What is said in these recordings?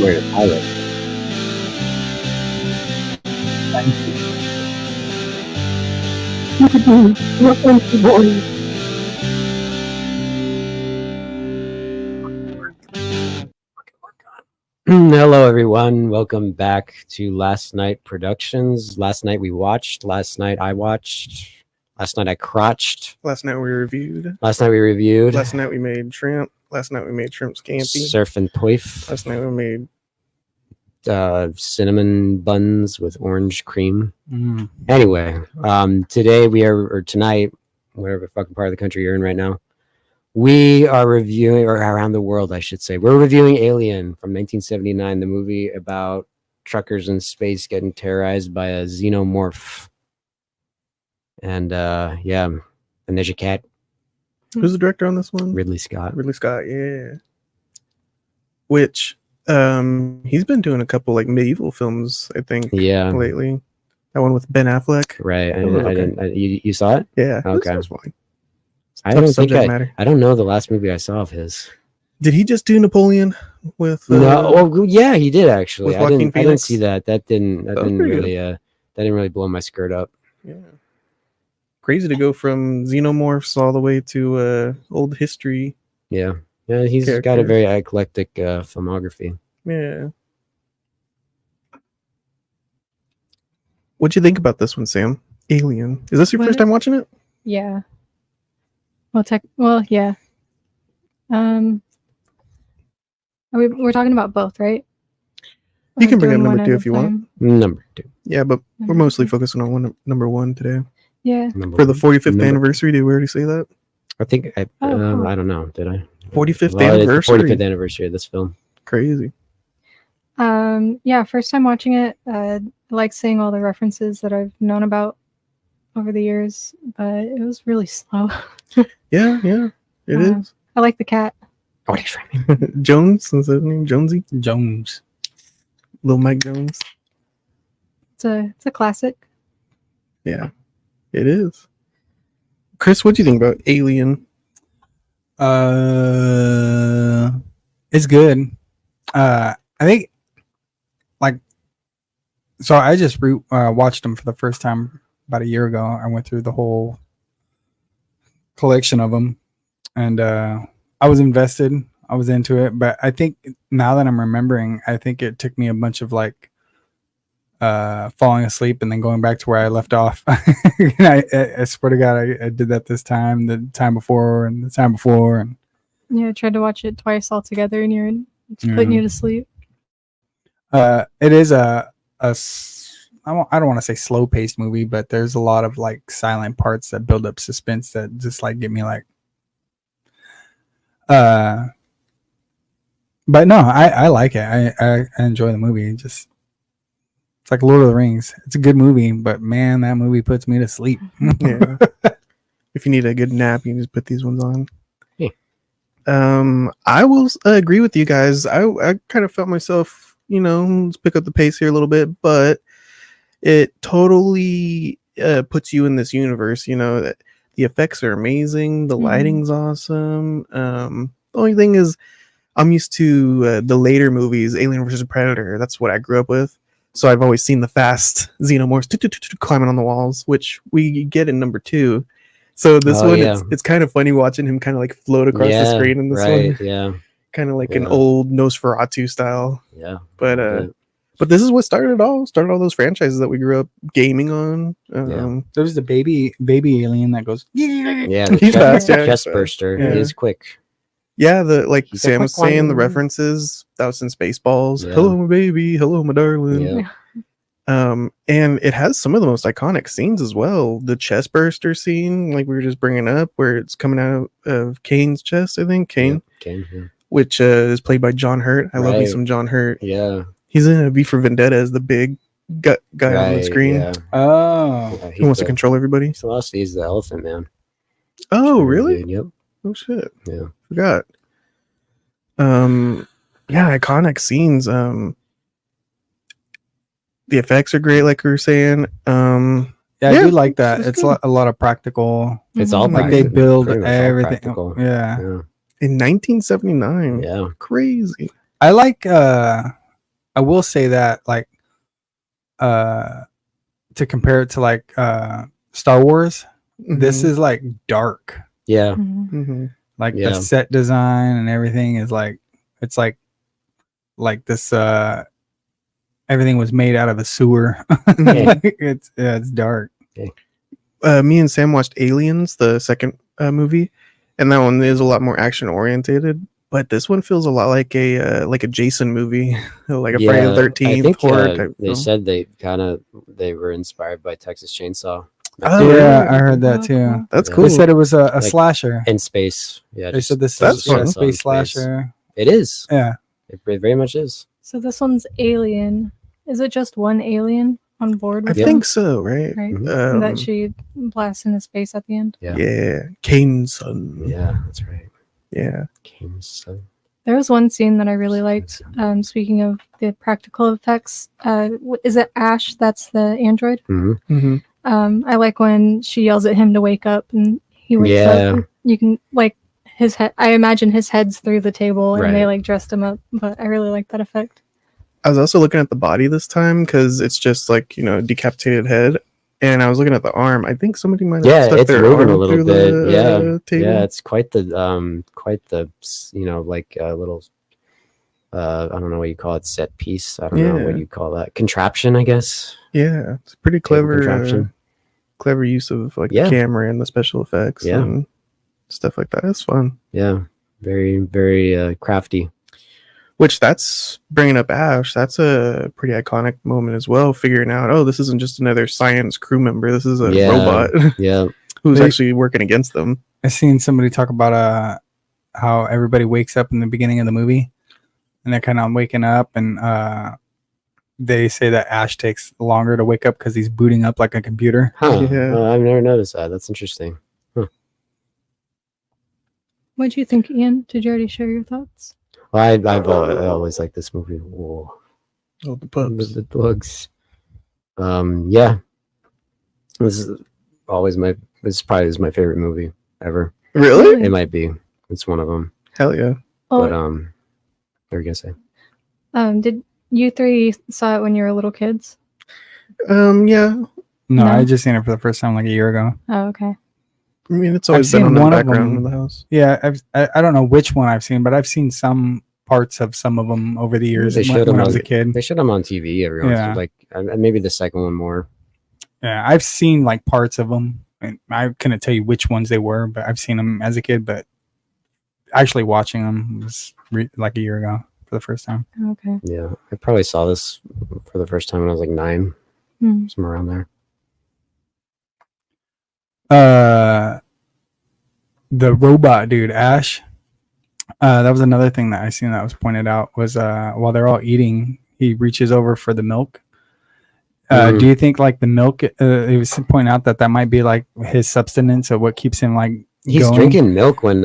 Where the pilot. Hello, everyone. Welcome back to Last Night Productions. Last night we watched. Last night I watched. Last night I crotched. Last night we reviewed. Last night we reviewed. Last night we made shrimp. Last night we made shrimp scampi. Surf and poif. Last night we made cinnamon buns with orange cream. Anyway, today or tonight, whatever fucking part of the country you're in right now, we are reviewing, or around the world, I should say, we're reviewing Alien from 1979, the movie about truckers in space getting terrorized by a xenomorph. And and there's your cat. Who's the director on this one? Ridley Scott. Ridley Scott, yeah. Which he's been doing a couple like medieval films, I think. Yeah. Lately. That one with Ben Affleck. Right. I didn't. You saw it? Yeah. Okay. That's fine. I don't know the last movie I saw of his. Did he just do Napoleon with? No. Well, yeah, he did actually. I didn't see that. That didn't really blow my skirt up. Yeah. Crazy to go from xenomorphs all the way to old history. Yeah. Yeah, he's got a very eclectic filmography. Yeah. What'd you think about this one, Sam? Alien. Is this your first time watching it? Yeah. Well, yeah. We're talking about both, right? You can bring up number 2 if you want. Number 2. Yeah, but we're mostly focusing on number 1 today. Yeah. For the 45th anniversary, did we already say that? I think I don't know. Did I? 45th anniversary. 45th anniversary of this film. Crazy. Yeah. First time watching it. I like seeing all the references that I've known about over the years, but it was really slow. Yeah, it is. I like the cat. Oh, he's right. Jones, is that his name? Jonesy? Jones. Little Mike Jones. It's a classic. Yeah, it is. Chris, what do you think about Alien? It's good. I think, so I just watched them for the first time about a year ago. I went through the whole collection of them, and I was invested. I was into it, but I think now that I'm remembering, I think it took me a bunch of falling asleep and then going back to where I left off. I swear to God, I did that this time, the time before, and the time before, and yeah, I tried to watch it twice all together, and it's putting you to sleep. It is I don't want to say slow paced movie, but there's a lot of silent parts that build up suspense that just get me but no, I like it. I enjoy the movie. It's like Lord of the Rings. It's a good movie, but man, that movie puts me to sleep. Yeah. If you need a good nap, you can just put these ones on. Yeah. I will agree with you guys. I kind of felt myself, let's pick up the pace here a little bit, but it totally puts you in this universe. That the effects are amazing, the lighting's awesome. The only thing is, I'm used to the later movies, Alien vs. Predator. That's what I grew up with. So I've always seen the fast xenomorphs climbing on the walls, which we get in number 2. So this one, it's kind of funny watching him kind of float across the screen in this one. Yeah. Kind of like an old Nosferatu style. Yeah. But this is what started all those franchises that we grew up gaming on. There's the baby alien that goes. Yeah. He's fast. Chest burster. Yeah. He is quick. Yeah, like Sam was saying, the references, that was in Spaceballs. Yeah. Hello, my baby. Hello, my darling. Yeah. And it has some of the most iconic scenes as well. The chest burster scene, like we were just bringing up, where it's coming out of Kane's chest, I think. Kane. Yeah. Which is played by John Hurt. I love me some John Hurt. Yeah. He's in a V for Vendetta as the big guy on the screen. Yeah. Oh. Yeah, he wants to control everybody. He's the elephant man. Oh, really? Dude, yep. Oh, shit. Yeah. Forgot. Yeah, iconic scenes. The effects are great, like we were saying. I do like that. It's a lot of practical. It's all like practical. They build everything. Practical. Yeah. In 1979. Yeah. Crazy. I like I will say that like to compare it to like Star Wars, this is like dark. Yeah. Mm-hmm. Like Yeah. the set design and everything is like it's like this everything was made out of a sewer. Yeah. It's dark. Me and Sam watched Aliens, the second movie, and that one is a lot more action orientated. But this one feels a lot like a Jason movie, like a Friday the I 13th think horror type they film. said they were inspired by Texas Chainsaw. Oh, Yeah, really? I heard that too. cool. That's Yeah. cool. They said it was a Like, slasher. In space. Yeah. They said this that's is fun. a Chainsaw in space slasher. It is. Yeah. It very much is. So this one's Alien. Is it just one alien on board I with think them? so, right? Right. Mhm. That she blasts into space at the end. Yeah. Yeah, Kane's son. Yeah, that's right. Yeah. King's son. There was one scene that I really liked. Speaking of the practical effects, is it Ash? That's the android. Mhm. Mm-hmm. I like when she yells at him to wake up, and he wakes Yeah. up. You can like his head. I imagine his head's through the table, and they Right. like dressed him up. But I really like that effect. I was also looking at the body this time because it's just like, decapitated head. And I was looking at the arm. I think somebody might have Yeah, stuck it's their moving a arm little through bit. the Yeah. table. Yeah, it's quite the like a little I don't know what you call it, set piece. I don't know what Yeah. you call that. Contraption, I guess. Yeah, it's pretty Table clever. contraption. Clever use of like Yeah. the camera and the special effects Yeah. and stuff like that. It's fun. Yeah. Very, very crafty. Which that's bringing up Ash. That's a pretty iconic moment as well. Figuring out, oh, this isn't just another science crew member. This is a Yeah. robot Yeah. who's They- actually working against them. I seen somebody talk about how everybody wakes up in the beginning of the movie and they're kind of waking up and they say that Ash takes longer to wake up because he's booting up like a computer. Huh. Yeah. I've never noticed that. That's interesting. What do you think, Ian? Did you already share your thoughts? Well, I always liked this movie. Whoa. Oh, the pups. The bugs. Yeah. This is always this probably is my favorite movie ever. Really? It might be. It's one of them. Hell yeah. Oh, But what were you gonna say? did you three saw it when you were little kids? Yeah. No, No. I just seen it for the first time like a year ago. Oh, okay. I mean, it's always I've been seen on in the one of background them. of the house. Yeah, I don't know which one I've seen, but I've seen some parts of some of them over the years They showed when I them was on- a kid. They showed them on TV every once. Yeah. Like maybe the second one more. Yeah, I've seen like parts of them, and I couldn't tell you which ones they were, but I've seen them as a kid. But actually watching them was like a year ago for the first time. Okay. Yeah, I probably saw this for the first time when I was like 9, Hmm. somewhere around there. The robot dude, Ash. That was another thing that I seen that was pointed out was while they're all eating, he reaches over for the milk. Do you think like the milk? It was pointing out that might be like his substance or what keeps him like He's going? drinking milk when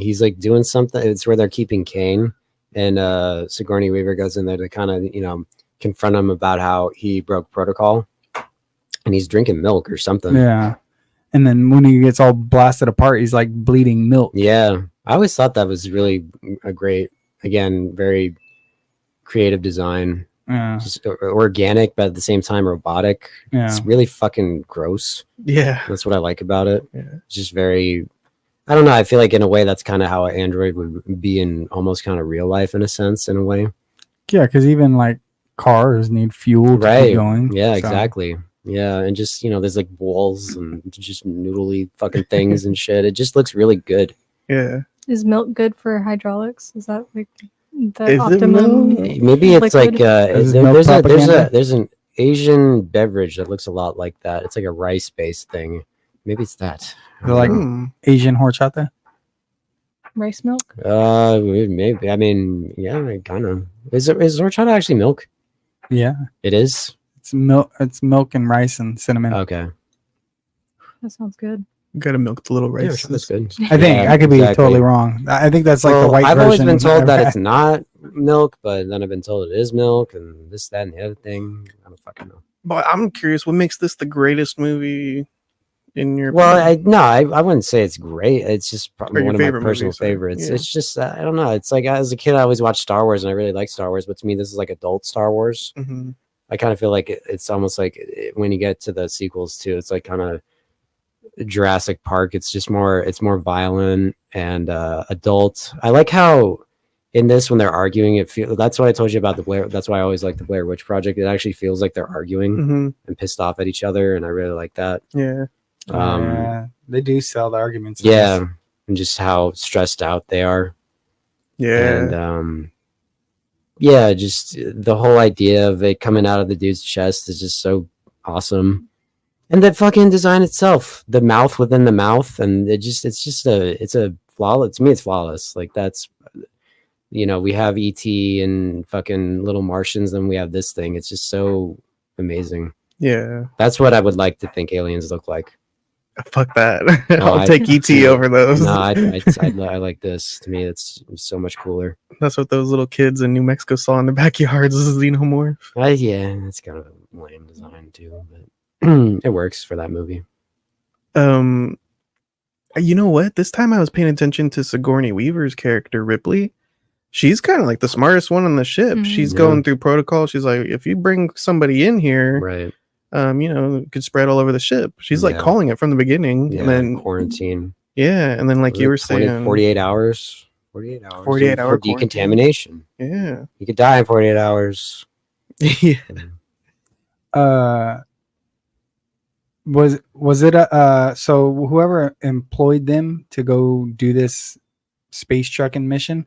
he's like doing something. It's where they're keeping Kane, and Sigourney Weaver goes in there to kind of confront him about how he broke protocol, and he's drinking milk or something. Yeah, and then when he gets all blasted apart, he's like bleeding milk. Yeah, I always thought that was really a great, again, very creative design. Yeah, Just organic, but at the same time robotic. yeah. It's really fucking gross. Yeah. That's what I like about it. Yeah. It's just very, I don't know. I feel like in a way that's kind of how an android would be in almost kind of real life in a sense, in a way. Yeah, because even like cars need fuel to Right. keep going. Yeah, so- exactly. Yeah, and just there's like walls and just noodly fucking things and shit. It just looks really good. Yeah. Is milk good for hydraulics? Is that like the Is it optimum? milk? Maybe it's Liquid? like Is it milk propaganda? there's an Asian beverage that looks a lot like that. It's like a rice based thing. Maybe it's that. They're like Hmm. Asian horchata. Rice milk? Maybe. I mean, yeah, kind of. Is horchata actually milk? Yeah, It is. it's milk. It's milk and rice and cinnamon. Okay. That sounds good. Gotta milk the little Yeah, rice. that's good. I think Yeah, I could be exactly. totally wrong. I think that's like the white I've version. always been told that I've it's had. not milk, but then I've been told it is milk, and this, that, and the other thing. I don't fucking know. But I'm curious, what makes this the greatest movie in your Well, opinion? I wouldn't say it's great. It's just probably Or your one of my favorite personal movie, sorry. favorites. Yeah. It's just I don't know. It's like as a kid, I always watched Star Wars, and I really like Star Wars. But to me, this is like adult Star Wars. Hmm. I kind of feel like it's almost like when you get to the sequels too, it's like kind of Jurassic Park. It's more violent and adult. I like how in this when they're arguing, that's what I told you about the Blair. That's why I always like the Blair Witch Project. It actually feels like they're arguing Hmm. and pissed off at each other, and I really like that. Yeah. Yeah, they do sell the arguments. in Yeah, this. and just how stressed out they are, Yeah. and yeah, just the whole idea of it coming out of the dude's chest is just so awesome. And the fucking design itself, the mouth within the mouth, and it's a flawless. To me, it's flawless. Like that's, we have ET and fucking Little Martians, then we have this thing. It's just so amazing. Yeah. That's what I would like to think aliens look like. Fuck that. No, I'll take ET over those. No, I like this. To me, it's so much cooler. That's what those little kids in New Mexico saw in their backyards. This is xenomorph. Yeah, it's kind of a lame design too, but it works for that movie. You know what? This time I was paying attention to Sigourney Weaver's character, Ripley. She's kind of like the smartest one on the ship. Mhm. She's Yeah. going through protocol. She's like, if you bring somebody in here, Right. it could spread all over the ship. She's like Yeah. calling it from the beginning. Yeah. And then, Quarantine. yeah. And then, like you were saying, 48 hours. 48 hours. 48 hour for decontamination. yeah. You could die in 48 hours. Yeah. Was it so whoever employed them to go do this space trucking mission,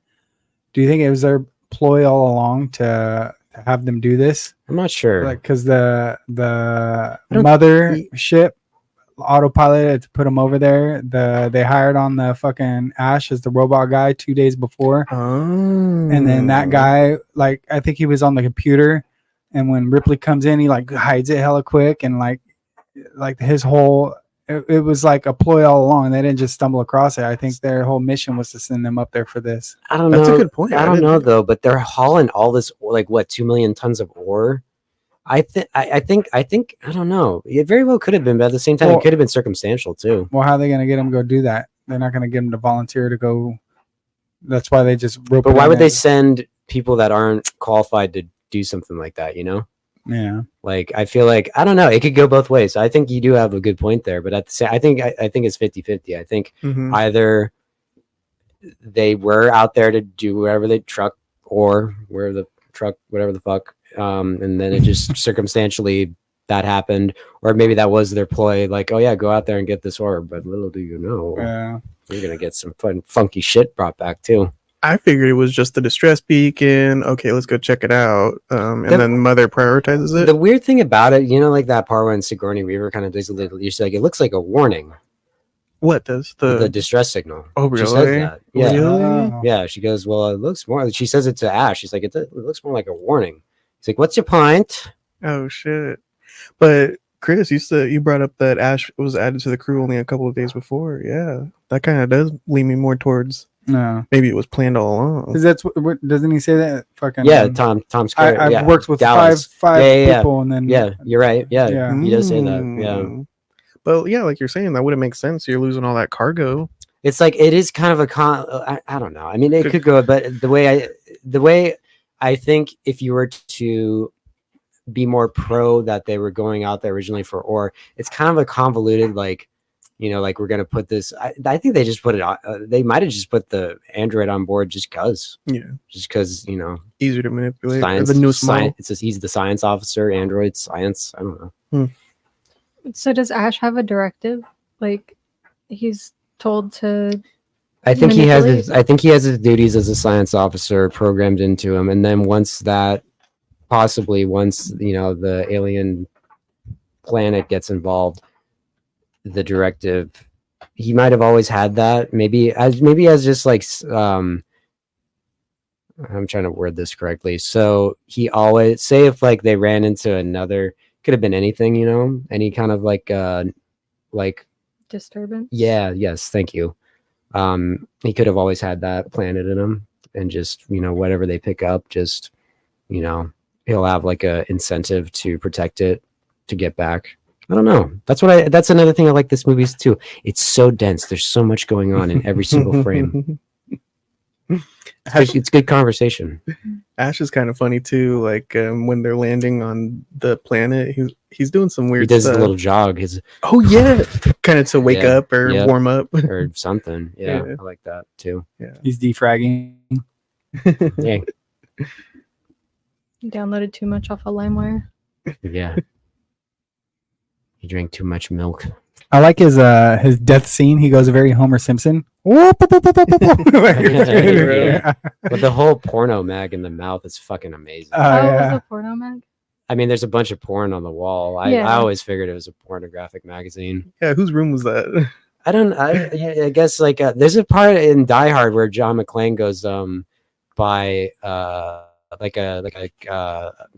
do you think it was their ploy all along to have them do this? I'm not sure. Like, because the don't- mother ship autopiloted to put them over there. They hired on the fucking Ash as the robot guy 2 days before, and then that guy, like, I think he was on the computer, and when Ripley comes in, he like hides it hella quick, and like his whole it was like a ploy all along. They didn't just stumble across it. I think their whole mission was to send them up there for this. I don't know. That's a good point. I don't know though, but they're hauling all this, like what, 2 million tons of ore. I think I don't know. It very well could have been, but at the same time, Well- it could have been circumstantial too. Well, how are they going to get them to go do that? They're not going to get them to volunteer to go. That's why they just rope. But it why in would they there. send people that aren't qualified to do something like that? Yeah. Like I feel like I don't know. It could go both ways. I think you do have a good point there, but at the same, I think it's 50-50. I think Mhm. either they were out there to do wherever they truck or where the truck, whatever the fuck, and then it just circumstantially that happened, or maybe that was their ploy. Like, oh yeah, go out there and get this orb, but little do you know, Yeah. you're gonna get some fun, funky shit brought back too. I figured it was just the distress beacon. Okay, let's go check it out. And The- then Mother prioritizes it. The weird thing about it, like that part when Sigourney Weaver kind of does a little, you're like, it looks like a warning. What does The distress signal. Oh, She says really? that. Yeah. Really? Oh. Yeah. She goes, well, it looks more. She says it to Ash. She's like, it looks more like a warning. He's like, what's your point? Oh shit! But Chris, you brought up that Ash was added to the crew only a couple of days before. Yeah, that kind of does lean me more towards No. maybe it was planned all along. Because that's what doesn't he say that? Fucking Yeah. Tom Skerritt. I've yeah, worked with Dallas. five Yeah. people, and then Yeah. You're right. Yeah. Yeah. He does say that. Yeah. But yeah, like you're saying, that wouldn't make sense. You're losing all that cargo. It's like, it is kind of a I don't know. I mean, it could go, but the way I think if you were to be more pro that they were going out there originally for ore, it's kind of a convoluted, like, like we're going to put this. I think they just put it on. They might have just put the android on board just because, Easier to manipulate. science. The newest model. It's just, he's the science officer, android science. I don't know. So does Ash have a directive? Like he's told to I think he has manipulate? his duties as a science officer programmed into him, and then once the alien planet gets involved, the directive, he might have always had that. Maybe as just like I'm trying to word this correctly. So he always say if like they ran into another, could have been anything, any kind of like disturbance. yeah, yes, thank you. He could have always had that planted in him, and just whatever they pick up, just he'll have like a incentive to protect it, to get back. I don't know. That's another thing I like this movie too. It's so dense. There's so much going on in every single frame. It's good conversation. Ash is kind of funny too. Like when they're landing on the planet, he's doing some weird He does stuff. a little jog. Oh yeah, kind of to wake Yeah, up or yeah. warm up. Or something. Yeah, Yeah. I like that too. Yeah. He's defragging. Yeah, You downloaded too much off of LimeWire. yeah. He drank too much milk. I like his death scene. He goes very Homer Simpson. Yeah. Yeah. But the whole porno mag in the mouth is fucking amazing. Oh, it was Yeah. a porno mag? I mean, there's a bunch of porn on the wall. I Yeah. always figured it was a pornographic magazine. Yeah, whose room was that? I guess like there's a part in Die Hard where John McClane goes by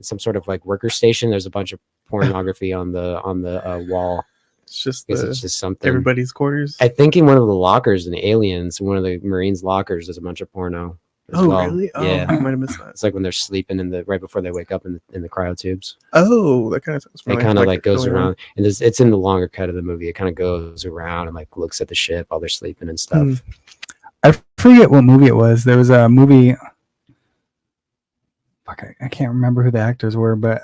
some sort of like worker station. There's a bunch of pornography on the wall. It's just I guess it's just something. everybody's quarters. I think in one of the lockers in Aliens, one of the Marines' lockers, there's a bunch of porno. as Oh well. really? Oh, Yeah. I might have missed that. It's like when they're sleeping right before they wake up in the cryotubes. Oh, that kind of sounds It familiar. kind of like it's goes going on. around, and it's in the longer cut of the movie. It kind of goes around and like looks at the ship while they're sleeping and stuff. Hmm. I forget what movie it was. There was a movie. Fuck, I can't remember who the actors were, but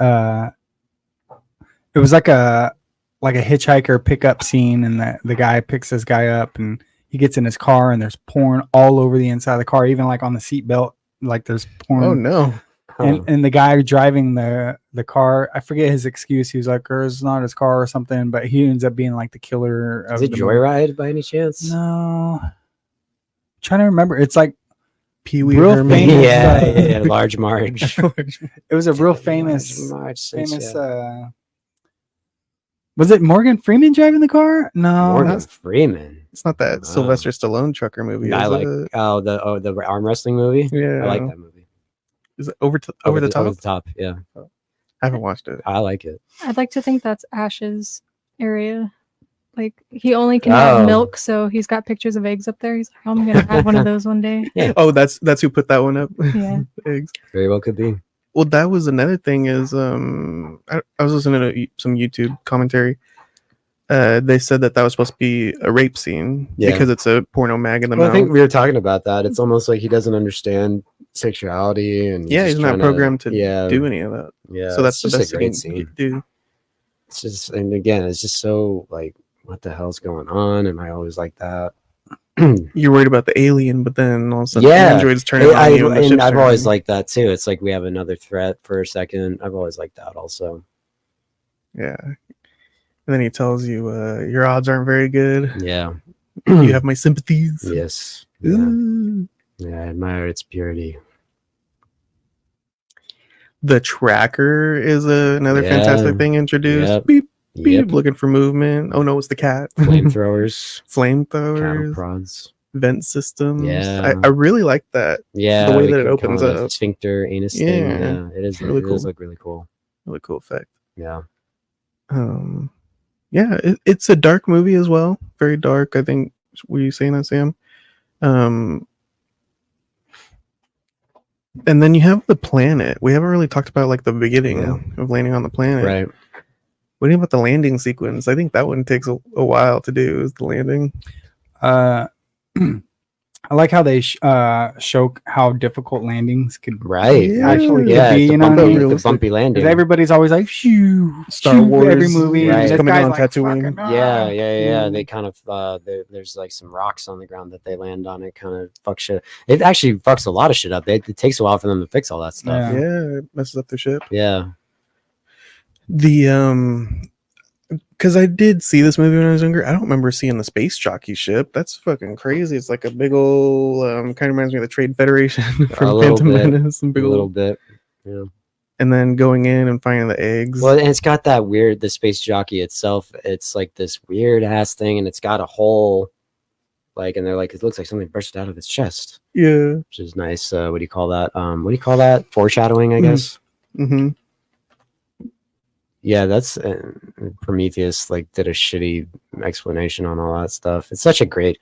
it was like a hitchhiker pickup scene, and the guy picks this guy up, and he gets in his car, and there's porn all over the inside of the car, even like on the seatbelt, like there's porn. Oh no. And the guy driving the car, I forget his excuse. He was like, "It's not his car" or something, but he ends up being like the killer. Of Is it the Joyride by any chance? No, I'm trying to remember. It's like Pee-wee Real Herman. famous, Yeah, Large Marge. it was a real famous. Marge, Famous. Was it Morgan Freeman driving the car? No, Morgan that's- Freeman. It's not that Wow. Sylvester Stallone trucker movie. I is like it? the arm wrestling movie. Yeah. I like that movie. Is it over the top? Over the top. Yeah, I haven't watched it. I like it. I'd like to think that's Ash's area. Like he only can Oh. have milk, so he's got pictures of eggs up there. He's like, I'm gonna have one of those one day. Oh, that's who put that one up. Yeah. Eggs. Very well could be. Well, that was another thing. Is I was listening to some YouTube commentary. They said that was supposed to be a rape scene Yeah. because it's a porno mag in the Well, I mouth. think we were talking about that. It's almost like he doesn't understand sexuality, and Yeah, just he's not trying programmed to yeah, do any of that. Yeah, So that's the just best a great scene he scene. could do. It's just, and again, it's just so like, what the hell's going on? And I always like that. You're worried about the alien, but then all of a sudden Yeah. androids turning on you. And the and ship's I've always turning. liked that too. It's like we have another threat for a second. I've always liked that also. Yeah. And then he tells you, your odds aren't very good. Yeah. You have my sympathies. Yes. Yeah. Ooh. Yeah, I admire its purity. The tracker is another Yeah. fantastic thing introduced. Yep. Beep, beep, Yep. looking for movement. Oh no, it's the cat. Flamethrowers, cattle Flamethrowers, prods. vent systems. Yeah. I really like that. Yeah, The way they that it can opens call it a up. sphincter anus thing. Yeah. Yeah, it is Really It does cool. look really cool. Really cool effect. Yeah. Yeah, it's a dark movie as well. Very dark. I think. Were you saying that, Sam? And then you have the planet. We haven't really talked about like the beginning Yeah. of landing on the planet. Right. What do you think about the landing sequence? I think that one takes a while to do. Is the landing? I like how they show how difficult landings can Right. Yeah. actually Yeah, be. it's You a know what I bumpy, mean? real- the bumpy landing. 'Cause everybody's always like, "Shoo, Star shoo," Wars, every movie. right. And this coming guy's on like, Tatooine. "Fucking, Yeah, ah." yeah. They kind of there's like some rocks on the ground that they land on. It kind of fucks shit. It actually fucks a lot of shit up. It takes a while for them to fix all that stuff. Yeah. Yeah, it messes up their ship. Yeah. The because I did see this movie when I was younger. I don't remember seeing the space jockey ship. That's fucking crazy. It's like a big old kind of reminds me of the Trade Federation from little Phantom bit. Menace. Some big A little old, bit. Yeah. and then going in and finding the eggs. Well, and it's got that weird. The space jockey itself. It's like this weird ass thing, and it's got a hole. Like, and they're like, it looks like something burst out of its chest, Yeah. which is nice. What do you call that? What do you call that? Foreshadowing, I guess. Mm-hmm. Yeah, that's Prometheus. Like, did a shitty explanation on all that stuff. It's such a great.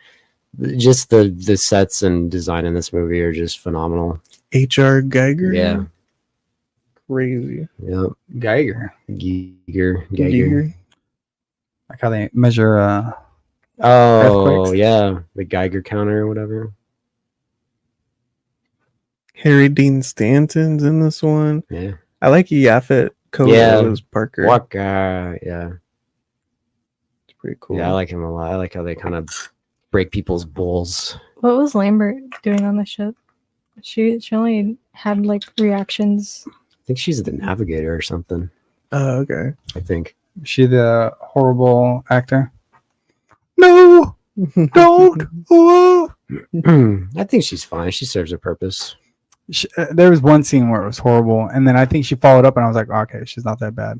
Just the sets and design in this movie are just phenomenal. H.R. Geiger. Yeah. Crazy. Yep. Geiger. Geiger. Geiger. Like how they measure. Oh Earthquakes? yeah, the Geiger counter or whatever. Harry Dean Stanton's in this one. Yeah. I like Yaphet Kotto Yeah. as Parker. Walker. Yeah. It's pretty cool. Yeah, I like him a lot. I like how they kind of break people's bowls. What was Lambert doing on the ship? She only had like reactions. I think she's the navigator or something. Oh, okay. I think. Is she the horrible actor? No, don't. Whoa. I think she's fine. She serves her purpose. There was one scene where it was horrible, and then I think she followed up, and I was like, okay, she's not that bad.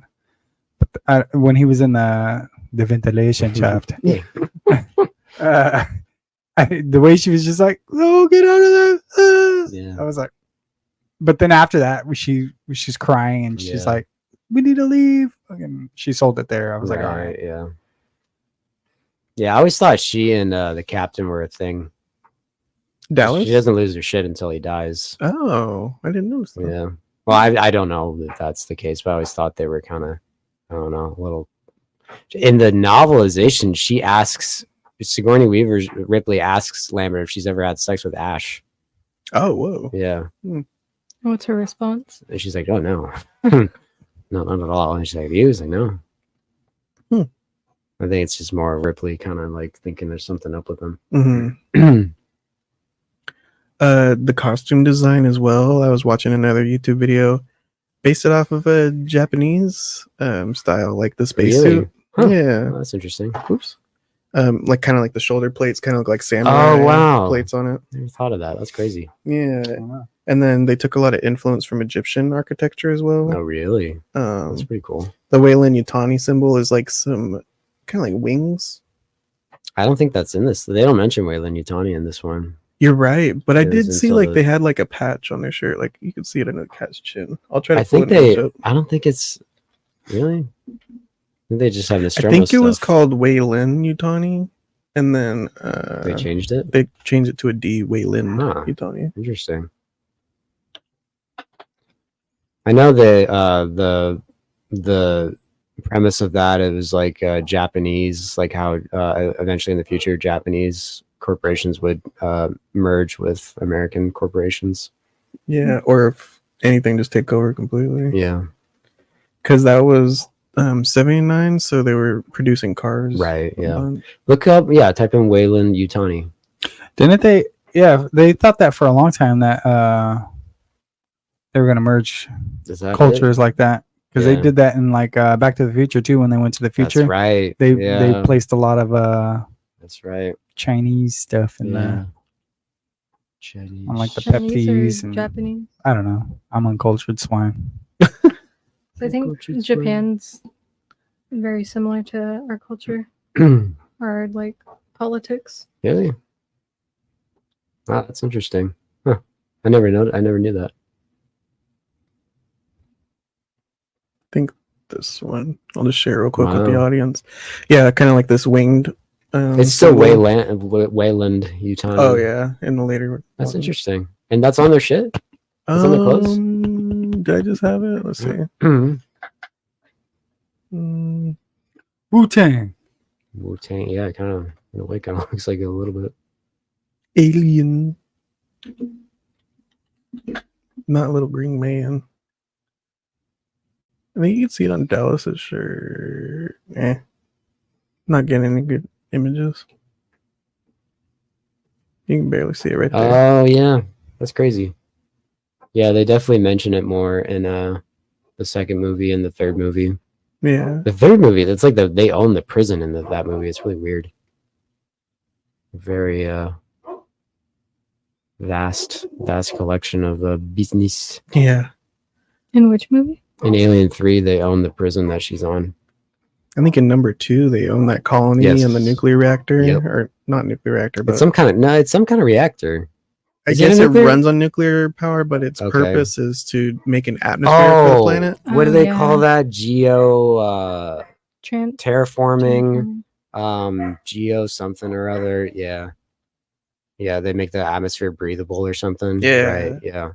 But when he was in the ventilation shaft, Yeah. the way she was just like, "Oh, get out of there!" Yeah. I was like, but then after that, she's crying and she's Yeah. like, "We need to leave." And she sold it there. I was like, "All Right, right." yeah. Yeah, I always thought she and the captain were a thing. Dallas? She doesn't lose her shit until he dies. Oh, I didn't notice that. Yeah. Well, I don't know if that's the case, but I always thought they were kind of, I don't know, a little. In the novelization, she asks, Sigourney Weaver, Ripley asks Lambert if she's ever had sex with Ash. Oh, whoa. Yeah. What's her response? And she's like, oh, no. No, not at all. And she's like, you? He's like, no. Hmm. I think it's just more Ripley kind of like thinking there's something up with him. Mm-hmm. The costume design as well. I was watching another YouTube video, based it off of a Japanese style, like the spacesuit. Huh. Yeah. Well, that's interesting. Oops. Like kind of like the shoulder plates, kind of look like samurai wow. plates on it. Never thought of that. That's crazy. Yeah. I don't know. And then they took a lot of influence from Egyptian architecture as well. Oh, really? That's Um, pretty cool. the Weyland Yutani symbol is like some kind of like wings. I don't think that's in this. They don't mention Weyland Yutani in this one. You're right, but I It was did see until like the- they had like a patch on their shirt, like you could see it in a cat's chin. I'll try to. I pull think an image up. I don't think it's really. I think they just have I Nostromo think it was stuff. called Weyland Yutani, and then They changed it. they changed it to a D, Weyland Huh. Yutani. Interesting. I know the premise of that, it was like Japanese, like how eventually in the future Japanese corporations would merge with American corporations. Yeah, or if anything, just take over completely. Yeah, Because that was 79, so they were producing cars. right. a Yeah, bunch. look up. Yeah, type in Weyland Yutani. Didn't they? Yeah, they thought that for a long time that they were gonna merge Is that cultures like that because Yeah. they did that in like Back to the Future too. When they went to the it? That's future, right. they yeah, placed a lot of that's right. Chinese stuff in Yeah. there. Chinese. On like the Chinese or Pepsis and Japanese? I don't know. I'm uncultured swine. So I think Culture's Japan's very similar to our culture, our like politics. Really? Wow, that's interesting. Huh. I never knew that. This one, I'll just share real quick with the Wow. audience. Yeah, kind of like this winged. It's still symbol. Weyland Yutani. Oh yeah, in the later. That's one. interesting. And that's on their shit? It's on their clothes? Did I just have it? Let's see. Mhm. Mm, Wu-Tang. Wu-Tang, yeah, kind of. In a way, kind of looks like it a little bit. alien. Not little green man. I think you can see it on Dallas's shirt. Not getting any good images. You can barely see it right there. Oh, yeah. That's crazy. Yeah, they definitely mention it more in the second movie and the third movie. Yeah. The third movie, that's like they own the prison in that movie. It's really weird. Very vast collection of business. Yeah. In which movie? In Alien 3, they own the prison that she's on. I think in number 2 they own that colony Yes. and the nuclear reactor. Yep. Or not nuclear reactor, but It's some kind of reactor. I Is it a guess it nuclear- runs on nuclear power, but its Okay. purpose is to make an atmosphere for the planet. What do Oh, they yeah. call that? Geo terraforming, geo something or other. Yeah. Yeah, they make the atmosphere breathable or something. Yeah. Right. Yeah.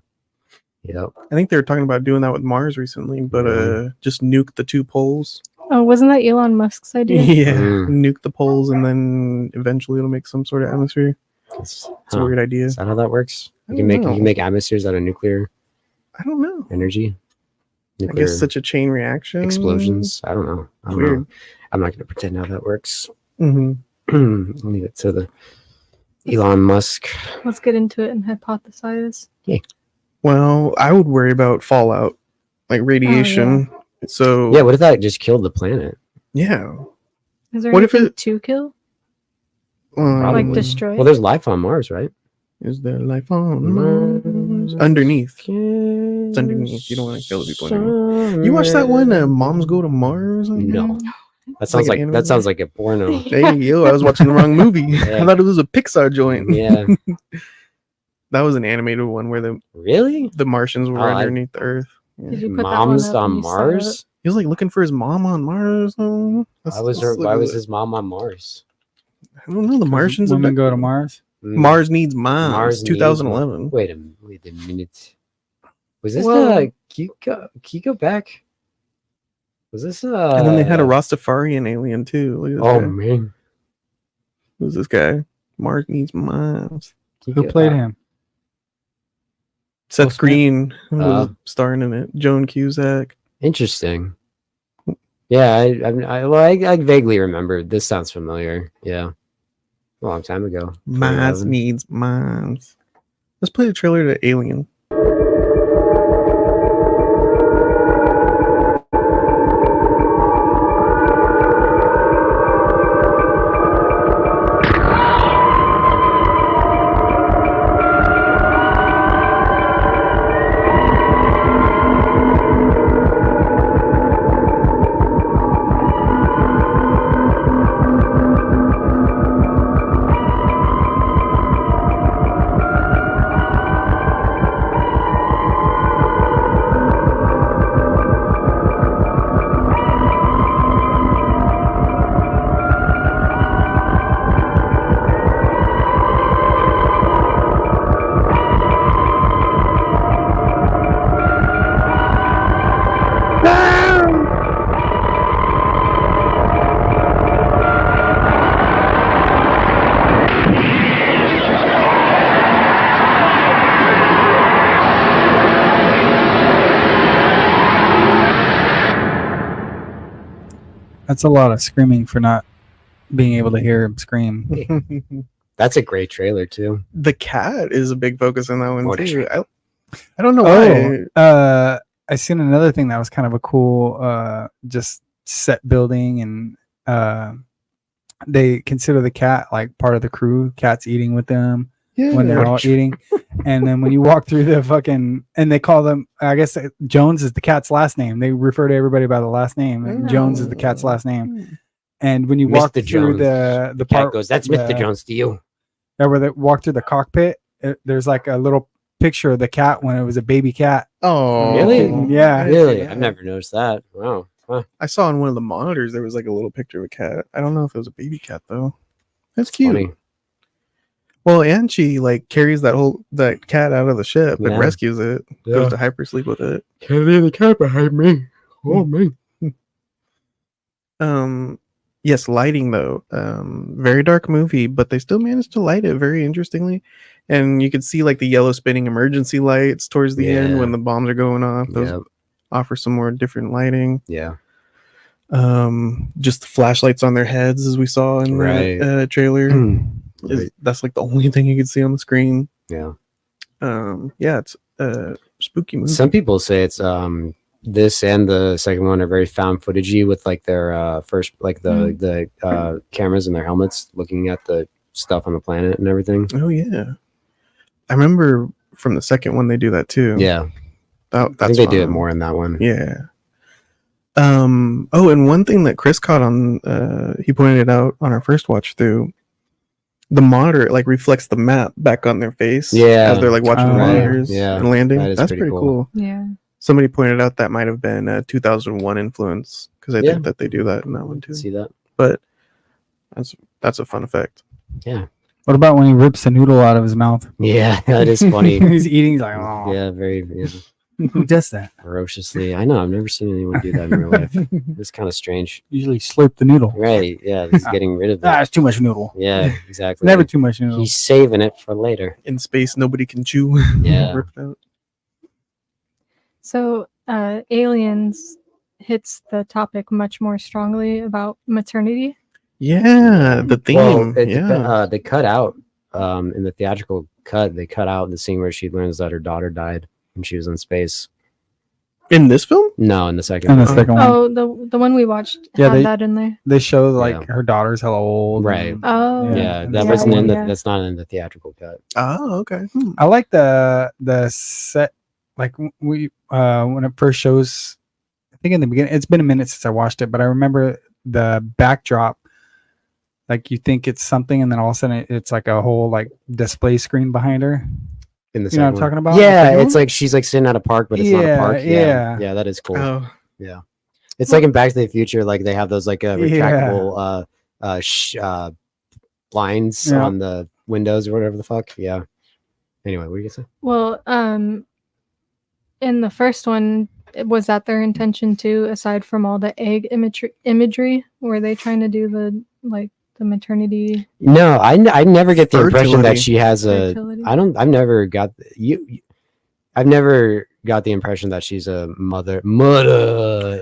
Yep. I think they were talking about doing that with Mars recently, but Mhm. just nuke the 2 poles. Oh, wasn't that Elon Musk's idea? Yeah, Mm. nuke the poles and then eventually it'll make some sort of atmosphere. It's It's a weird idea. Is that how that works? I You don't can know. make atmospheres out of nuclear I don't know. energy. I Nuclear guess such a chain reaction. explosions. I don't know. I don't Weird. know. I'm not going to pretend how that works. Hmm. Leave it to the Elon Musk. Let's get into it and hypothesize. Well, I would worry about fallout, like radiation. So Yeah, what if that just killed the planet? yeah. Is there What if anything it- to kill? Probably. Like destroy? Well, there's life on Mars, right? Is there life on Mars? Underneath. It's underneath. You don't want to kill the people underneath. You watch that one, Moms Go to Mars? No. That Like sounds an like anime? that sounds like a porno. Hey, yo, I was watching the wrong movie. Yeah. I thought it was a Pixar joint. Yeah. That was an animated one where Really? the Martians were Oh, underneath the Earth. Yeah. Did you put Moms that one up on when you saw Mars? He was like looking for his mom on Mars. Why was his mom on Mars? I don't know. The Martians. Women go to Mars. Mars needs moms. Mars needs 2011. Wait a minute. Was this Whoa. Can you go back? Was this And then they had a Rastafarian alien too. Look at this Oh guy. man. Who's this guy? Mars needs moms. Who played him? Seth Smith? Green was Uh, starring in it. Joan Cusack. Interesting. Yeah, I vaguely remember. This sounds familiar. Yeah, a long time ago. Mars 2011. needs moms. Let's play the trailer to Alien. That's a lot of screaming for not being able to hear him scream. That's a great trailer too. The cat is a big focus in that one What a too. I don't know why. I seen another thing that was kind of a cool just set building, and they consider the cat like part of the crew. Cats eating with them when they're all eating. And then when you walk through the fucking, and they call them, I guess Jones is the cat's last name. They refer to everybody by the last name, and Jones is the cat's last name. And when you walk Mr. through Jones. the Cat part goes, "That's Mr. Jones to you." where they walk through the cockpit, there's like a little picture of the cat when it was a baby cat. Oh, Really? Yeah. Really? Yeah. I've never noticed that. Wow. Huh. I saw on one of the monitors there was like a little picture of a cat. I don't know if it was a baby cat though. That's cute. Funny. Well, and she like carries that cat out of the ship and Yeah. rescues it. Goes to hypersleep with it. Can't leave the cat behind me. Oh man. Yes, lighting though. Very dark movie, but they still managed to light it very interestingly. And you could see like the yellow spinning emergency lights towards the end Yeah. when the bombs are going off. Those Yep. offer some more different lighting. Yeah. Just the flashlights on their heads as we saw in Right. the trailer. Right. That's like the only thing you could see on the screen. Yeah. Yeah, it's a spooky movie. Some people say it's this and the second one are very found footagey with like their first like the cameras and their helmets looking at the stuff on the planet and everything. Oh yeah, I remember from the second one they do that too. Yeah. That's I think they do it fun. more in that one. Yeah. Oh, and one thing that Chris caught on, he pointed it out on our first watch through. The monitor like reflects the map back on their face. Yeah. as they're like watching the Right. monitors Yeah. and landing. That is That's pretty pretty cool. cool. Yeah. Somebody pointed out that might have been a 2001 influence because I Yeah. think that they do that in that one too. See that? But that's a fun effect. Yeah. What about when he rips the noodle out of his mouth? Yeah, that is funny. He's eating. He's like, oh. Yeah, very. Yeah. Who does that? ferociously. I know. I've never seen anyone do that in real life. It's kind of strange. Usually slurp the noodle. Right? Yeah. He's getting rid of that. It's too much noodle. Yeah. Exactly. Never too much noodle. He's saving it for later. In space, nobody can chew. Yeah. Ripped out. So, Aliens hits the topic much more strongly about maternity. Yeah, the theme. Well, yeah. they cut out in the theatrical cut. They cut out the scene where she learns that her daughter died when she was in space. In this film? No, in the second. And the one. second one, Oh, the one we watched Yeah, had that in there. they show like Yeah. her daughter's hella old. Right. and- Oh, Yeah, and that the wasn't second in one- the. That's not in the theatrical cut. Oh, okay. I like the set. Like we when it first shows, I think in the beginning. It's been a minute since I watched it, but I remember the backdrop. Like you think it's something, and then all of a sudden it's like a whole like display screen behind her. In the You know what I'm second talking one. about? The Yeah, second it's one? like she's like sitting at a park, but it's not a Yeah, park. yeah. Yeah, that is cool. Oh, Yeah, it's like in Back to the Future. Like they have those like retractable blinds Yeah. on the windows or whatever the fuck. Yeah. Anyway, what were you gonna say? well, in the first one, was that their intention too? Aside from all the egg imagery, were they trying to do the maternity No, I never get the impression that Fertility. she has a. fertility? I've never got I've never got the impression that she's a mother in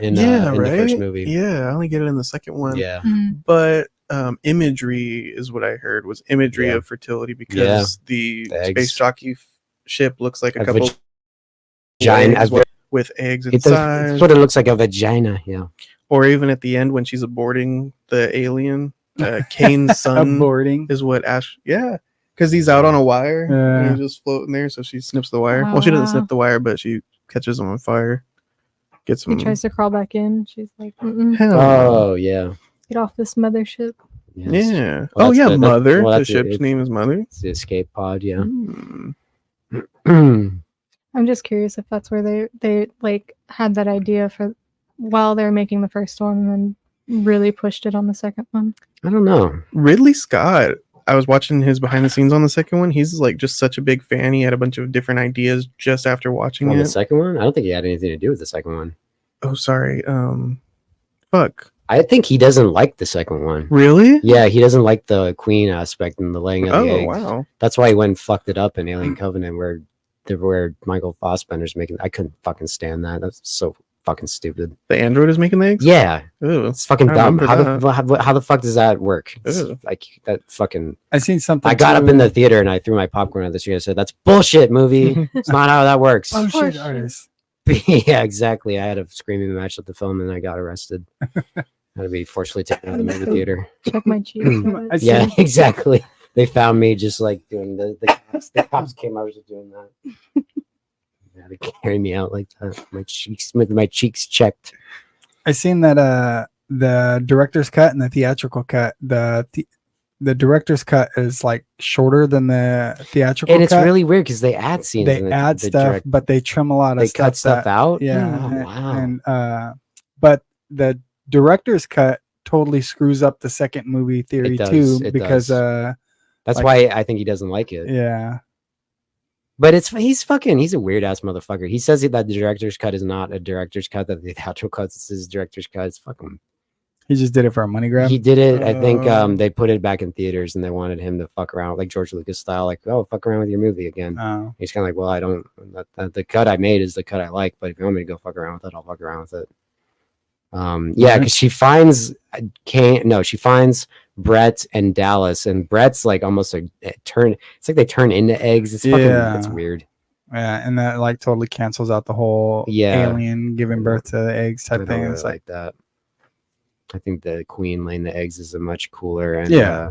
in the first movie. Yeah, I only get it in the second one. Yeah. Mm. But imagery is what I heard was imagery Yeah. of fertility because the The eggs. space jockey ship looks like a A couple Giant eggs as with eggs It's inside. what it looks like, a vagina. Yeah. Or even at the end when she's aborting the alien, Kane's son Aborting. is what Ash. Yeah, because he's out on a wire Yeah. and he's just floating there. So she snips the wire. Well, she doesn't snip Wow. the wire, but she catches him on fire. Gets He him. tries to crawl back in. She's like, "Mm-mm, Hell no. Oh yeah. get off this mothership." Yes. Yeah. Well, Oh that's yeah, the- Mother. well, The that's it. ship's It's- name is Mother. It's the escape pod. Yeah. Hmm. I'm just curious if that's where they like had that idea for while they were making the first one and then really pushed it on the second one. I don't know. Ridley Scott. I was watching his behind the scenes on the second one. He's like just such a big fan. He had a bunch of different ideas just after watching On the it. second one, I don't think he had anything to do with the second one. Oh, sorry. Fuck. I think he doesn't like the second one. Really? Yeah, he doesn't like the queen aspect and the laying of the Oh eggs. wow. That's why he went and fucked it up in Alien Covenant, where Michael Fassbender's making. I couldn't fucking stand that. That's so fucking stupid. The android is making the eggs. Yeah, Ew. it's fucking I dumb. remember How the fuck does that work? It's Ew. like that fucking. I seen something. I got up too- in the theater and I threw my popcorn at the screen. I said, "That's bullshit, movie. It's not how that works." Oh shit, Horseshit. artist. Yeah, exactly. I had a screaming match at the film and I got arrested. Had to be forcibly taken out of the movie theater. Check my cheeks. I see. Yeah, exactly. They found me just like doing the cops came. I was just doing that. They had to carry me out like that. My cheeks with my cheeks checked. I seen that the director's cut and the theatrical cut. The director's cut is like shorter than the theatrical And it's cut. really weird because they add scenes. They in add the stuff, direct- but they trim a lot of they stuff. cut stuff that- out. Yeah. Oh, wow. And but the director's cut totally screws up the second movie theory does, too it because does. That's like- why I think he doesn't like it. yeah. But he's a weird ass motherfucker. He says that the director's cut is not a director's cut, that the theatrical cut is his director's cut. It's fucking. He just did it for a money grab. He did it. I think Oh. they put it back in theaters and they wanted him to fuck around like George Lucas style, like, oh, fuck around with your movie again. Oh. He's kind of like, well, I don't. The cut I made is the cut I like, but if you want me to go fuck around with it, I'll fuck around with it. Yeah, because she finds she finds Brett and Dallas, and Brett's like almost a turn. It's like they turn into eggs. It's fucking. Yeah. It's weird. Yeah, and that like totally cancels out the whole Yeah. alien giving birth to the eggs I type don't thing. really It's like that. I think the queen laying the eggs is a much cooler and Yeah.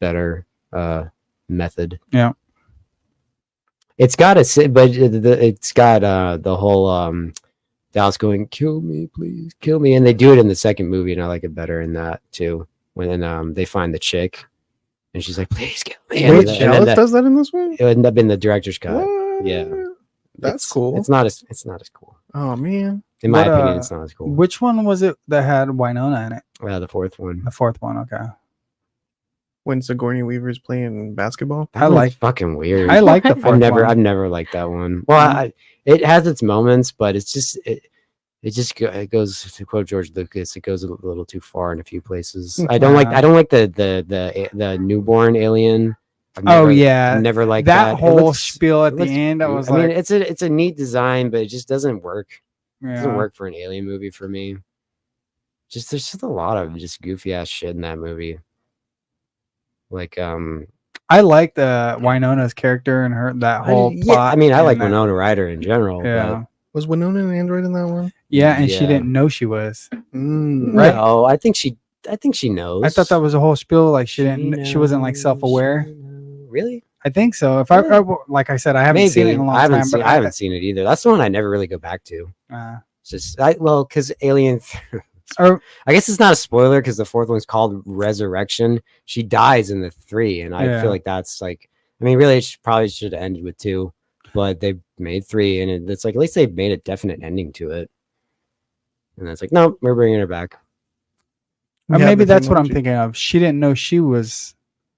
better method. Yeah. It's got it's got the whole Dallas going, "Kill me, please, kill me," and they do it in the second movie, and I like it better in that too. When they find the chick, and she's like, "Please kill me." Wait, And then Dallas does that in this one? it would end up in the director's cut. What? Yeah. That's It's- cool. It's not as cool. Oh man. In my But, opinion, it's not as cool. which one was it that had Winona in it? The fourth one. The fourth one, okay. when Sigourney Weaver's playing basketball. That I was like- fucking weird. I like the I've fourth I've one. never liked that one. Well, Mhm. it has its moments, but it's just it goes, to quote George Lucas, it goes a little too far in a few places. I don't like the newborn alien. I've never liked that It whole looks- spiel at it the looks end. I weird. was I mean, like, it's a neat design, but it just doesn't work. It doesn't yeah. work for an alien movie for me. There's just a lot of just goofy ass shit in that movie. Like I like the Winona's character and her that whole plot. I mean, I and like that- Winona Ryder in general. Yeah, Was Winona an android in that one? yeah, and she Yeah. didn't know she was. Mm. But Right. no, I think she knows. I thought that was a whole spiel. Like she wasn't like knows, self-aware. she knows. Really? I think so. If Yeah. like I said, I haven't seen it in a long I haven't time. seen, But I haven't seen it either. That's the one I never really go back to. It's just because Alien. Or I guess it's not a spoiler because the fourth one's called Resurrection. She dies in the 3, and I Yeah. feel like that's like. I mean, really, it probably should have ended with 2, but they made 3, and it's like at least they made a definite ending to it. And it's like, no, we're bringing her back. or Yeah, maybe the that's what I'm technology. thinking of. She didn't know she was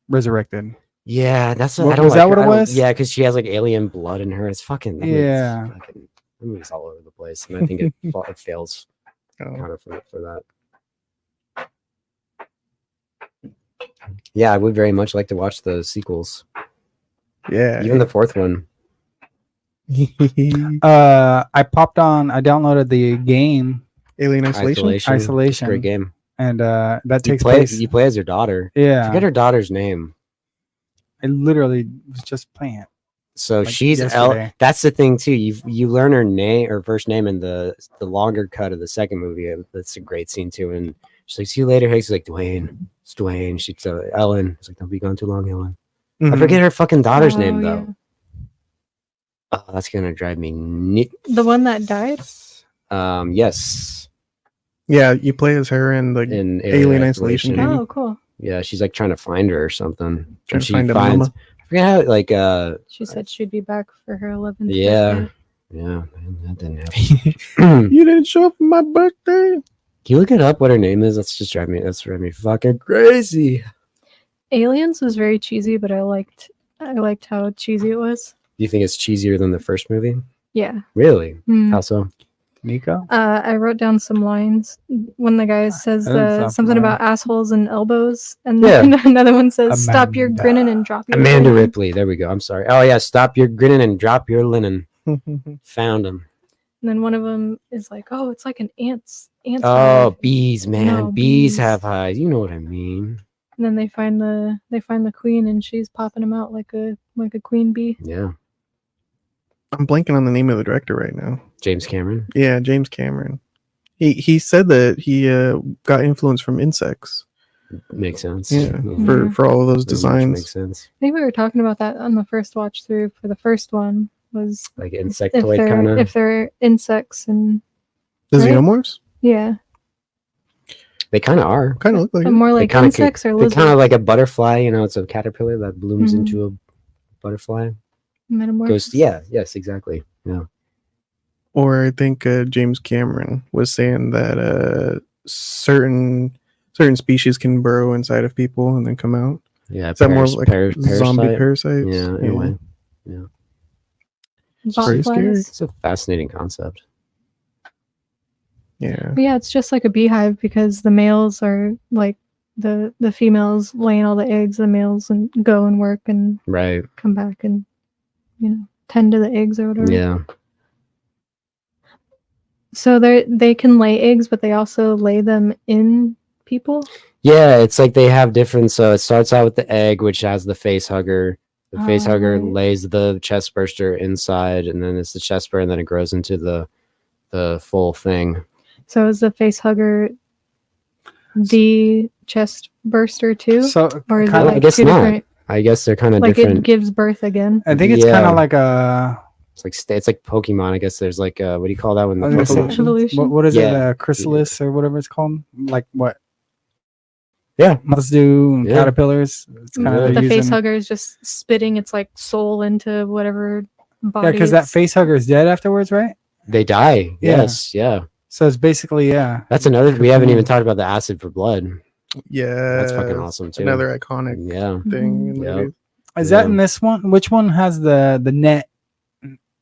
resurrected. Yeah, that's What- I don't was like that her. what it I don't- was? Yeah, because she has like alien blood in her. It's fucking Yeah. That movie's all over the place, and I think it fails Oh. kind of for that. Yeah, I would very much like to watch the sequels, Yeah. even the fourth one. I downloaded the game Alien Isolation. It's a Isolation. great game. and that You takes play place. you play as your daughter. Yeah, Forget her daughter's name. I literally was just playing it. So Like she's yesterday. That's the thing too. You learn her name, her first name, in the longer cut of the second movie. That's a great scene too. And she's like, "See you later." She's like, "Dwayne, it's Dwayne." She's Ellen. It's like, "Don't be gone too long, Ellen." I Mhm. forget her fucking daughter's Oh, name yeah. though. Oh, that's gonna drive me nuts. The one that died? Yes, Yeah, you play as her in the in Alien Isolation game. Oh, cool. Yeah, she's like trying to find her or something. Trying And to she find a finds. mama. I forget how like She said she'd be back for her 11th Yeah. birthday. yeah, man, that didn't happen. You didn't show up for my birthday. Can you look it up what her name is? That's driving me fucking crazy. Aliens was very cheesy, but I liked how cheesy it was. Do you think it's cheesier than the first movie? Yeah. Really? Hmm. How so? Nico. I wrote down some lines when the guy says That doesn't sound something familiar. about assholes and elbows, and Yeah. then another one says, "Stop your Amanda. grinning and drop your Amanda linen." Ripley. There we go. I'm sorry. Oh yeah, stop your grinning and drop your linen. Found him. And then one of them is like, "Oh, it's like an ant's Oh, hive." bees, man. No, bees bees. have hives. You know what I mean. And then they find the queen, and she's popping them out like a queen bee. Yeah. I'm blanking on the name of the director right now. James Cameron. Yeah, James Cameron. He said that he got influence from insects Makes sense. Yeah. Mhm. for all of those Very much makes designs. sense. I think we were talking about that on the first watch through for the first one. Was Like if insectoid kind of. they're insects and The Right? xenomorphs yeah, They kind of are. kind of look like but it. more like kinda insects or They're lizards. kind of like a butterfly. You know, it's a caterpillar that blooms Mhm. into a butterfly. Metamorphosis. Goes. Yeah. Yes. Exactly. Yeah. Or I think James Cameron was saying that certain species can burrow inside of people and then come out. Yeah. Is that more like zombie parasite. parasites? Yeah. In a way. Pretty scary. Botflies. It's a fascinating concept. Yeah. But yeah, it's just like a beehive because the males are like the females laying all the eggs, the males and go and work and Right. come back and tend to the eggs or whatever. Yeah. So they can lay eggs, but they also lay them in people. Yeah. It's like they have different. So it starts out with the egg, which has the face hugger. The face hugger right. lays the chest burster inside, and then it's the chest burster, and then it grows into the full thing. So is the face hugger the chest burster too, So or is it kinda- like I guess two not. different? I guess they're kind of Like different. it gives birth again. I think it's kind Yeah. of like a. It's like it's like Pokemon. I guess there's like what do you call that when I was gonna say, Evolution. Evolution. what is Yeah. it? Chrysalis or whatever it's called. Like what? Yeah. Moths do and Yeah. caterpillars. It's kind Yeah. of The face hugger is just spitting its like soul into whatever body. Yeah, because that it's- face hugger is dead afterwards, right? They die. Yeah. Yes. Yeah. So it's basically That's another. We haven't even talked about the acid for blood. Yeah, That's fucking awesome too. Another iconic Yeah. thing. In Yep. movies. Is that in this one? Which one has the net?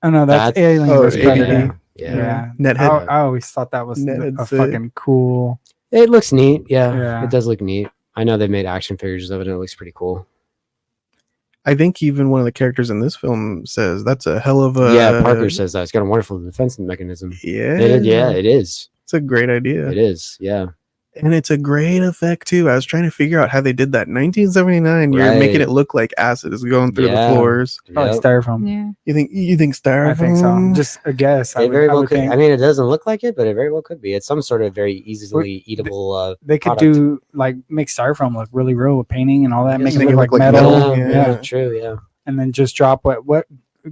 Oh no, that's Alien vs. AVP. Predator. Yeah. Yeah. Nethead. I always thought that was Nethead a sick. fucking cool. It looks neat. Yeah. Yeah. It does look neat. I know they made action figures of it and it looks pretty cool. I think even one of the characters in this film says that's a hell of a. Yeah, Parker says that. It's got a wonderful defense mechanism. Yeah, It is. It's a great idea. It is. Yeah. And it's a great effect too. I was trying to figure out how they did that. 1979, you're making Right. it look like acid is going through Yeah. the floors. Probably Yep. styrofoam. Yeah. You think styrofoam? I think so. Just a guess. It very well would could. think I mean, it doesn't look like it, but it very well could be. It's some sort of very easily eatable. they could product. do like make styrofoam look really real with painting and all that, make it Make look like metal. metal, Yeah, yeah. true. Yeah. And then just drop what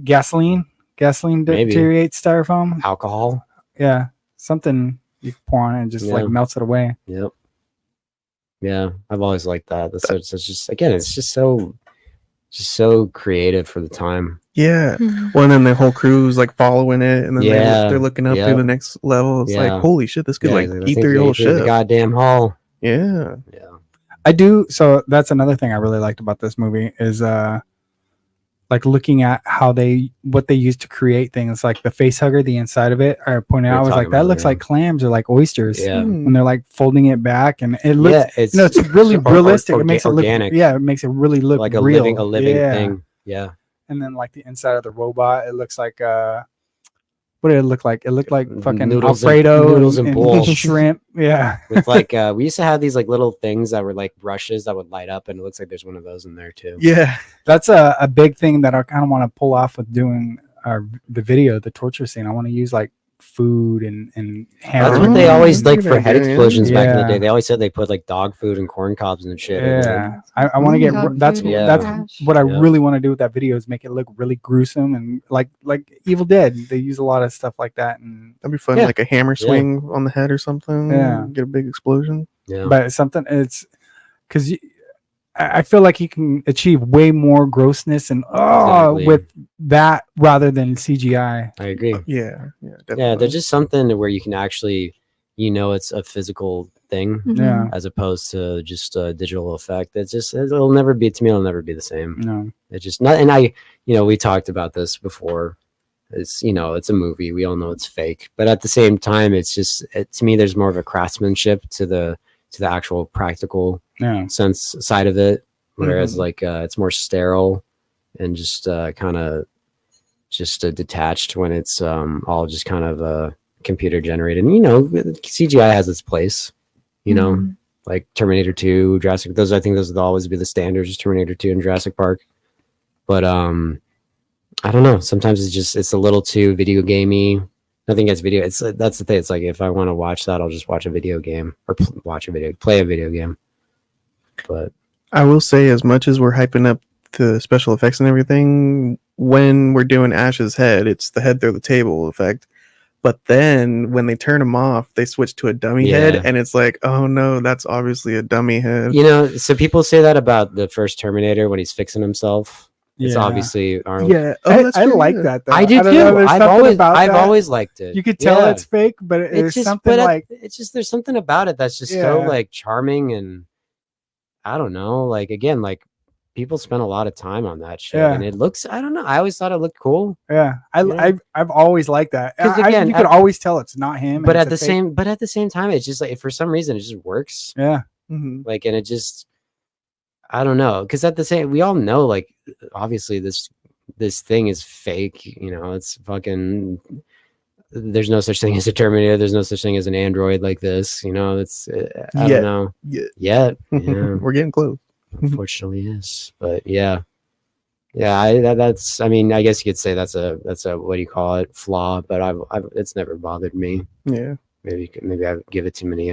gasoline Maybe. deteriorates styrofoam. Alcohol. Yeah, something you can pour on it and just like Yeah. melts it away. Yep. Yeah, I've always liked that. It's just again, it's just so creative for the time. Yeah. Mhm. Well, and then the whole crew's like following it, and then Yeah. they're looking up Yeah. to the next level. It's Yeah. like, holy shit, this could Yeah, like I eat think through your they whole ate through the ship. goddamn hull. Yeah. Yeah. I do. So that's another thing I really liked about this movie is like looking at what they use to create things like the face hugger, the inside of it. I pointed We were out, I was talking like, that about looks it, yeah. like clams or like oysters. Yeah. When they're like folding it back and it looks, Yeah, it's it's really realistic. It makes it look, organic. yeah, it makes it really look like a real. living Yeah. thing. Yeah. And then like the inside of the robot, it looks like what did it look like? It looked like fucking Noodles and- Alfredo noodles and balls. shrimp. Yeah. With like we used to have these like little things that were like brushes that would light up, and it looks like there's one of those in there too. Yeah. That's a big thing that I kind of want to pull off with doing the video, the torture scene. I want to use like food and That's ham. what they always That's a like good for head idea, yeah. explosions back in the Yeah. day. They always said they put like dog food and corn cobs and shit. in it. Yeah, I want to get Dog that's food and that's trash. what I Yeah. really want to do with that video is make it look really gruesome and like Evil Dead. They use a lot of stuff like that, and That'd be fun, Yeah. like a hammer swing on the head or something. Yeah. Get a big explosion. Yeah. but it's something it's because I feel like you can achieve way more grossness and Exactly. with that rather than CGI. I agree. Yeah. Yeah. Definitely. Yeah, there's just something where you can actually, it's a physical thing Mhm. Yeah, as opposed to just a digital effect. It'll never be the same. no, It's just not, and we talked about this before. It's it's a movie. We all know it's fake, but at the same time, it's just to me, there's more of a craftsmanship to the actual practical yeah, sense side of it, whereas Mhm. like it's more sterile and just kind of just detached when it's all just kind of computer generated. And CGI has its place. Mhm. Like Terminator 2, Jurassic. I think those will always be the standards. Terminator 2 and Jurassic Park. But I don't know. Sometimes it's a little too video gamey. Nothing against video. That's the thing. It's like if I want to watch that, I'll just watch a video game or play a video game. But I will say, as much as we're hyping up the special effects and everything, when we're doing Ash's head, it's the head through the table effect. But then when they turn him off, they switch to a dummy head, Yeah. and it's like, oh no, that's obviously a dummy head. so people say that about the first Terminator when he's fixing himself. It's Yeah. obviously Arnold. Yeah, I like that. Though. I do don't too. know, there's I've something about I've that. always liked it. You could tell Yeah. it's fake, but there's It's just something like it's just there's something about it that's just so Yeah. like charming, and I don't know, like again, like people spend a lot of time on that shit, Yeah. and it looks, I don't know, I always thought it looked cool, yeah. Yeah. I've always liked that. 'Cause again, You could always tell it's not him. but and at it's the a fake. same time, it's just like for some reason it just works, Yeah, Mhm. like, and it just, I don't know, because at the same, we all know, like, obviously this thing is fake, it's fucking. There's no such thing as a Terminator. There's no such thing as an android like this. It's I Yet. don't know. Yeah. Yet, yeah, We're getting close. unfortunately, is. But yeah, that's. I mean, I guess you could say that's a what do you call it, flaw. But I've it's never bothered me. Yeah. Maybe I give it too many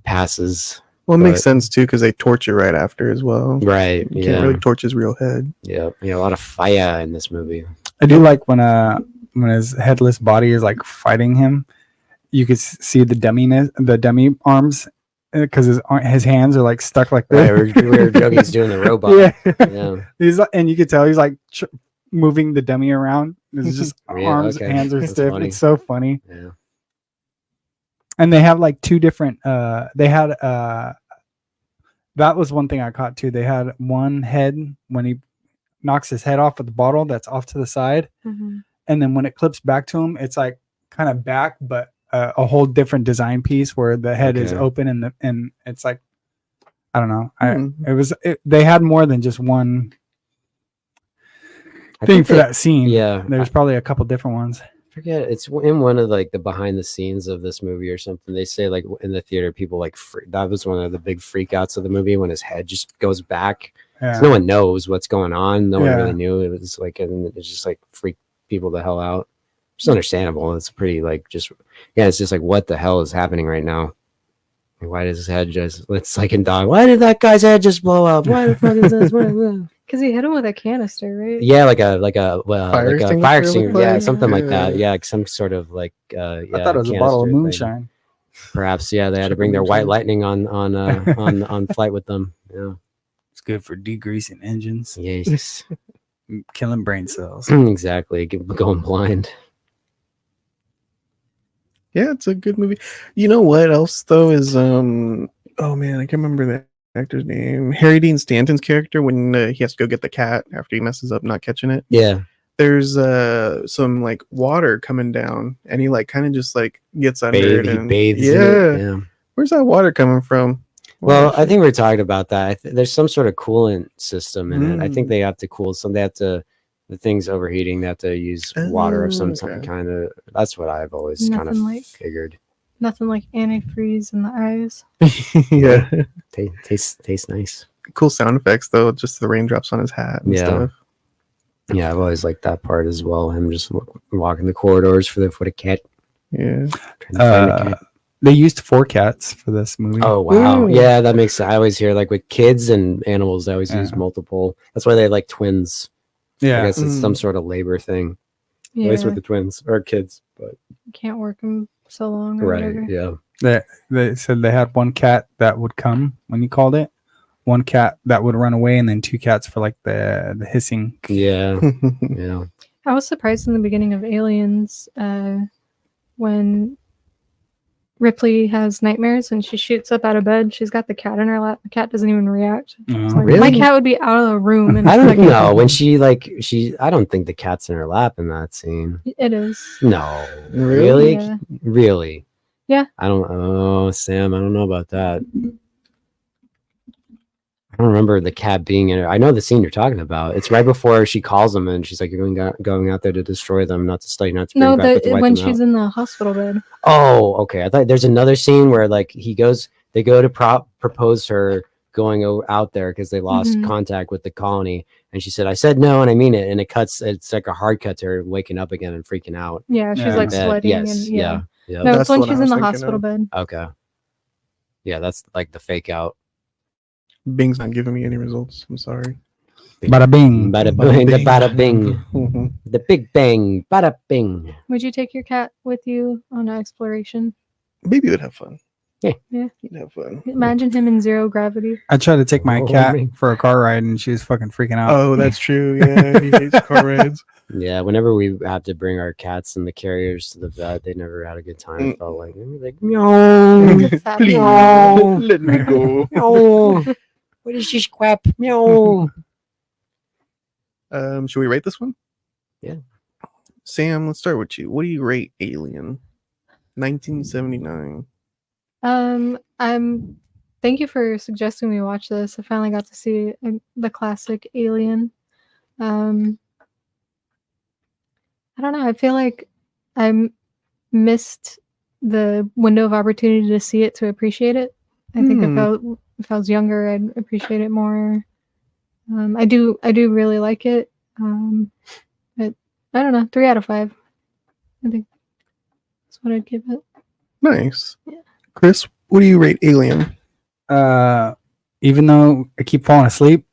passes. Well, it makes But- sense too because they torture right after as well. Right. You Yeah. can't really torch his real head. Yeah. A lot of fire in this movie. I do like when his headless body is like fighting him. You could see the dummy arms because his hands are like stuck like this. Right, where Yogi's doing the robot. Yeah, Yeah. and you could tell he's like moving the dummy around. It's just Yeah, arms, okay. hands are That's stiff. funny. It's so funny. Yeah. And they have like two different. They had that was one thing I caught too. They had one head when he knocks his head off with the bottle that's off to the side, Mhm. and then when it clips back to him, it's like kind of back, but a whole different design piece where the head is Okay. open and it's like, I don't know. Hmm. They had more than just one I thing think for they- that scene. Yeah, There's probably a couple different ones. forget it's in one of like the behind the scenes of this movie or something. They say like in the theater, people like that was one of the big freakouts of the movie when his head just goes back. 'Cause Yeah. no one knows what's going on. No one Yeah. really knew. It was like, and it's just like freak people the hell out. It's understandable. It's pretty like just it's just like what the hell is happening right now? Like, why does his head just? It's like in Dog. Why did that guy's head just blow up? Why the fuck is this? Because he hit him with a canister, right? Yeah, like a Fire like a extinguisher fire looked extinguisher. Yeah, like? something like that. Yeah. Yeah, some sort of like I thought it was a bottle of canister thing. moonshine. Perhaps, yeah, they had to bring their white lightning on flight with them. Yeah. It's good for degreasing engines, Yes. killing brain cells. Exactly. Going blind. Yeah, it's a good movie. You know what else though is oh man, I can't remember the actor's name. Harry Dean Stanton's character when he has to go get the cat after he messes up not catching it. Yeah. There's some like water coming down, and he like kind of just like gets under it He and bathes in yeah. it. Yeah. Where's that water coming from? Well, I think we were talking about that. There's some sort of coolant system in it. I think Mm. they have to cool some. They have to. The thing's overheating. They have to use water of some Okay. kind of. That's what I've always kind of Nothing like figured. nothing like antifreeze in the eyes. yeah, Tastes nice. cool sound effects though. Just the raindrops on his hat and Yeah. stuff. Yeah, I've always liked that part as well. Him just walking the corridors for the cat. Yeah. Trying to find the cat. They used 4 cats for this movie. Oh wow, Ooh. yeah, that makes sense. I always hear like with kids and animals, they always use Yeah. multiple. That's why they like twins. I yeah. guess it's some Mm. sort of labor thing. At Yeah, least with the twins or kids, but can't work them so long. Or right, whatever. yeah. They said they had 1 cat that would come when you called it, 1 cat that would run away, and then 2 cats for like the hissing. Yeah, yeah. I was surprised in the beginning of Aliens when Ripley has nightmares and she shoots up out of bed. She's got the cat in her lap. The cat doesn't even react. It's like, Really? My cat would be out of the room. And I don't know when she I don't think the cat's in her lap in that scene. It is. No, Really? really, Yeah. really. Yeah. I don't. Oh, Sam, I don't know about that. I don't remember the cat being in it. I know the scene you're talking about. It's right before she calls them and she's like, "You're going out there to destroy them, not to study, not to bring No, back, but to wipe when them she's out." in the hospital bed. Oh, okay. I thought there's another scene where like they go to propose her going out there because they lost Mhm. contact with the colony, and she said, "I said no, and I mean it." And it's like a hard cut to her waking up again and freaking out. Yeah, she's Yeah. like Bed. sweating. Yes, And, yeah. No, That's it's when what I she's in was the thinking hospital of. bed. Okay. Yeah, that's like the fake out. Bing's not giving me any results. I'm sorry. Bada bing. Bada Bada bing, the bing. bada bing, Mhm. the big bang, bada bing. Would you take your cat with you on an exploration? Baby would have fun. Yeah. Yeah. He'd have fun. Imagine him in zero gravity. I tried to take my Oh, cat man. for a car ride, and she was fucking freaking out. Oh, that's true. Yeah, he hates car rides. Yeah, whenever we have to bring our cats and the carriers to the vet, they never had a good time. It felt like meow, It's a fat Please, No. let me go. meow. What is this crap? Meow. Should we rate this one? Yeah. Sam, let's start with you. What do you rate Alien? 1979. Thank you for suggesting we watch this. I finally got to see the classic Alien. I don't know. I feel like I missed the window of opportunity to see it to appreciate it. I think if I was younger, I'd appreciate it more. I do really like it. But I don't know. 3 out of 5. I think that's what I'd give it. Nice. Yeah. Chris, what do you rate Alien? Even though I keep falling asleep,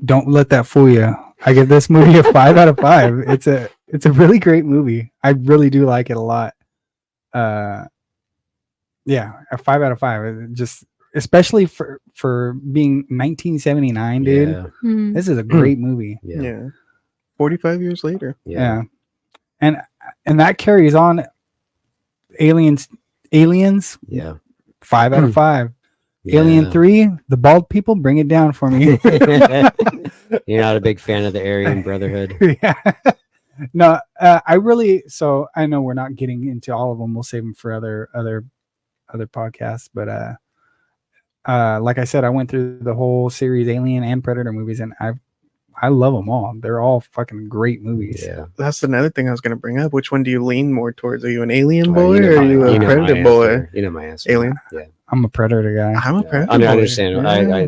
don't let that fool you. I give this movie a 5 out of 5. It's a really great movie. I really do like it a lot. Yeah, a 5 out of 5. It just especially for being 1979, dude. Yeah. Hmm. This is a great movie. Yeah. 45 years later. Yeah. And that carries on. Aliens Yeah. 5 out of 5. Alien Yeah. 3, the bald people, bring it down for me. You're not a big fan of the Aryan Brotherhood. Yeah. No, I really. So I know we're not getting into all of them. We'll save them for other podcasts. But like I said, I went through the whole series, Alien and Predator movies, and I love them all. They're all fucking great movies. Yeah. That's another thing I was gonna bring up. Which one do you lean more towards? Are you an Alien Well, boy or are you a my Predator boy? answer. You know my answer. Alien. Yeah. I'm a Predator guy. I'm a Yeah. Predator I boy. understand.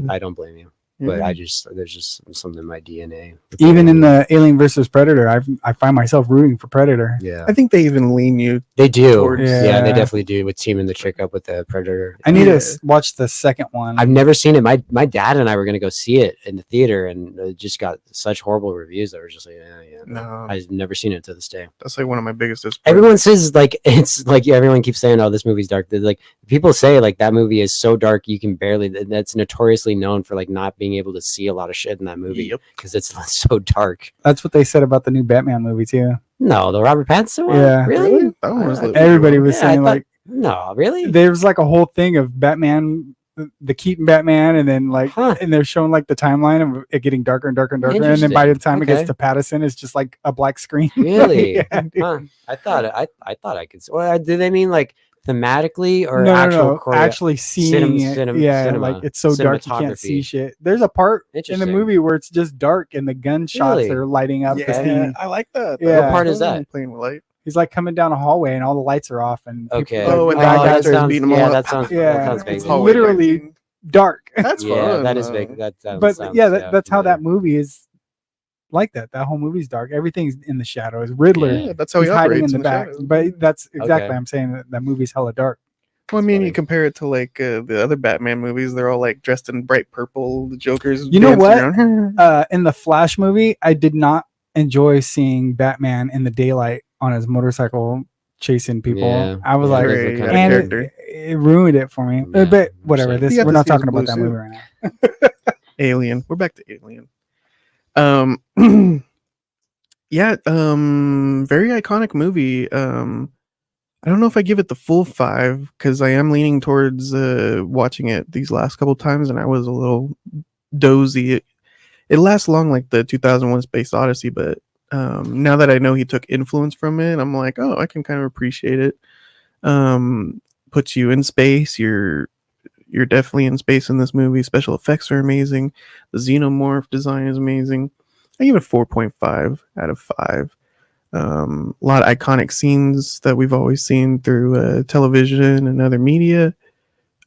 Yeah. I don't blame you. But Yeah. there's just something in my DNA. Even in the Alien versus Predator, I find myself rooting for Predator. Yeah. I think they even lean you. They do. towards- Yeah, they Yeah. definitely do with teaming the chick up with the Predator. I need to Yeah. watch the second one. I've never seen it. My dad and I were gonna go see it in the theater, and it just got such horrible reviews that were just like, yeah. No, I've never seen it to this day. that's like one of my biggest disappointments. Everyone says like it's like everyone keeps saying, "Oh, this movie's dark." They're like people say like that movie is so dark you can barely. That's notoriously known for like not being able to see a lot of shit in that movie Yep. because it's so dark. That's what they said about the new Batman movie too. No, the Robert Pattinson one. Yeah. Really? That one was I- legit. Everybody was Yeah, I saying thought- like No, really? there was like a whole thing of Batman, the Keaton Batman, and then like Huh. and they're showing like the timeline of it getting darker and darker and darker, and then by the time it Okay. gets to Patterson, it's just like a black screen. Really? Yeah, dude. Huh. I thought I could. Well, do they mean like thematically or no, actual no, choreo- actually seeing it. Yeah, cinema, like it's so dark you can't cinematography. see shit. There's a part in the Interesting. movie where it's just dark and the gunshots Really? are lighting up. 'cause Yeah, I like that. Yeah. What part is that? Playing with light. he's like coming down a hallway and all the lights are off and people- Okay. Oh, and the guy that got guy's there- beating 'em all yeah, up. that sounds. Yeah, that sounds it's vaguely. Hallway literally fight. dark. That's Yeah, fun. that is big. That But sounds, yeah, that's how that familiar. movie is like that. That whole movie's dark. Everything's in the shadows. Riddler, Yeah, that's how he he's hiding operates in the back. shadows. But that's exactly Okay. I'm saying that movie's hella dark. Well, I mean, funny. you compare it to like the other Batman movies. They're all like dressed in bright purple. The Joker's. You know dancing what? around. In the Flash movie, I did not enjoy seeing Batman in the daylight on his motorcycle chasing people. Yeah, I was yeah, like, it does Very look out of kinda and character. it ruined it for me. Yeah, But whatever. same. This You got we're to not see his talking about blue that movie suit. right now. Alien. We're back to Alien. Yeah. Very iconic movie. I don't know if I give it the full 5 because I am leaning towards watching it these last couple times, and I was a little dozy. It lasts long like the 2001 Space Odyssey, but now that I know he took influence from it, I'm like, oh, I can kind of appreciate it. Puts you in space. You're definitely in space in this movie. Special effects are amazing. The xenomorph design is amazing. I give it 4.5 out of 5. A lot of iconic scenes that we've always seen through television and other media.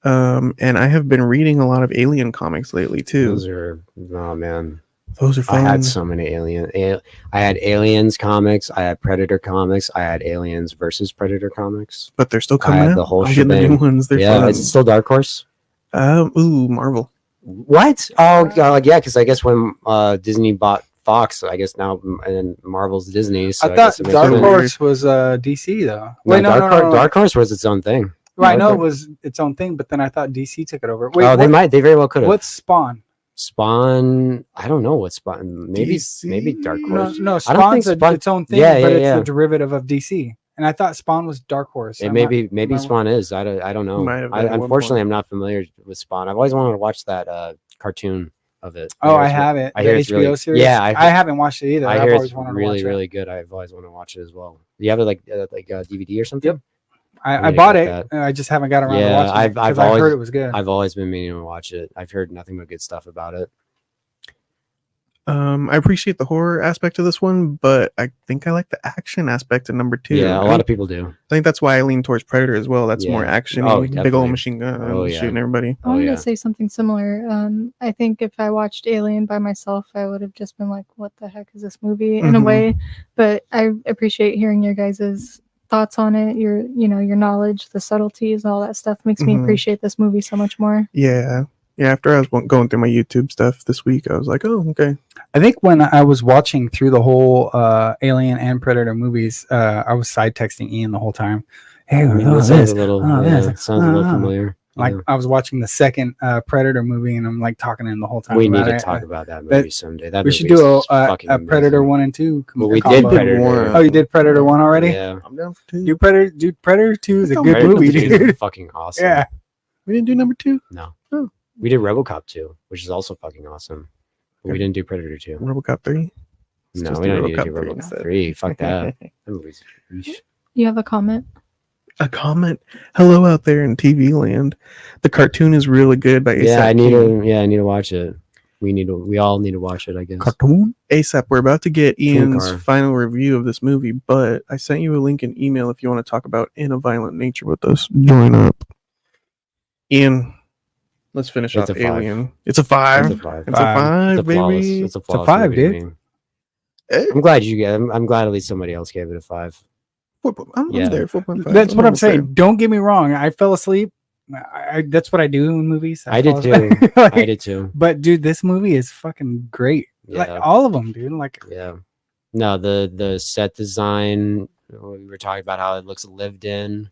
And I have been reading a lot of Alien comics lately too. Those are oh man. Those are I fun. had so many I had Aliens comics. I had Predator comics. I had Aliens versus Predator comics. But they're still I coming had out. the whole I'm getting the new shebang. ones. They're Yeah, fun. is it still Dark Horse? Ooh, Marvel. What? Oh, yeah, because I guess when Disney bought Fox, I guess now and Marvel's Disney. So I thought guess it makes Dark sense. Horse was DC though. No, Wait, no, Dark Horse was its own thing. Right, I know Okay. it was its own thing, but then I thought DC took it over. Wait, Oh, they very well could have. what's Spawn? Spawn? I don't know what Spawn. Maybe DC? Dark No, Horse. no, I don't think Spawn's Spawn- its own thing, Yeah, but yeah, it's yeah. the derivative of DC. And I thought Spawn was Dark Horse. It I'm maybe am I- Spawn is. I don't know. Might have been at one Unfortunately, point. I'm not familiar with Spawn. I've always wanted to watch that cartoon of it. Oh, I hear it's have it. I The hear it's HBO really- series. yeah, I haven't watched it either. I I've hear always it's wanted to really, watch it. really good. I've always wanted to watch it as well. Do you have it like DVD or something? Yep. I need to bought get it. that. And I just haven't got around to Yeah, watching it I've because I always- heard it was good. I've always been meaning to watch it. I've heard nothing but good stuff about it. I appreciate the horror aspect of this one, but I think I like the action aspect in number 2. Yeah, a lot of people do. I think that's why I lean towards Predator as well. That's more Yeah. action, Oh, big definitely. old machine gun Oh, yeah. shooting everybody. I wanted yeah. to say something similar. I think if I watched Alien by myself, I would have just been like, "What the heck is this movie?" In a Mhm. way. But I appreciate hearing your guys' thoughts on it. Your knowledge, the subtleties, all that stuff makes me Mhm. appreciate this movie so much more. Yeah. After I was going through my YouTube stuff this week, I was like, oh, okay. I think when I was watching through the whole Alien and Predator movies, I was side texting Ian the whole time. Hey, I mean, oh, that sounds this. a little. oh, yeah, this. it sounds a little oh. familiar. Like Yeah. I was watching the second Predator movie, and I'm like talking to him the whole time. We need about to it. talk about that that- movie someday. That We should movie do is fucking a Predator amazing. 1 and 2. Well, we combo. did Predator. one. Oh, you did Predator 1 already? Yeah. I'm down for 2. Do Predator 2 is a Don't good Predator movie, 2 is dude. fucking awesome. Yeah. We didn't do number 2? No. Oh. We did RoboCop 2, which is also fucking awesome. But we didn't do Predator 2. RoboCop 3. Let's No, just we do don't need to RoboCop do 3 RoboCop instead. 3. Fuck that. That movie's yeesh. You have a comment? A comment. Hello out there in TV land. The cartoon is really good by ASAP. Yeah, I need King. to. Yeah, I need to watch it. We all need to watch it. I guess. Cartoon. ASAP, we're about to get Ian's Car. final review of this movie, but I sent you a link in email if you want to talk about In a Violent Nature with us. Join up. Ian, let's finish It's off a 5. Alien. It's a 5. It's a 5. It's a 5, It's a flawless. baby. It's a flawless 5, movie to dude. me. Eh, I'm glad you get. I'm glad at least somebody else gave it a 5. I'm Yeah. there. 4.5. That's what I'm almost there. saying. Don't get me wrong. I fell asleep. That's what I do in movies. I did fall too. asleep. Like, I did too. But dude, this movie is fucking great. Like Yeah. all of them, dude. Like Yeah. No, the set design. We were talking about how it looks lived in.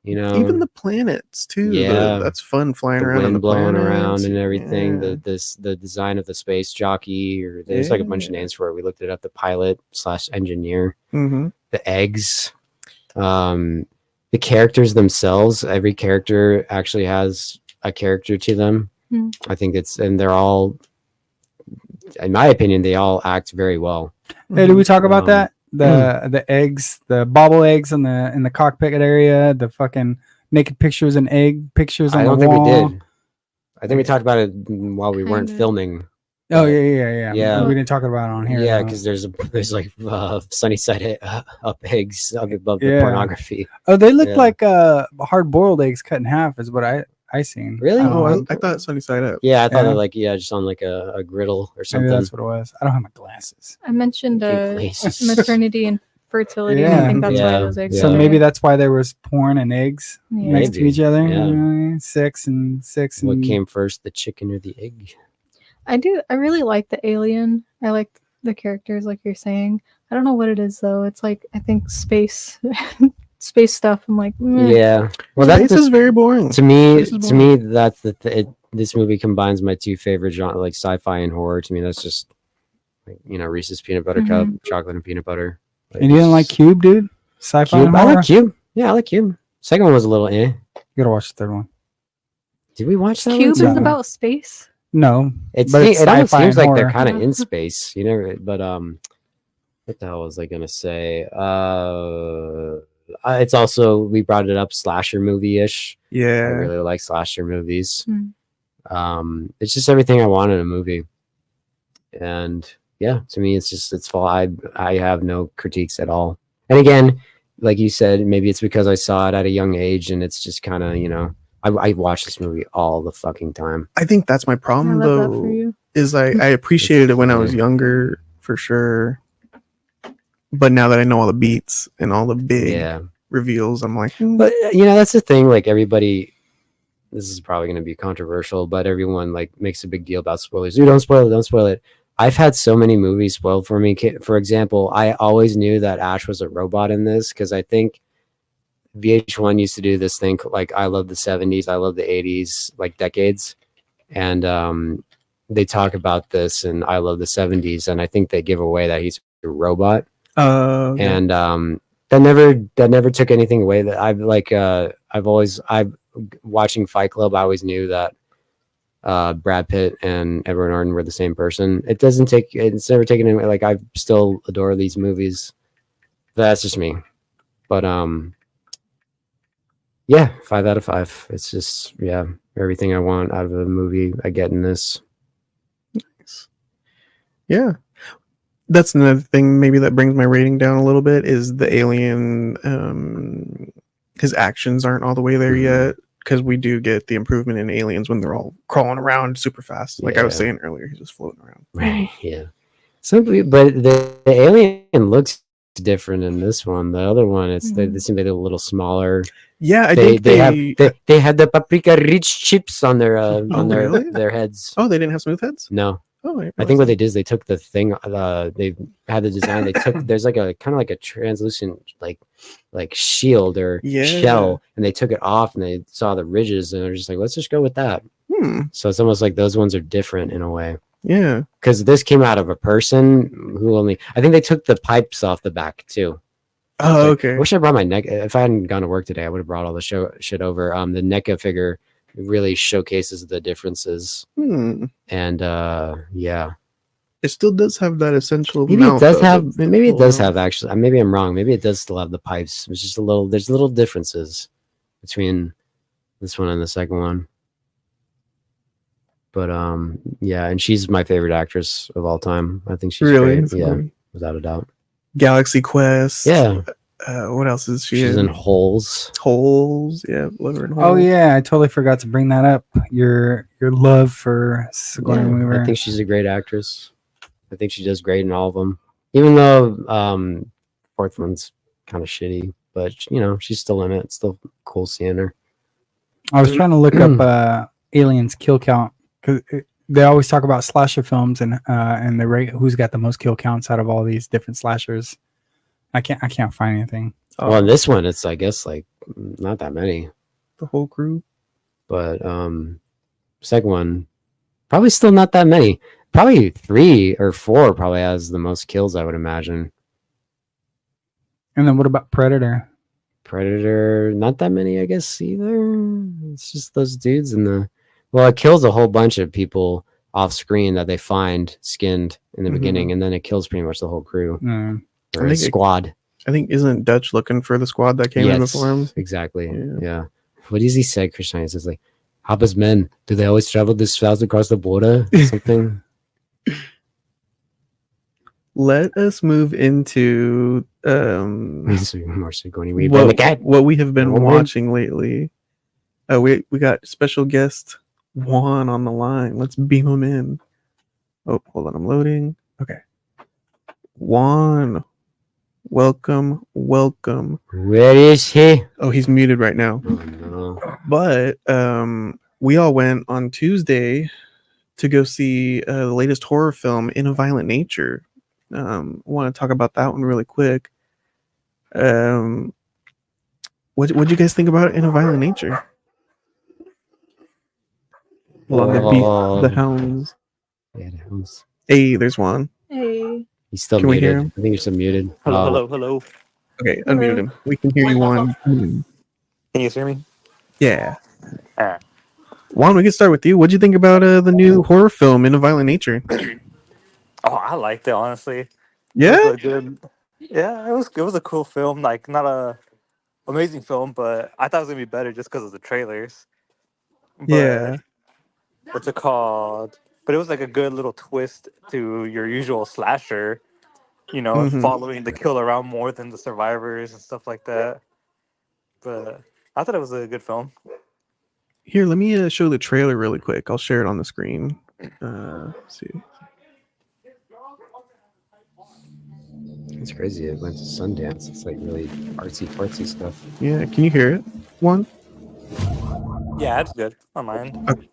You know, Even the planets too. Yeah. That's fun flying the around. on wind the blowing planets. around and everything. Yeah. The design of the space jockey, or there's like a bunch of Yeah. names for it. We looked it up. The pilot / engineer. Mhm. The eggs. The characters themselves. Every character actually has a character to them. Hmm. I think and they're all, in my opinion, they all act very well. hey, did we talk about Um, that? The eggs, the bobble eggs in the cockpit area, the fucking naked pictures and egg pictures on I the don't think wall. we did. I think we talked about it while we weren't Kinda. filming. Oh yeah. Yeah. We didn't talk about it on here. Yeah, though. because there's like sunny side up eggs above the Yeah. pornography. Oh, they look Yeah. like hard boiled eggs cut in half. Is what I seen. Really? Oh, I thought Sunny Side Up. Yeah, I thought Yeah. it like just on like a griddle or Maybe something. that's what it was. I don't have my glasses, I mentioned Pink laces. maternity and fertility. Yeah. I think that's why Yeah. those eggs. so are maybe there. that's why there was porn and eggs Yeah. next to Maybe. each other. Yeah. You know, sex and What came first, the chicken or the egg? I really like the alien. I like the characters, like you're saying. I don't know what it is though. It's like I think space, space stuff. I'm like, meh. Yeah. Well, Space that's is very boring. to me. Space is To me, that's this movie combines my two favorite genre, like sci-fi and horror. To me, that's just like, Reese's peanut butter cup, chocolate and peanut butter. And you didn't like Cube, dude? Sci-fi. Cube? and I horror? like Cube. Yeah, I like Cube. Second one was a little eh. You gotta watch the third one. Did we watch that? Cube one? is No. about space. No, It's but it's it almost sci-fi seems and like they're horror. kind of Yeah. in space, but what the hell was I gonna say? It's also, we brought it up, slasher movie ish. I Yeah. really like slasher movies. Hmm. It's just everything I want in a movie, and yeah, to me, it's full. I have no critiques at all. And again, like you said, maybe it's because I saw it at a young age, and it's just kind of I watch this movie all the fucking time. I think that's my I problem love that for though. you. Is I appreciated it when I was Yeah. younger for sure. But now that I know all the beats and all the big Yeah. reveals, I'm like, But that's the thing. Like everybody, this is probably going to be controversial, but everyone like makes a big deal about spoilers. Dude, don't spoil it. Don't spoil it. I've had so many movies spoiled for me. For example, I always knew that Ash was a robot in this because I think VH1 used to do this thing like I love the 70s, I love the 80s, like decades, and they talk about this and I love the 70s, and I think they give away that he's a robot. okay. And that never took anything away. That I've watching Fight Club, I always knew that Brad Pitt and Edward Norton were the same person. It's never taken away. Like I still adore these movies. That's just me. But yeah, 5 out of 5. It's just everything I want out of a movie I get in this. Yeah. That's another thing maybe that brings my rating down a little bit is the alien his actions aren't all the way there yet, because we do get the improvement in aliens when they're all crawling around super fast. Like I was Yeah. saying earlier, he's just floating around. Right. Yeah. But the alien looks different in this one. The other one, they seem like a little smaller. Yeah, I They think they had the paprika rich chips on their really? their heads. Oh, they didn't have smooth heads? No, Oh, I think what they did is they took the thing. They had the design. They took there's like a kind of like a translucent like shield or Yeah. shell, and they took it off and they saw the ridges and they're just like, let's just go with that. So it's almost like those ones are different in a way. Yeah. Because this came out of a person who I think they took the pipes off the back too. Oh, Like, okay. I wish I brought my neck. If I hadn't gone to work today, I would have brought all the shit over. The NECA figure It really showcases the differences. Hmm. And yeah, It still does have that essential. maybe it mouth, does though, have. the Maybe it full does mouth. have actually. Maybe I'm wrong. Maybe it does still have the pipes. It's just a little. There's little differences between this one and the second one. But yeah, and she's my favorite actress of all time. I think she's Really? great. Yeah, without a doubt. Galaxy Quest. Yeah, What else is she she's in? in Holes. Holes. Yeah, Love Her in Holes. Oh yeah, I totally forgot to bring that up. Your love for Sigourney Yeah, Weaver. I think she's a great actress. I think she does great in all of them. Even though fourth one's kind of shitty, but you know she's still in it. It's still cool seeing her. I was trying to look up Aliens kill count because they always talk about slasher films and the rate who's got the most kill counts out of all these different slashers. I can't find anything. Well, in this one, it's I guess like not that many, The whole crew. but second one probably still not that many. Probably 3 or 4 probably has the most kills, I would imagine. And then what about Predator? Predator, not that many, I guess either. It's just those dudes in the. Well, it kills a whole bunch of people off screen that they find skinned in the beginning, and then it kills pretty much the whole crew or I think squad. I think isn't Dutch looking for the squad that came in before him? Exactly. Yeah. Yeah. What does he say? Christian is like, Habba's men, do they always travel this fast across the border? Something. Let us move into More Sigourney Weaver and the cat. what we have been One more. watching lately. We got special guest Juan on the line. Let's beam him in. Oh, hold on, I'm loading. Okay. Juan, welcome. Where is he? Oh, he's muted right now. Oh, no. But we all went on Tuesday to go see the latest horror film, In a Violent Nature. Want to talk about that one really quick. What'd you guys think about In a Violent Nature? The hounds. Yeah, the hounds. Hey, there's one. Hey. He's still Can we muted. hear him? I think you're still muted. Hello. Okay, unmute him. We can hear you, Juan. Can you guys hear me? Yeah. Alright. Juan, we can start with you. What'd you think about the new horror film, In a Violent Nature? Oh, I liked it, honestly. Yeah? It was a good. Yeah, it was a cool film. Like, not a amazing film, but I thought it was gonna be better just because of the trailers. But Yeah. what's it called? But it was like a good little twist to your usual slasher. You know, Mhm. following the kill around more than the survivors and stuff like that. But I thought it was a good film. Here, let me show the trailer really quick. I'll share it on the screen. Let's see. It's crazy. It went to Sundance. It's like really artsy stuff. Yeah, can you hear it? Juan? Yeah, it's good. I don't mind. Okay.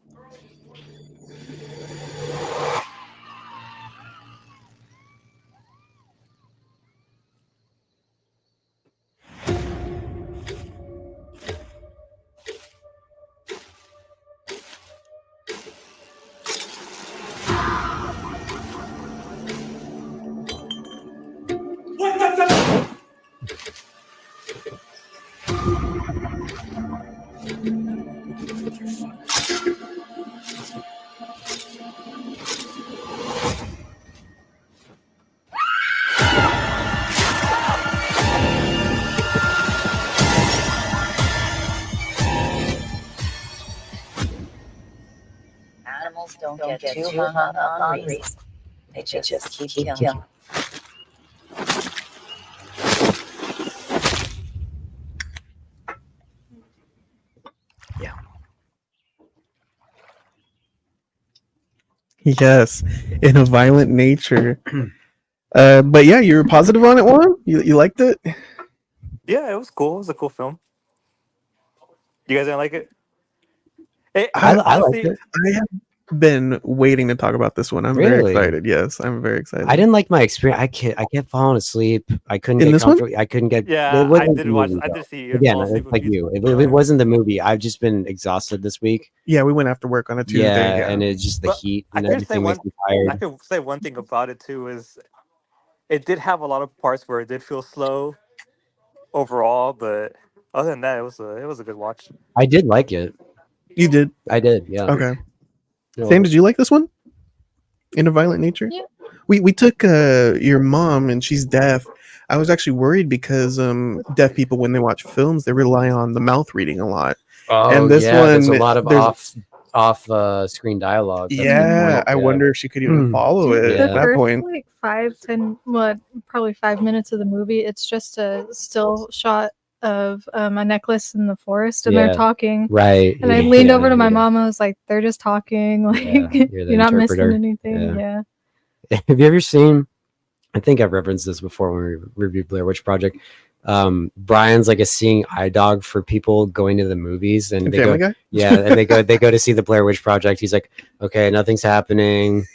Animals don't get too hung up on reason. They just keep killing. Yes, In a Violent Nature. But yeah, you were positive on it, Juan? You liked it? Yeah, it was cool. It was a cool film. You guys didn't like it? Hey, I liked honestly, it. I have been waiting to talk about this one. I'm very Really? excited. Yes, I'm very excited. I didn't like my experience. I kept falling asleep. I couldn't In get this one? comfortable. I couldn't get. Yeah, it wasn't I the did watch. movie, I though. did see you Again, fall asleep it's with like music. you. It wasn't the movie. I've just been exhausted this week. Yeah, we went after work on a Tuesday. Yeah, and it's just the But heat I and can say everything one. makes me I tired. can say one thing about it too is it did have a lot of parts where it did feel slow overall, but other than that, it was a good watch. I did like it. You did. I did. Yeah. Okay. No, Sam, did you like this one? In a Violent Nature? Yeah. We took your mom and she's deaf. I was actually worried because deaf people, when they watch films, they rely on the mouth reading a lot. Oh, and this yeah, there's a one, lot of there's- off screen dialogue. That's a good Yeah, point, I yeah. wonder if she could even Hmm. follow it Yeah. at that first, point. like 5-10, well, probably 5 minutes of the movie, it's just a still shot of a necklace in the forest, and Yeah. they're talking. Right. And I yeah, leaned over to my yeah. mom. I was like, "They're just talking. Like, Yeah, you're the you're not missing interpreter. anything." Yeah. Yeah. Have you ever seen? I think I've referenced this before when we reviewed Blair Witch Project. Brian's like a seeing eye dog for people going to the movies, and And they Family go, Guy? yeah, and they go to see the Blair Witch Project. He's like, okay, nothing's happening.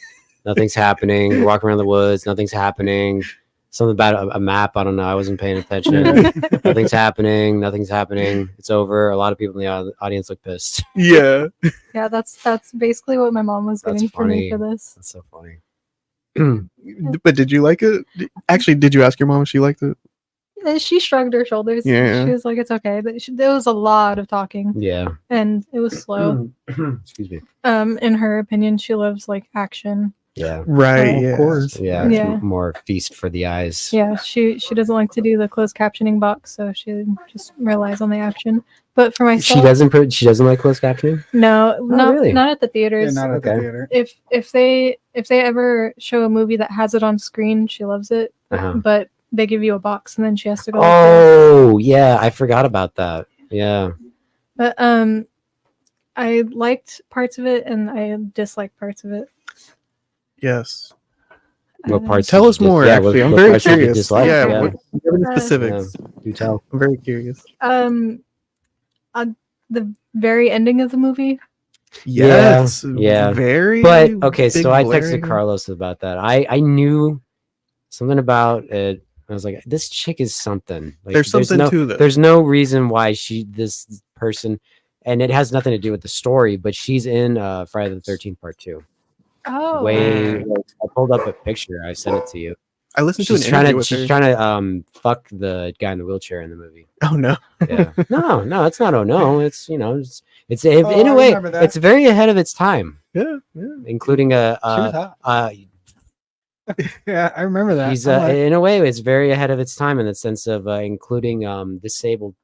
We're walking around the woods, nothing's happening. Something about a map. I don't know. I wasn't paying attention. Nothing's happening. It's over. A lot of people in the audience look pissed. Yeah. Yeah, that's basically what my mom was That's getting for me for funny. this. That's so funny. But did you like it? Actually, did you ask your mom if she liked it? And she shrugged her shoulders. Yeah. She was like, "It's okay." But there was a lot of talking, Yeah. and it was slow. Excuse me. In her opinion, she loves like action. Yeah. Right. Oh, yeah. Of course. Yeah. Yeah. It's more feast for the eyes. Yeah, she doesn't like to do the closed captioning box, so she just relies on the action. But for myself, She doesn't like closed captioning. no, not really? not at the Yeah, theaters. not at the Okay. theater. If they ever show a movie that has it on screen, she loves it. Uh-huh. But they give you a box, and then she has to go. Look Oh yeah, I forgot about that. Yeah. for it. But I liked parts of it, and I disliked parts of it. Yes. What parts? Tell did us you dis- more. yeah, Actually, I'm what very parts did you curious. dislike? Yeah. Yeah. What are the Uh, specifics? Do tell. I'm very curious. The very ending of the movie. Yeah, Yes. yeah. Very. But okay, big so I texted blaring- Carlos about that. I knew something about it. I was like, this chick is something. Like, There's something no, to this. There's no reason why this person, and it has nothing to do with the story, but she's in Friday the 13th Part 2. Oh, Way, I pulled up a picture. I sent it to you. I listened to an She's interview trying to with her. fuck the guy in the wheelchair in the movie. Oh no. Yeah. no, it's not. Oh no, it's in Oh, a I way, remember that. it's very ahead of its time, Yeah. Yeah. including She was hot. Yeah, I remember that. he's I'm like, in a way it's very ahead of its time in the sense of including disabled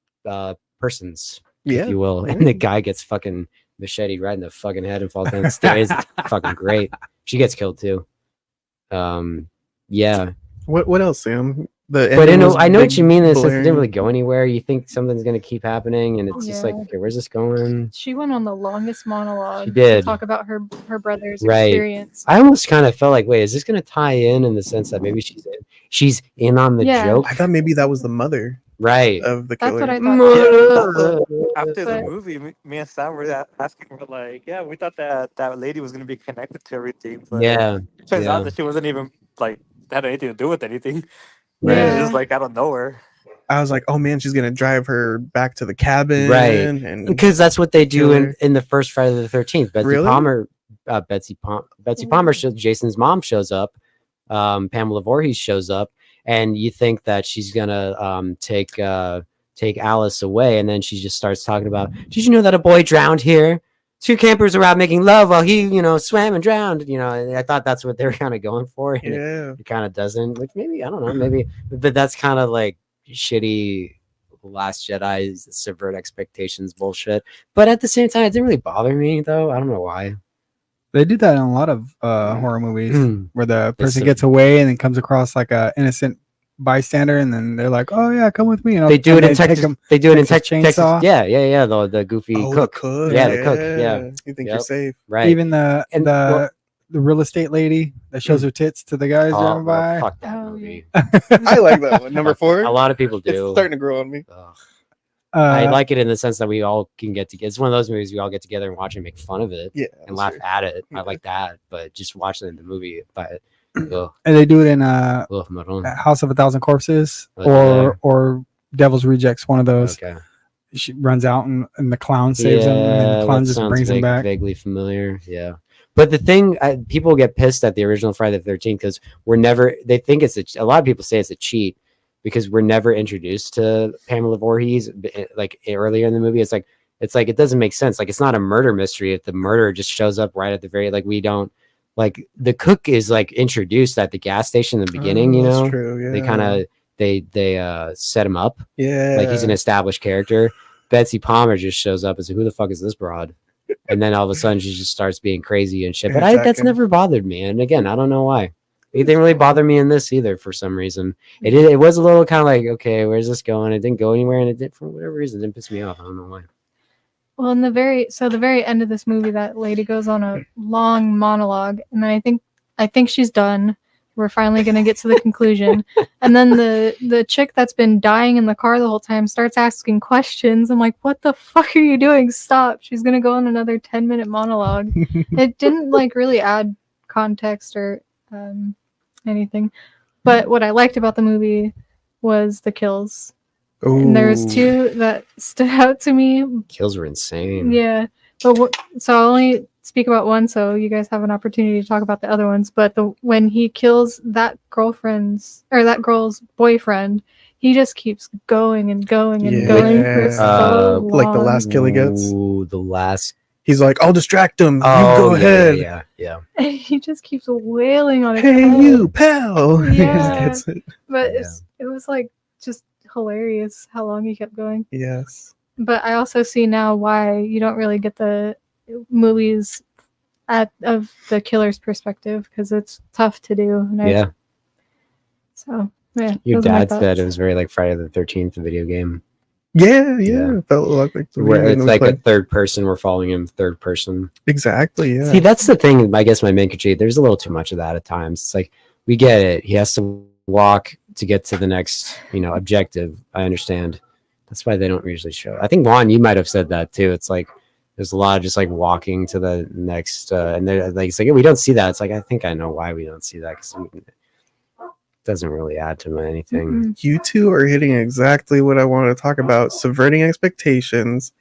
persons, Yeah. if you will, and the guy gets fucking machete right in the fucking head and falls down the stairs. It's fucking great. She gets killed too. Yeah. What else, Sam? But I know what you mean. It didn't really go anywhere. You think something's gonna keep happening, and it's just like, Yeah. okay, where's this going? she went on the longest monologue. She did. To talk about her brother's Right. experience. I almost kind of felt like, wait, is this gonna tie in the sense that maybe she's in on the Yeah. joke, I thought maybe that was the mother right? of the That's killer. what I thought. After the But- movie, me and Sam were asking, we're like, yeah, we thought that lady was gonna be connected to everything, but Yeah, it turns yeah. out that she wasn't even like had anything to do with anything. Right. It was Yeah. just like out of nowhere. I was like, oh man, she's gonna drive her back to the cabin, Right. And Because that's what they do Killer. in the first Friday the 13th. Betsy Really? Palmer, Betsy Palmer shows, Jason's mom shows up. Pamela Voorhees shows up, and you think that she's gonna take Alice away, and then she just starts talking about, did you know that a boy drowned here? 2 campers were out making love while he, swam and drowned. And I thought that's what they were kind of going for. And yeah, it kind of doesn't. Like maybe I don't know. Maybe, but that's kind of like shitty Last Jedi subvert expectations bullshit. But at the same time, it didn't really bother me though. I don't know why. they do that in a lot of horror movies Mm. where the person It's, gets away and then comes across like a innocent bystander, and then they're like, "Oh yeah, come with me." And They do it in take Texas. them. They do it in Texas Texas. Chainsaw. Yeah. The goofy oh, cook. the cook, Yeah, the cook, yeah. You think Yep. you're safe? Right. Even the And the real estate lady that shows her tits to the guys Oh, driving well, by. fuck that Oh, movie. I like that one. Number 4. A lot of people It's do. starting to grow on me. Ugh. I Uh, like it in the sense that we all can get together. It's one of those movies we all get together and watch and make fun of it Yeah, and laugh sure. at it. I Yeah. like that, but just watching it in the movie, but ugh, and they do it in marron. House of a Thousand Corpses Oh, do or Devil's Rejects. One of those. Okay. She runs out and the clown saves him, and then the clown that just sounds brings him back. vaguely familiar. Yeah. But the thing, people get pissed at the original Friday the 13th because they think a lot of people say it's a cheat because we're never introduced to Pamela Voorhees like earlier in the movie. It's like It's like it doesn't make sense. Like it's not a murder mystery if the murderer just shows up right at the very like we don't like the cook is like introduced at the gas station in the beginning. You that's know, true. Yeah. they kind of they set him up Yeah. like he's an established character. Betsy Palmer just shows up and says, "Who the fuck is this broad?" And then all of a sudden she just starts being crazy and shit. But that's Attacking. never bothered me. And again, I don't know why. It didn't really bother me in this either for some reason. It was a little kind of like, okay, where's this going? It didn't go anywhere, and it did for whatever reason. It didn't piss me off. I don't know why. Well, in the very end of this movie, that lady goes on a long monologue, and then I think she's done. We're finally gonna get to the conclusion, and then the chick that's been dying in the car the whole time starts asking questions. I'm like, what the fuck are you doing? Stop! She's gonna go on another 10-minute monologue. It didn't like really add context or anything, but what I liked about the movie was the kills. And there was two that stood out to me. Kills were insane. Yeah, but so I'll only speak about one, so you guys have an opportunity to talk about the other ones. But when he kills that that girl's boyfriend, he just keeps going and going and going for so long. Like the last kill he gets. Ooh, the last. He's like, I'll distract him. You Oh, go ahead. Yeah. And he just keeps wailing on his Hey, head. you pal. Yeah. That's it. But Yeah. it was like just hilarious how long he kept going. Yes. But I also see now why you don't really get the movies of the killer's perspective, because it's tough to do. And So yeah. Your those are my dad said thoughts. it was very like Friday the 13th, the video game. Yeah. Yeah. It felt like the Where video it's we like a played. third person. We're following him third person. Exactly. Yeah. See, that's the thing. I guess my main critique. There's a little too much of that at times. It's like we get it. He has to walk to get to the next, objective. I understand. That's why they don't usually show. I think Juan, you might have said that too. It's like there's a lot of just like walking to the next, and they're like, it's like we don't see that. It's like I think I know why we don't see that because it doesn't really add to anything. Mm-mm. You two are hitting exactly what I wanted to talk about: subverting expectations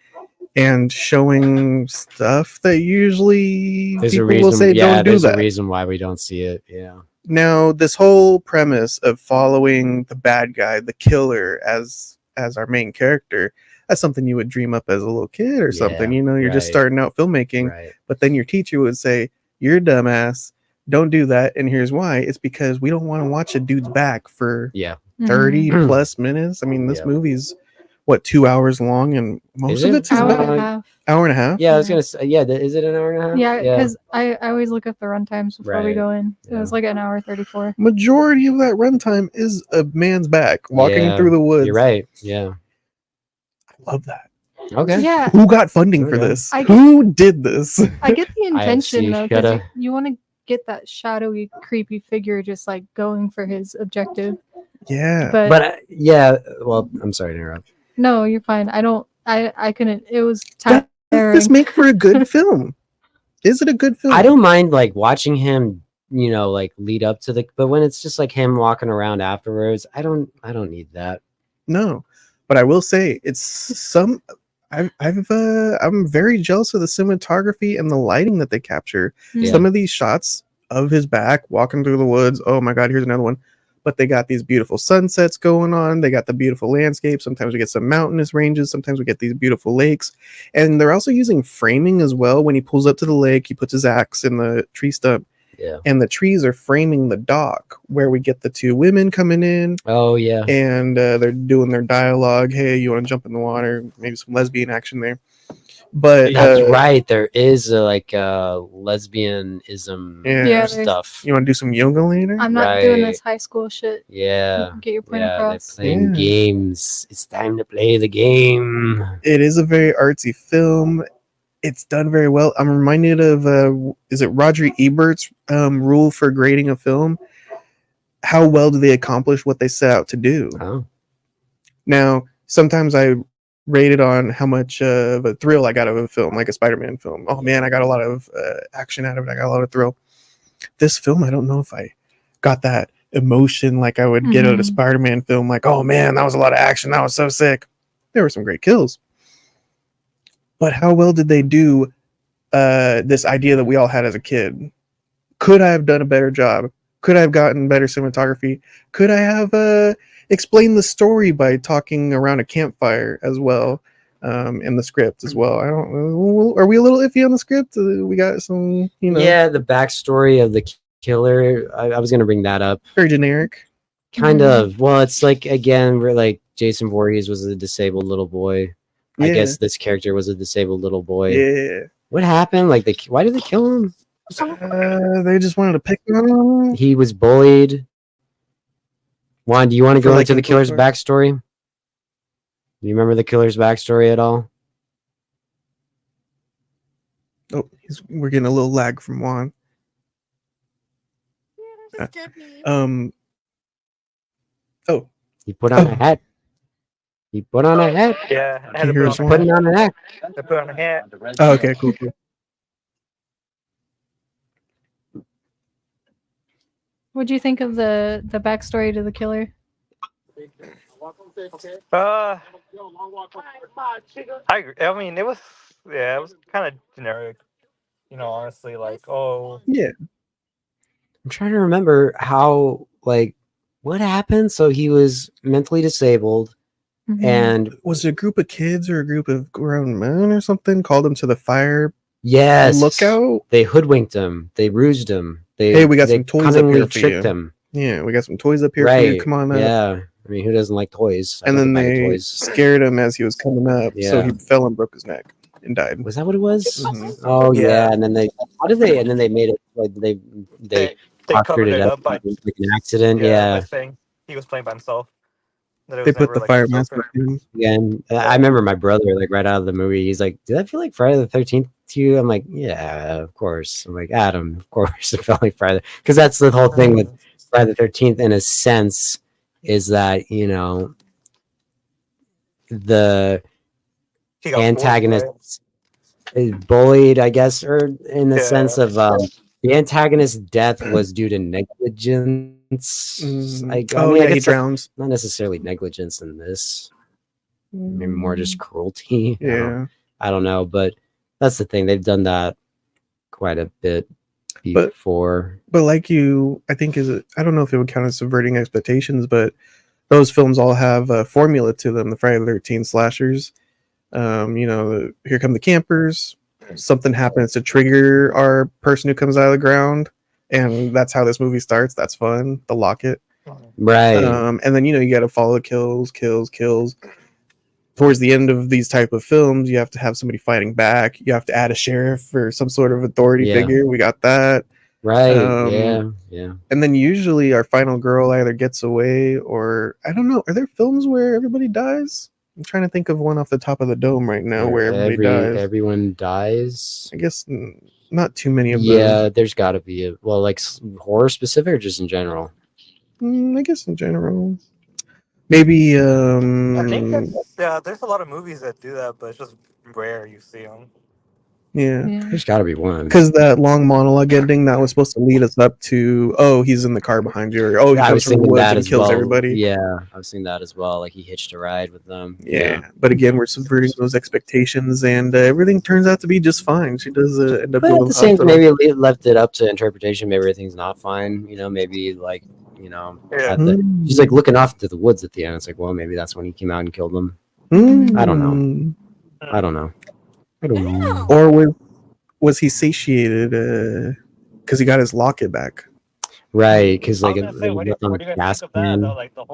and showing stuff that usually There's a people reason. will say don't do there's that. a reason why we don't see it. Yeah. Now, this whole premise of following the bad guy, the killer, as our main character, that's something you would dream up as a little kid or something. Yeah, You're just right. starting out filmmaking, Right. but then your teacher would say, "You're a dumbass. Don't do that." And here's why: it's because we don't want to watch a dude's back for Yeah. Mhm. 30 plus minutes. I mean, this Yeah. movie's what, 2 hours long, and most Is of it? it's his Hour back. and a half. Hour and a half. Yeah, I was gonna say. Yeah, is it an hour and a half? Yeah, because I always look up the run times before we Right. go in. It Yeah. was like an hour 34. Majority of that runtime is a man's back walking Yeah, through the woods. You're right. Yeah. I love that. Okay. Yeah, Who got funding for Yeah. this? I- Who did this? I get the intention IFC though, because shoulda. you want to get that shadowy, creepy figure just like going for his objective. Yeah. But, Yeah. Well, I'm sorry to interrupt. no, you're fine. I couldn't. It was Does tiring. this make for a good film? Is it a good film? I don't mind like watching him, like lead up to but when it's just like him walking around afterwards, I don't need that. No, but I will say it's some. I'm very jealous of the cinematography and the lighting that they capture. Yeah. Some of these shots of his back walking through the woods. Oh my God, here's another one. But they got these beautiful sunsets going on. They got the beautiful landscape. Sometimes we get some mountainous ranges. Sometimes we get these beautiful lakes. And they're also using framing as well. When he pulls up to the lake, he puts his axe in the tree stump. Yeah. And the trees are framing the dock where we get the two women coming in. Oh yeah. And they're doing their dialogue. Hey, you want to jump in the water? Maybe some lesbian action there. But That's right. There is lesbianism Yeah, stuff. you want to do some yoga later? I'm not doing Right. this high school shit. Yeah. Get your point Yeah. They're across. playing Yeah. games. It's time to play the game. It is a very artsy film. It's done very well. I'm reminded of is it Roger Ebert's rule for grading a film? How well do they accomplish what they set out to do? Oh. Now, sometimes I rate it on how much of a thrill I got out of a film, like a Spider-Man film. Oh man, I got a lot of action out of it. I got a lot of thrill. This film, I don't know if I got that emotion like I would get out of a Mhm. Spider-Man film. Like, oh man, that was a lot of action. That was so sick. There were some great kills. But how well did they do this idea that we all had as a kid? Could I have done a better job? Could I have gotten better cinematography? Could I have explained the story by talking around a campfire as well? in the script as well. I don't know. Are we a little iffy on the script? We got some, Yeah, the backstory of the killer. I was gonna bring that up. very generic. Kind of. Well, it's like again, we're like Jason Voorhees was a disabled little boy. I Yeah. guess this character was a disabled little boy. Yeah. What happened? Like, why did they kill him? They just wanted to pick on him. He was bullied. Juan, do you want to For, go like, into the killer's complete- backstory? Do you remember the killer's backstory at all? Oh, we're getting a little lag from Juan. Oh, He put on a hat. He put on a hat. Yeah, I had you to hear put us, on, Juan? Putting on a hat. I put on a hat. Oh, okay, cool. What'd you think of the backstory to the killer? I agree. I mean, it was kind of generic. Honestly, like, oh, Yeah. I'm trying to remember how, like, what happened. So he was mentally disabled, Mhm. and Was it a group of kids or a group of grown men or something? Called him to the fire yes, lookout. they hoodwinked him. They rused him. Hey, we got they some toys up cunningly here for tricked you. him. Yeah, we got some toys up here for you. Right. Come on up. Yeah. I mean, who doesn't like toys? I And like a then bag of they toys. scared him as he was coming up, so Yeah. he fell and broke his neck and died. Was that what it was? Mhm. Oh yeah. Yeah. And then and then they made it like they they postured covered it up by like an accident. by Yeah. saying he was playing by himself. That it They was put never, the like, fire a mask Joker. on him. Yeah. And I remember my brother, like right out of the movie, he's like, "Did that feel like Friday the 13th to you?" I'm like, "Yeah, of course." I'm like, "Adam, of course it felt like Friday," because that's the whole thing with Friday the 13th. In a sense, is that the He got bullied, antagonist is bullied, I guess, or in the Yeah. sense of the antagonist's death was due to negligence. Oh yeah, he guess drowns. not necessarily negligence in this, maybe more just cruelty. Yeah. I don't know, but that's the thing. They've done that quite a bit But- before. But like I think I don't know if it would count as subverting expectations, but those films all have a formula to them. The Friday the 13th slashers. Here come the campers. Something happens to trigger our person who comes out of the ground, and that's how this movie starts. That's fun. The locket. Right. And then you got to follow the kills. Towards the end of these type of films, you have to have somebody fighting back. You have to add a sheriff or some sort of authority Yeah. figure. We got that. Right. Um, Yeah. And then usually our final girl either gets away or I don't know. Are there films where everybody dies? I'm trying to think of one off the top of the dome right now where everybody dies. Everyone dies. I guess not too many of Yeah, there's got to be like horror specific or just in general. them. I guess in general. Maybe I think there's a lot of movies that do that, but it's just rare you see them. yeah. There's got to be one. Because that long monologue ending that was supposed to lead us up to, oh, he's in the car behind you, or oh, he I comes was from the thinking woods that and as kills well. everybody. Yeah, I've seen that as well. Like he hitched a ride with them. Yeah. But again, we're subverting those expectations, and everything turns out to be just fine. She does end up But going at to the same, hospital. maybe it left it up to interpretation. Maybe everything's not fine. Maybe like Yeah. she's like looking off to the woods at the end. It's like, well, maybe that's when he came out and killed them. I don't know. I don't know. Or was he satiated because he got his locket back? Right, because like I was gonna say, what do you guys think of that? Though? Like the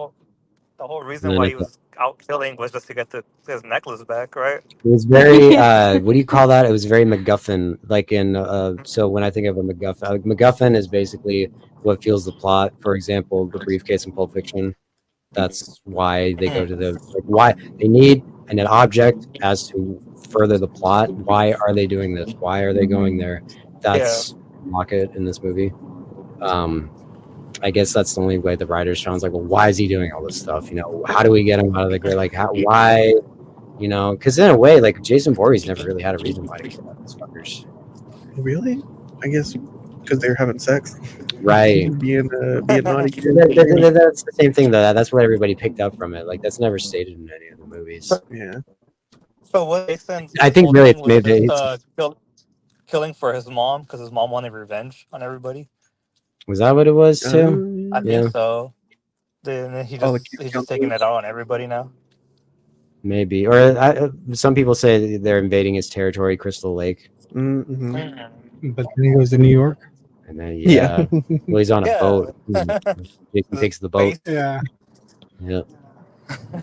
whole reason then why it- he was out killing was just to get his necklace back, right? It was very what do you call that? It was very MacGuffin. Like in so when I think of a MacGuffin, MacGuffin is basically what fuels the plot. For example, the briefcase in Pulp Fiction. That's why they go to why they need an object as to further the plot. Why are they doing this? Why are they going there? That's Locket in this movie. I guess that's the only way the writers found. Like, well, why is he doing all this stuff? How do we get him out of the grave? Like, why? Because in a way, like Jason Voorhees never really had a reason why to kill these fuckers. Really? I guess because they were having sex. Right. Being naughty kid. That's the same thing though. That's what everybody picked up from it. Like that's never stated in any of the movies. Yeah. So what Jason's I think whole really thing it's made was just, killing for his mom because his mom wanted revenge on everybody. Was that what it was too? I Yeah. think so. Then he All the just kids he's killed just taking those. it out on everybody now. maybe. Or some people say they're invading his territory, Crystal Lake, Mm-hmm. But then he goes to New York. and then Yeah. well, he's on a Yeah. boat. Jason takes the boat. Yeah. Yeah,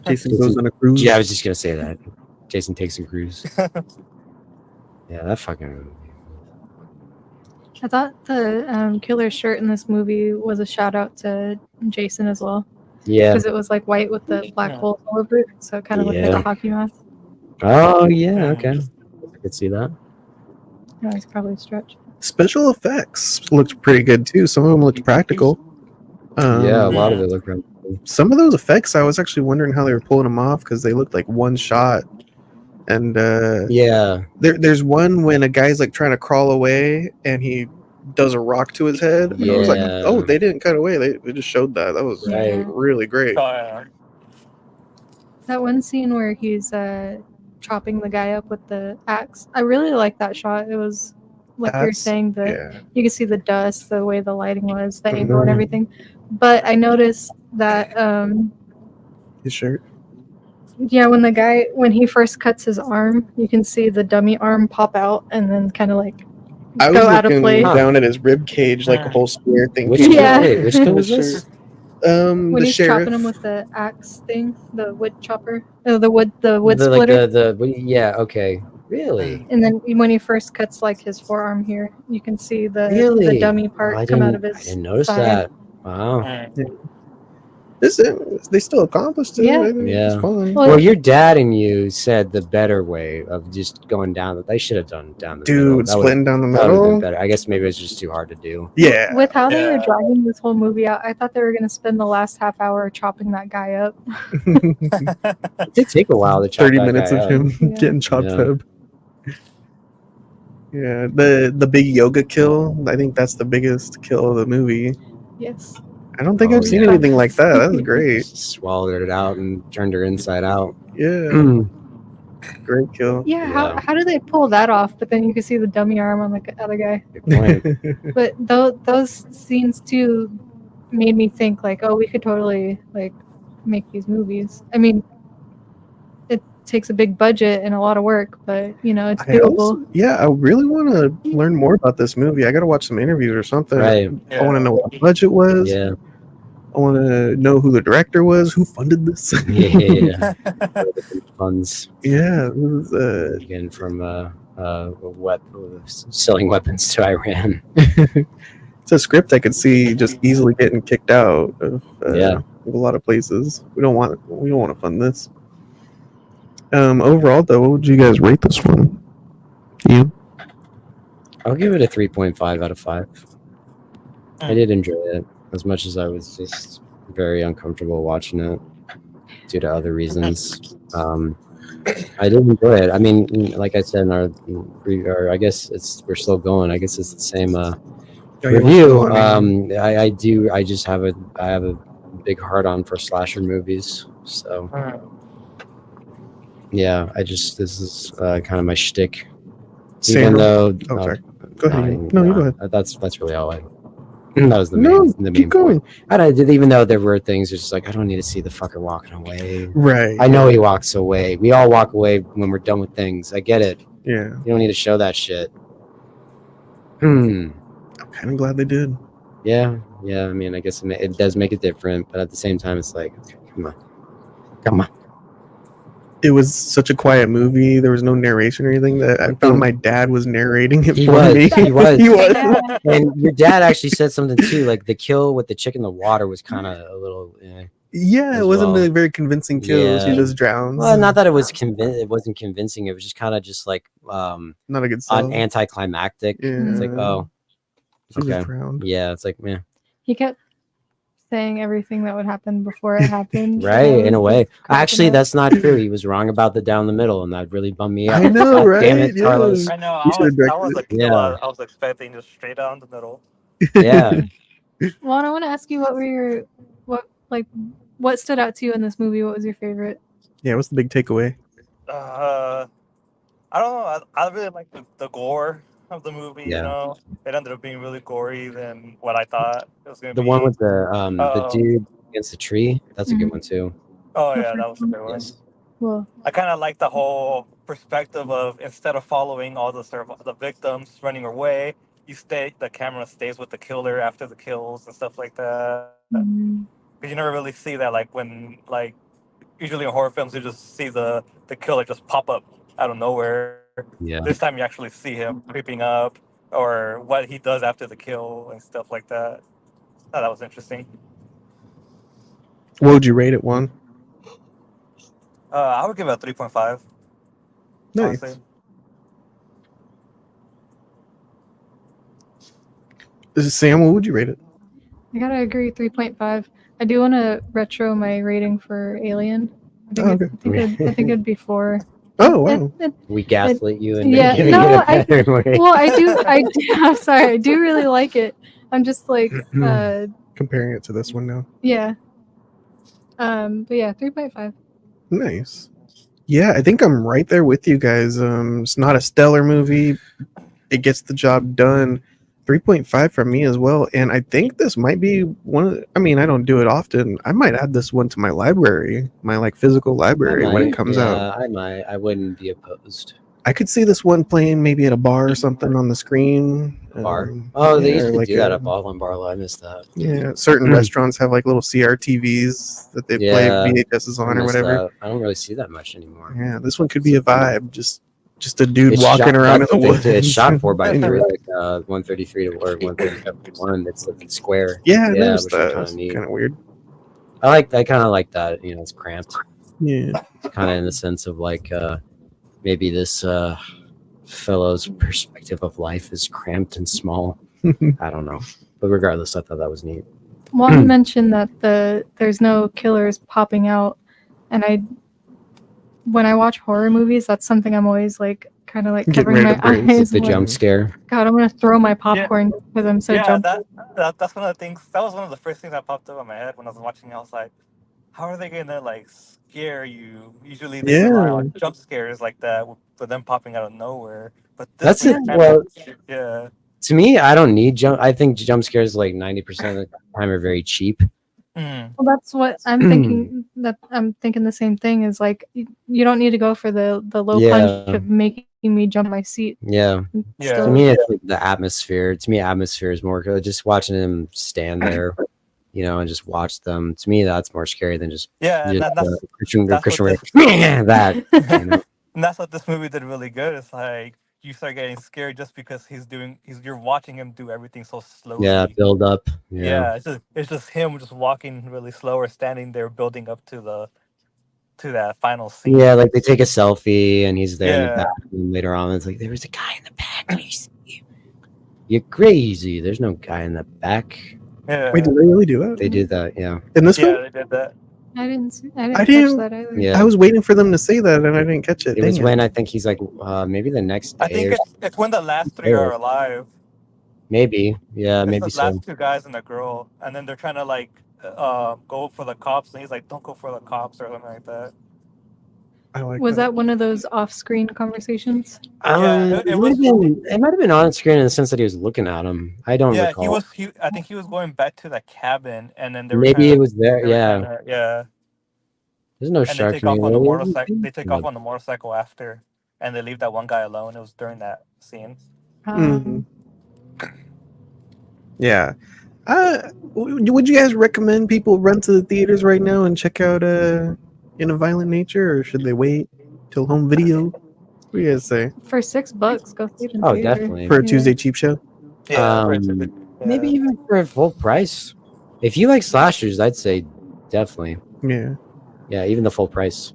Jason goes on a cruise. yeah. I was just gonna say that. Jason takes a cruise. Yeah, that fucking. I thought the killer shirt in this movie was a shout out to Jason as well, Yeah. because it was like white with the black holes all over it, so it kind of looked like Yeah. a hockey mask. Oh yeah. Okay. I could see that. Yeah, it's probably a stretch. Special effects looked pretty good too. Some of them looked practical. Yeah, a lot of it looked really cool. Some of those effects, I was actually wondering how they were pulling them off because they looked like one shot. And Yeah. there's one when a guy's like trying to crawl away and he does a rock to his head. And I was like, Yeah. oh, they didn't cut away. They just showed that. That was Right. really great. Oh, yeah. That one scene where he's chopping the guy up with the axe, I really like that shot. It was like you were That's- saying, that Yeah. you could see the dust, the way the lighting was, the angle and Mhm. everything. But I noticed that His shirt. yeah, when he first cuts his arm, you can see the dummy arm pop out and then kind of like I was go out of looking place. down at his rib cage like a whole square thing. Which Yeah. kid? Which kid was this? When The he's sheriff. chopping him with the axe thing, the wood chopper, the wood The, splitter. yeah. Okay. Really? And then when he first cuts like his forearm here, you can see the Really? dummy Oh, part I come out of didn't- his I didn't notice thigh. that. Wow. They still accomplished it. Yeah. I think it's Yeah. fun. Well, Well, your dad and you said the better way of just going down. They should have done down the middle. Dude, That would've- splitting down the that would've been middle. better. I guess maybe it was just too hard to do. Yeah. With how they were Yeah. dragging this whole movie out, I thought they were going to spend the last half hour chopping that guy up. It did take a while to chop 30 that minutes guy of up. him Yeah. getting chopped Yeah. up. Yeah, the big yoga kill. I think that's the biggest kill of the movie. Yes. I don't think Oh, I've seen yeah. anything like that. That was great. Swallowed it out and turned her inside out. Yeah, great kill. Yeah, Yeah. how do they pull that off? But then you can see the dummy arm on the other guy. Good point. But those scenes too made me think like, oh, we could totally like make these movies. I mean, it takes a big budget and a lot of work, but you know, it's I also- doable. yeah, I really want to learn more about this movie. I got to watch some interviews or something. Right. I want to know what the budget was. Yeah. I want to know who the director was, who funded this. Yeah. Funds Yeah, it was, again from selling weapons to Iran. it's a script I could see just easily getting kicked out of Yeah. a lot of places. We don't want to fund this. Overall though, what would you guys rate this one? You? I'll give it a 3.5 out of 5. I did enjoy it as much as I was just very uncomfortable watching it due to other reasons. I did enjoy it. I mean, like I said in our or I guess we're still going. I guess it's the same review. I have a big heart on for slasher movies. So yeah, this is kind of my shtick. Even though sorry. Go ahead. no, you go ahead. That's really all I. That was the No, main keep going. point. Even though there were things, it's just like I don't need to see the fucker walking away. Right. I know he walks away. We all walk away when we're done with things. I get it. Yeah. You don't need to show that shit. I'm kind of glad they did. Yeah. I mean, I guess it does make it different, but at the same time, it's like, okay, come on. It was such a quiet movie. There was no narration or anything. That I found my dad was narrating it He for was. me. He was. He was. And your dad actually said something too, like the kill with the chick in the water was kind of a little. Yeah, it As wasn't well. a very convincing kill. She Yeah. just drowns. Well, not that it was it wasn't convincing. It was just kind of just like Not a good sell. anticlimactic. Yeah. It's like, oh, She just okay, drowned. yeah. It's like, man, He kept saying everything that would happen before it happened. right? In a way, actually, that's that's not true. He was wrong about the down the middle, and that really bummed me out. I know, God right? Damn it, Yeah. Carlos. I know. You should've I was directed like, Yeah. I was expecting just straight down the middle. Yeah. Well, and I want to ask you, what stood out to you in this movie? What was your favorite? Yeah, what's the big takeaway? I don't know. I really like the gore of the movie. Yeah. You know, it ended up being really gory than what I thought it was gonna The be. one with the Oh. dude against the tree. That's a good Mhm. one too. Oh yeah, that was a good one. Yes. Well, I kind of like the whole perspective of instead of following all the victims running away, the camera stays with the killer after the kills and stuff like that. mm, Because you never really see that, like when like usually in horror films you just see the killer just pop up out of nowhere. Yeah. This time you actually see him creeping up or what he does after the kill and stuff like that. I thought that was interesting. What would you rate it, Juan? I would give it a 3.5. Nice. Honestly. This is Sam. What would you rate it? I gotta agree, 3.5. I do want to retro my rating for Alien. I think, Okay. I think it'd be 4. Oh wow. We gaslit you and Yeah, giving no, it a better way. Well, I do. I'm sorry. I do really like it. I'm just like, Comparing it to this one now. yeah. But yeah, 3.5. Nice. Yeah, I think I'm right there with you guys. It's not a stellar movie. It gets the job done. 3.5 from me as well. And I think this might be one of the, I mean, I don't do it often. I might add this one to my library, my like physical library when it comes out. I might. I wouldn't be opposed. I could see this one playing maybe at a bar or something on the screen. Bar. Oh, they yeah, used to like do that at Ball Barlow. I missed that. Yeah, certain restaurants have like little CRTVs that they play VHSs on or whatever. That. I don't really see that much anymore. Yeah, this one could be a vibe. Just a dude It's walking shot, around in the woods. It's shot 4x3, like 133 to or 137 It's looking square. Yeah, which that's is kind of weird. I kind of like that. You know, it's cramped. Yeah, kind of in the sense of like maybe this fellow's perspective of life is cramped and small. I don't know, but regardless, I thought that was neat. Juan mentioned that there's no killers popping out, and when I watch horror movies, that's something I'm always like kind of like covering my eyes. The jump scare. God, I'm gonna throw my popcorn because I'm so jumpy. That's one of the things. That was one of the first things that popped up in my head when I was watching. I was like, how are they gonna like scare you? Usually they rely on jump scares like that, for them popping out of nowhere. But that's it. Well, yeah. To me, I don't need jump. I think jump scares like 90% of the time are very cheap. Well, that's what I'm thinking. That I'm thinking the same thing. Is like you don't need to go for the low punch of making me jump my seat. Yeah. To me, it's like the atmosphere. To me, atmosphere is more just watching them stand there, you know, and just watch them. To me, that's more scary than just Christian that. You know? And that's what this movie did really good. It's like you start getting scared just because you're watching him do everything so slowly. Yeah, build up. Yeah, it's just him just walking really slow or standing there building up to that final scene. Yeah, like they take a selfie and he's there in the back, and later on it's like there was a guy in the back. You're crazy. There's no guy in the back. Yeah. Wait, did they really do that? They did that, yeah. In this one? Yeah, they did that. I didn't catch that either. Yeah. I was waiting for them to say that and I didn't catch it. It was when I think he's like maybe the next day. I think it's when the last three are alive. Maybe. Yeah, it's maybe the so. last two guys and the girl, and then they're trying to like go for the cops, and he's like, "Don't go for the cops" or something like that. Was that one of those off-screen conversations? It might have been on screen in the sense that he was looking at him. I don't recall. I think he was going back to the cabin, and then maybe it was there. Yeah. Yeah. There's no shark. They take off on the motorcycle. They take off on the motorcycle after, and they leave that one guy alone. It was during that scene. Yeah. Would you guys recommend people run to the theaters right now and check out In a Violent Nature, or should they wait till home video? What do you guys say? For $6, go see it in Oh, theater. definitely. For a Tuesday cheap show? Yeah, maybe even for a full price. If you like slashers, I'd say definitely. Yeah. Yeah, even the full price.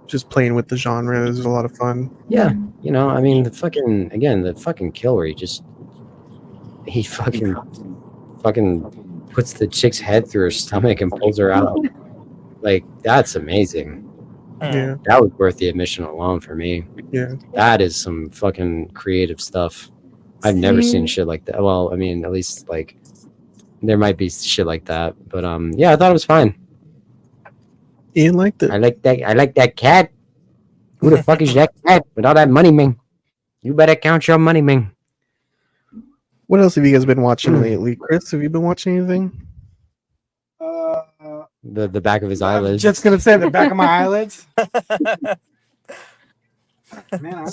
Just playing with the genre is a lot of fun. Yeah, you know, I mean, the fucking killer, he fucking puts the chick's head through her stomach and pulls her out. Like, that's amazing. Yeah. That was worth the admission alone for me. Yeah. That is some fucking creative stuff. I've never seen shit like that. Well, I mean, at least like there might be shit like that, but yeah, I thought it was fine. Ian liked it. I like that cat. Who the fuck is that cat with all that money, man? You better count your money, man. What else have you guys been watching lately? Chris, have you been watching anything? The back of his I'm eyelids. just gonna say the back of my eyelids. Man,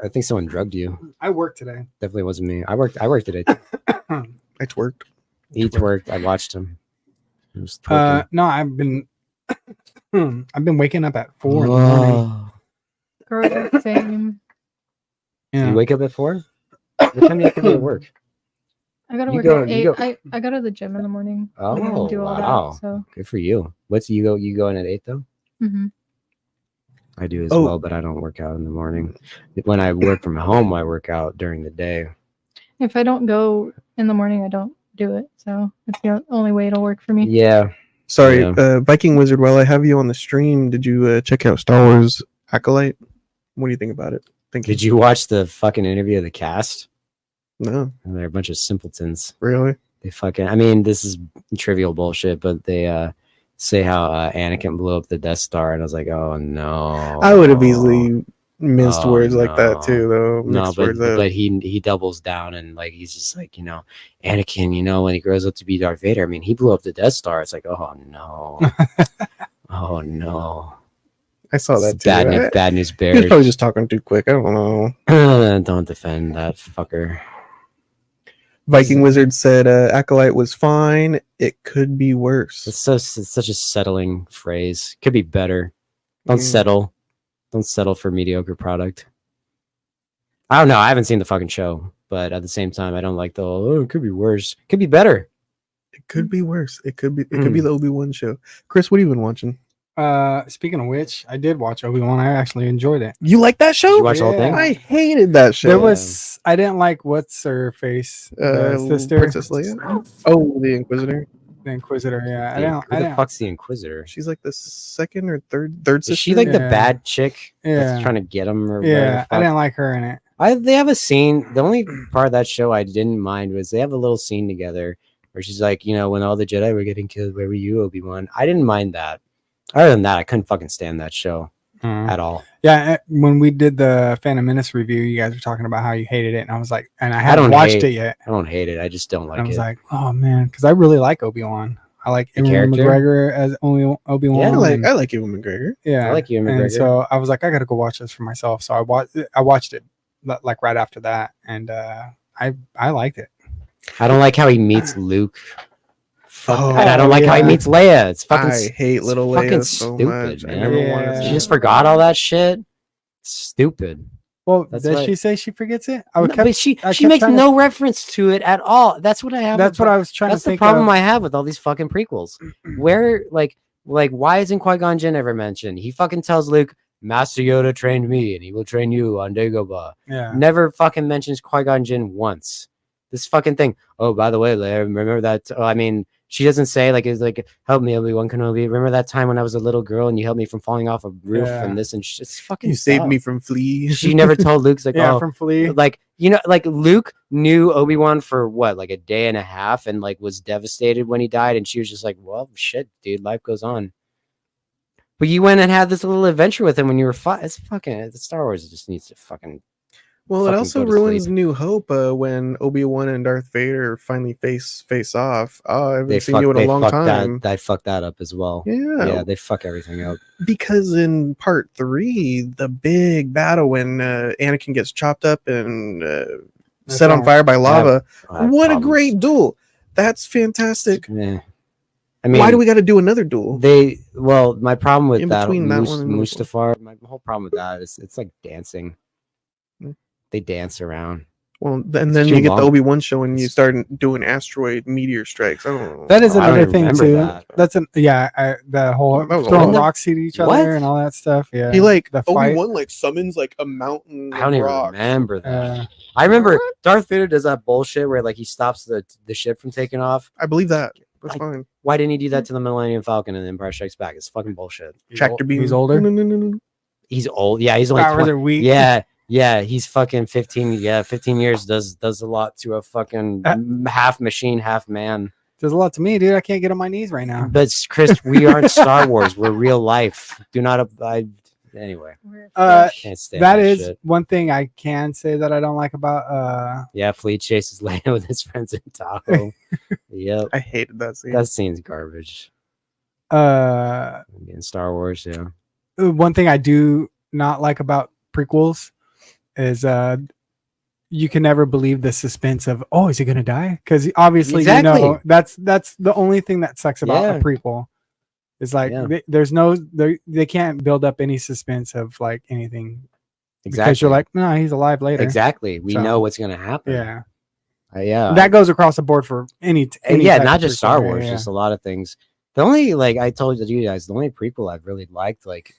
I think someone drugged you. I work today. Definitely wasn't me. I worked today. Too. It's worked. He worked. I watched him. He was twerking. No, I've been waking up at 4 in the morning. Oh. Girl, same. Yeah. You wake up at 4? What time do you have to go to work? I gotta You work go- at you 8. I go to the gym in the morning. and then Oh, do all wow. that. So Good for you. What's you go in at 8 though? mhm. I do as Oh. well, but I don't work out in the morning. When I work from home, I work out during the day. If I don't go in the morning, I don't do it. So it's the only way it'll work for me. Yeah. Sorry, Yeah. Viking Wizard. While I have you on the stream, did you check out Star Wars Acolyte? What do you think about it? Did you watch the fucking interview of the cast? No, They're a bunch of simpletons. really. They fucking. I mean, this is trivial bullshit, but they say how Anakin blew up the Death Star, and I was like, oh no. I would have easily minced Oh, words like that no. too, though. No, Mixed words up. but he doubles down and like he's just like, Anakin, when he grows up to be Darth Vader, I mean, he blew up the Death Star. It's like, oh no. Oh no. I saw that It's too. bad news He was bears. probably just talking too quick. I don't know. Don't defend that fucker. Viking Wizard said Acolyte was fine. It could be worse. It's such a settling phrase. Could be better. Don't Mm. settle. Don't settle for mediocre product. I don't know. I haven't seen the fucking show, but at the same time, I don't like the it could be worse. Could be better. It could be worse. It could be the Obi-Wan show. Chris, what have you been watching? Speaking of which, I did watch Obi-Wan. I actually enjoyed it. You like that show? Did you watch the whole thing? I hated that show. There was I didn't like what's her face, the sister, Princess Leia. Oh, the Inquisitor. the Inquisitor. Yeah, I Who the didn't. fuck's the Inquisitor? She's like the second or third sister. Is she like the Yeah. bad chick that's Yeah. trying to get him? Or whatever Yeah, the I fuck? didn't like her in it. They have a scene. The only part of that show I didn't mind was they have a little scene together where she's like, when all the Jedi were getting killed, where were you, Obi-Wan? I didn't mind that. Other than that, I couldn't fucking stand that show at all. Yeah, when we did the Phantom Menace review, you guys were talking about how you hated it, and I was like, and I haven't don't watched hate- it yet. I don't hate it. I just don't And like I was it. like, oh man, because I really like Obi-Wan. I like The Ewan character? McGregor as Obi-Wan. Yeah, I like Ewan McGregor. yeah, I like Ewan And McGregor. so I was like, I got to go watch this for myself. So I watched it like right after that, and I liked it. I don't like how he meets Luke. Oh, And I don't like how he yeah. meets Leia. It's fucking. I hate it's little fucking Leia so stupid, much. I man. never wanted to Yeah. She see just her. forgot all that shit. Stupid. Well, That's does right. she say she forgets it? No, but she I she kept makes trying to- no reference to it at all. That's what I have. That's what I was trying That's to the think problem of. I have with all these fucking prequels. Where like why isn't Qui-Gon Jinn ever mentioned? He fucking tells Luke, Master Yoda trained me and he will train you on Dagobah. Yeah. Never fucking mentions Qui-Gon Jinn once. This fucking thing. Oh, by the way, Leia, remember that? I mean, she doesn't say it's like, help me, Obi-Wan Kenobi. Remember that time when I was a little girl and you helped me from falling off a roof Yeah. and this and it's fucking. You saved dumb. me from fleas. She never told Luke's like, Yeah, oh, from Flea. like Luke knew Obi-Wan for what, like a day and a half, and like was devastated when he died, and she was just like, well, shit, dude, life goes on. But you went and had this little adventure with him when you were it's fucking Star Wars just needs to fucking. Well, it fucking also go to ruins sleep. New Hope when Obi-Wan and Darth Vader finally face off. Oh, I haven't seen you in a long time. They fucked that up as well. Yeah, They fuck everything up. because in part 3, the big battle when Anakin gets chopped up and set on right. fire by lava. I have What a problems. great duel! That's fantastic. Yeah. I mean, Why do we got to do another duel? My problem with In that, between that one and this one. Mustafar, my whole problem with that is it's like dancing. Hmm. They dance around. Well, and It's then too you get the long. Obi-Wan show and you start doing asteroid meteor strikes. I don't know. That is Oh, I don't another even thing remember too. that. That's the whole That was throwing awful. rocks at each What? other and all that stuff. Yeah, He the fight. Obi-Wan summons a mountain. I don't of even rocks. remember that. Uh, I remember Darth Vader does that bullshit where he stops the ship from taking off. I believe that. That's Like, fine. Why didn't he do that to the Millennium Falcon and Empire Strikes Back? It's fucking bullshit. Tractor beam. He's older. No. He's old. Yeah, he's only Powers 20. are weak. Yeah, he's fucking 15. Yeah, 15 years does a lot to a fucking half machine, half man. Does a lot to me, dude. I can't get on my knees right now. But Chris, we aren't Star Wars. We're real life. Do not. Anyway, can't stand That is shit. one thing I can say that I don't like about Yeah, Flea chases Leia with his friends in Tahoe. Yep, I hated that scene. that scene's garbage. In Star Wars, yeah. One thing I do not like about prequels is you can never believe the suspense of, oh, is he gonna die? Because obviously Exactly. you know that's the only thing that sucks about Yeah. a prequel. It's like Yeah. there's no they can't build up any suspense of like anything because Exactly. you're like, no, he's alive later. Exactly. We So, know what's gonna happen. Yeah. Yeah. That goes across the board for any yeah, type not of just prequel. Star Wars, Yeah. just a lot of things. The only, like I told you guys, the only prequel I've really liked, like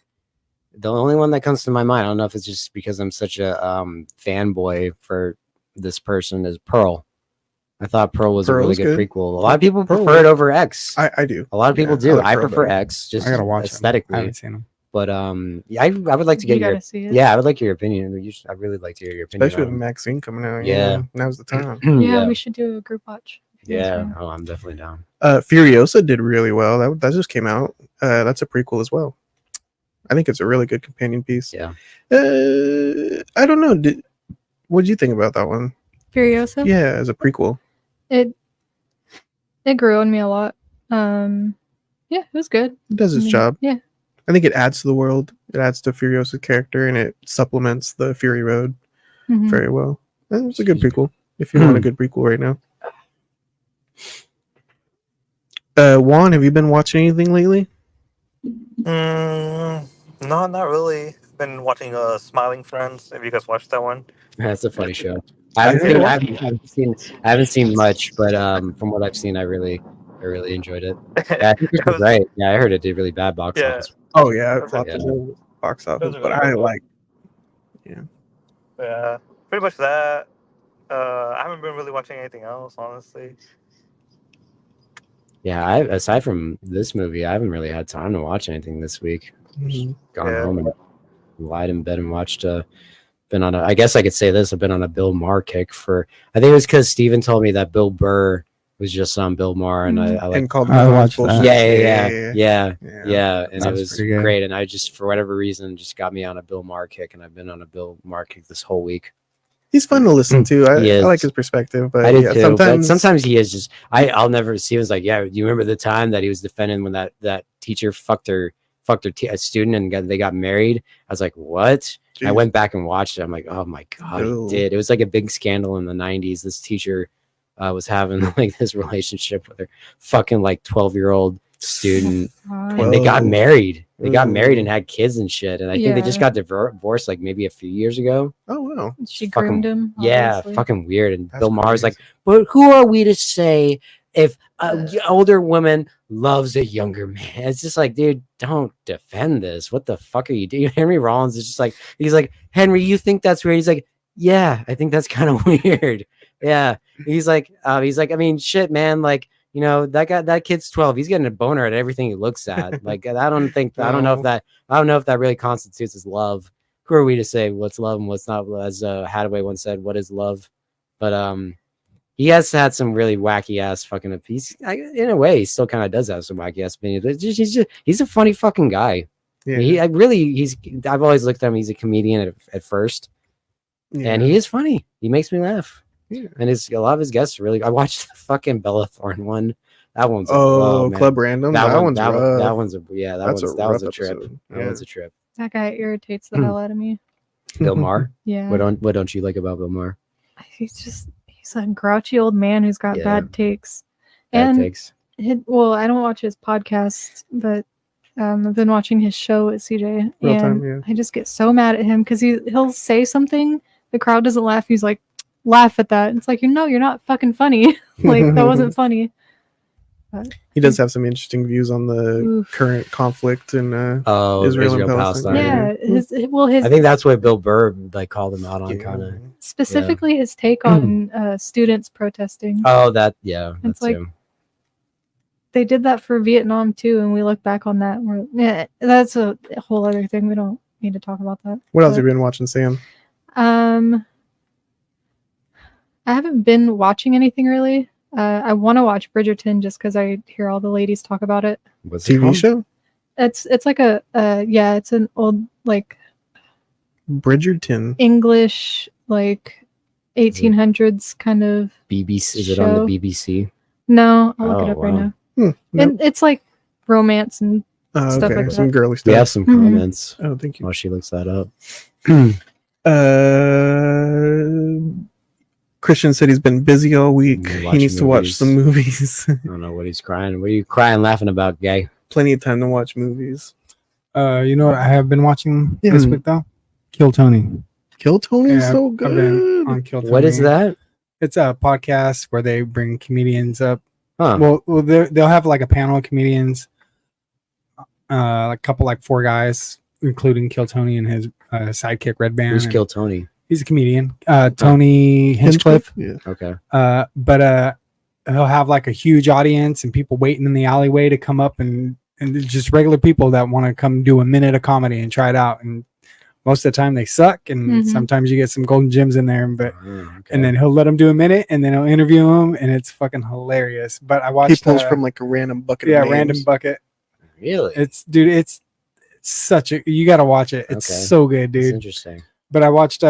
the only one that comes to my mind, I don't know if it's just because I'm such a fanboy for this person, is Pearl. I thought Pearl was a really Pearl's good good. prequel. A lot of people Pearl- prefer it over X. I do. A lot of people Yeah, do. like I Pearl prefer better. X just I gotta watch aesthetically. them. I haven't seen them. But yeah, I would like to get You your gotta see it. yeah, I would like your opinion. I'd really like to hear your opinion. Especially with on Maxine coming out. Yeah. Yeah. Now's the time. Yeah, we should do a group watch. yeah. Oh, I'm definitely down. Furiosa did really well. That just came out. That's a prequel as well. I think it's a really good companion piece. Yeah. I don't know. What did you think about that one? Furiosa. Yeah, as a prequel. It grew on me a lot. Yeah, it was good. It does its I mean, job. Yeah. I think it adds to the world. It adds to Furiosa's character, and it supplements the Fury Road Mhm. very well. It's a good prequel. If you want a good prequel right now. Juan, have you been watching anything lately? No, not really. Been watching Smiling Friends. Have you guys watched that one? That's a funny show. I haven't seen much, but from what I've seen, I really enjoyed it. Yeah, I think it was right. Yeah, I heard it did really bad box Yeah. office. Oh yeah, it flopped Yeah. the whole box office, Those are but really I good. like. Yeah, pretty much that. I haven't been really watching anything else, honestly. Yeah, aside from this movie, I haven't really had time to watch anything this week. Mhm. Gone Yeah. home and lied in bed and watched. Been on I guess I could say this. I've been on a Bill Maher kick for. I think it was because Steven told me that Bill Burr was just on Bill Maher, and I like. And called I me watched bullshit. that. Yeah, and it That's was pretty good. great. And I just, for whatever reason, just got me on a Bill Maher kick, and I've been on a Bill Maher kick this whole week. He's fun to listen to. He I is. like his perspective, but I did yeah, too. But sometimes sometimes he is just. I'll never. Steven's like, yeah. Do you remember the time that he was defending when that teacher fucked a student and they got married? I was like, what? I went back and watched it. I'm like, oh my god, Ew. he did. It was like a big scandal in the 90s. This teacher was having like this relationship with her fucking like 12-year-old student, and they got Whoa. married. They got married Ooh. and had kids and shit. And I think they just got divorced like maybe a few years ago. Oh wow, She Fucking- groomed him. Yeah, obviously. fucking weird. And That's Bill Maher's like, crazy. but who are we to say if an older woman loves a younger man? It's just like, dude, don't defend this. What the fuck are you doing? Henry Rollins is just like, he's like, Henry, you think that's weird? He's like, yeah, I think that's kind of weird. Yeah. He's like, I mean, shit, man. Like, you know, that kid's 12. He's getting a boner at everything he looks at. Like, I don't know if that really constitutes as love. Who are we to say what's love and what's not? As Hathaway once said, what is love? But he has had some really wacky ass fucking piece. In a way, he still kind of does have some wacky ass opinions. But he's a funny fucking guy. yeah, I've always looked at him. He's a comedian at first, and he is funny. He makes me laugh. Yeah. And a lot of his guests are really. I watched the fucking Bella Thorne one. That one's Oh, man. Club Random. That one's rough. that one's a That's that rough was a trip. episode. That Yeah. was a trip. That guy irritates the hell out of me. Bill Maher. Yeah. What don't you like about Bill Maher? He's a grouchy old man who's got Yeah. bad takes. Bad And takes. well, I don't watch his podcast, but I've been watching his show at CJ, Real and Time, yeah. I just get so mad at him because he'll say something, the crowd doesn't laugh. He's like, laugh at that. It's like, you're not fucking funny. Like, that wasn't funny. He does have some interesting views on the Oof. current conflict and Israel and Palestine. Palestine. Yeah, his I think that's what Bill Burr like called him out on, kind of. specifically his take on students protesting. Oh, that It's that's like- him. They did that for Vietnam too, and we look back on that. And that's a whole other thing. We don't need to talk about that. What else But, have you been watching, Sam? I haven't been watching anything really. I want to watch Bridgerton just because I hear all the ladies talk about it. What's it TV called? show? It's like it's an old like Bridgerton. English like 1800s kind of. BBC? Is it on show. the BBC? No, I'll look Oh, it up right wow. now. No. And it's like romance and stuff like Some that. girly We stuff. have some Mhm. comments Oh, thank you. while she looks that up. Christian said he's been busy all week. Been He watching needs to watch movies. some movies. I don't know what he's crying. What are you crying, laughing about, gay? Plenty of time to watch movies. You know what I have been watching Yeah. this week though? Kill Tony. Kill Tony is Yeah, so I've good. been on Kill Tony. What is that? It's a podcast where they bring comedians up. Huh. Well, they'll have like a panel of comedians, like a couple, like 4 guys, including Kill Tony and his sidekick Red Band. Who's and Kill Tony? He's a comedian. Tony Hinchcliffe. Yeah. Okay. But he'll have like a huge audience and people waiting in the alleyway to come up and just regular people that want to come do a minute of comedy and try it out. And most of the time they suck, and Mhm. sometimes you get some golden gems in there. But Okay. and then he'll let them do a minute, and then he'll interview them, and it's fucking hilarious. But I watched He pulls from like a random bucket. yeah, of names. random bucket. Really? It's such a, you got to watch it. It's Okay. so good, That's dude. interesting. But I watched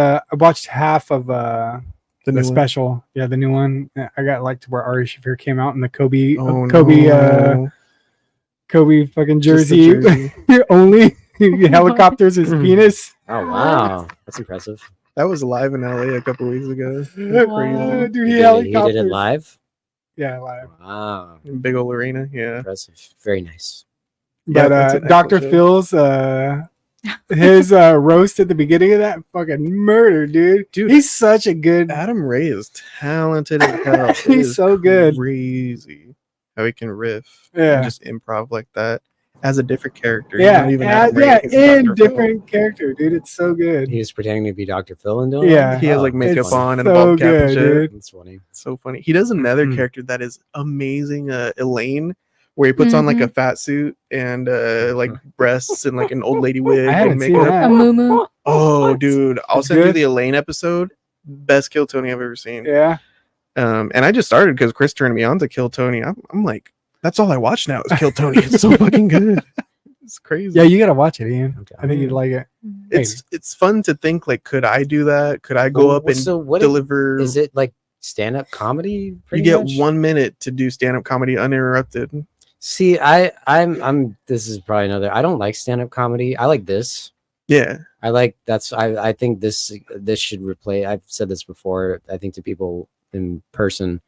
half of the new one. special. Yeah, the new one. I got like to where Ari Shaffir came out in the Kobe no. Kobe fucking Just the jersey, jersey. only helicopters his penis. Oh wow, that's impressive. That was live in LA a couple weeks ago. Wow. Dude, He he did, helicopters. it live. Yeah, live. Wow, Crazy. Big old arena. Yeah. impressive. Very nice. Yeah, But that's an Dr. excellent Phil's his roast at the beginning of that fucking murder, dude. Dude. He's such a good. Adam Ray is talented as hell. It He's is so good. Crazy how he can riff Yeah. and just improv like that as a different character. Yeah, Not even Adam Ray, yeah, he's in Dr. Phil. different character, dude. It's so good. He was pretending to be Dr. Phil and doing Yeah. it? He has like Oh, makeup that's funny. on and a So bald cap and good, shit. dude. That's funny. So funny. He does another Mm. character that is amazing, Elaine, where he puts on like a fat suit and like breasts and like an old lady wig I and haven't seen makeup. that. A moo. Oh, What? dude, I'll It's send you good? the Elaine episode. Best Kill Tony I've ever seen. Yeah. And I just started because Chris turned me on to Kill Tony. I'm like, that's all I watch now is Kill Tony. It's so fucking good. It's crazy. Yeah, you gotta watch it, Ian. Okay. I think you'd like it. It's fun to think like, could I do that? Could I go Well, up and so what deliver? is it like stand-up comedy? You pretty get much? 1 minute to do stand-up comedy uninterrupted. See, I'm this is probably another. I don't like stand-up comedy. I like this. Yeah. I think this should replace. I've said this before. I think to people in person,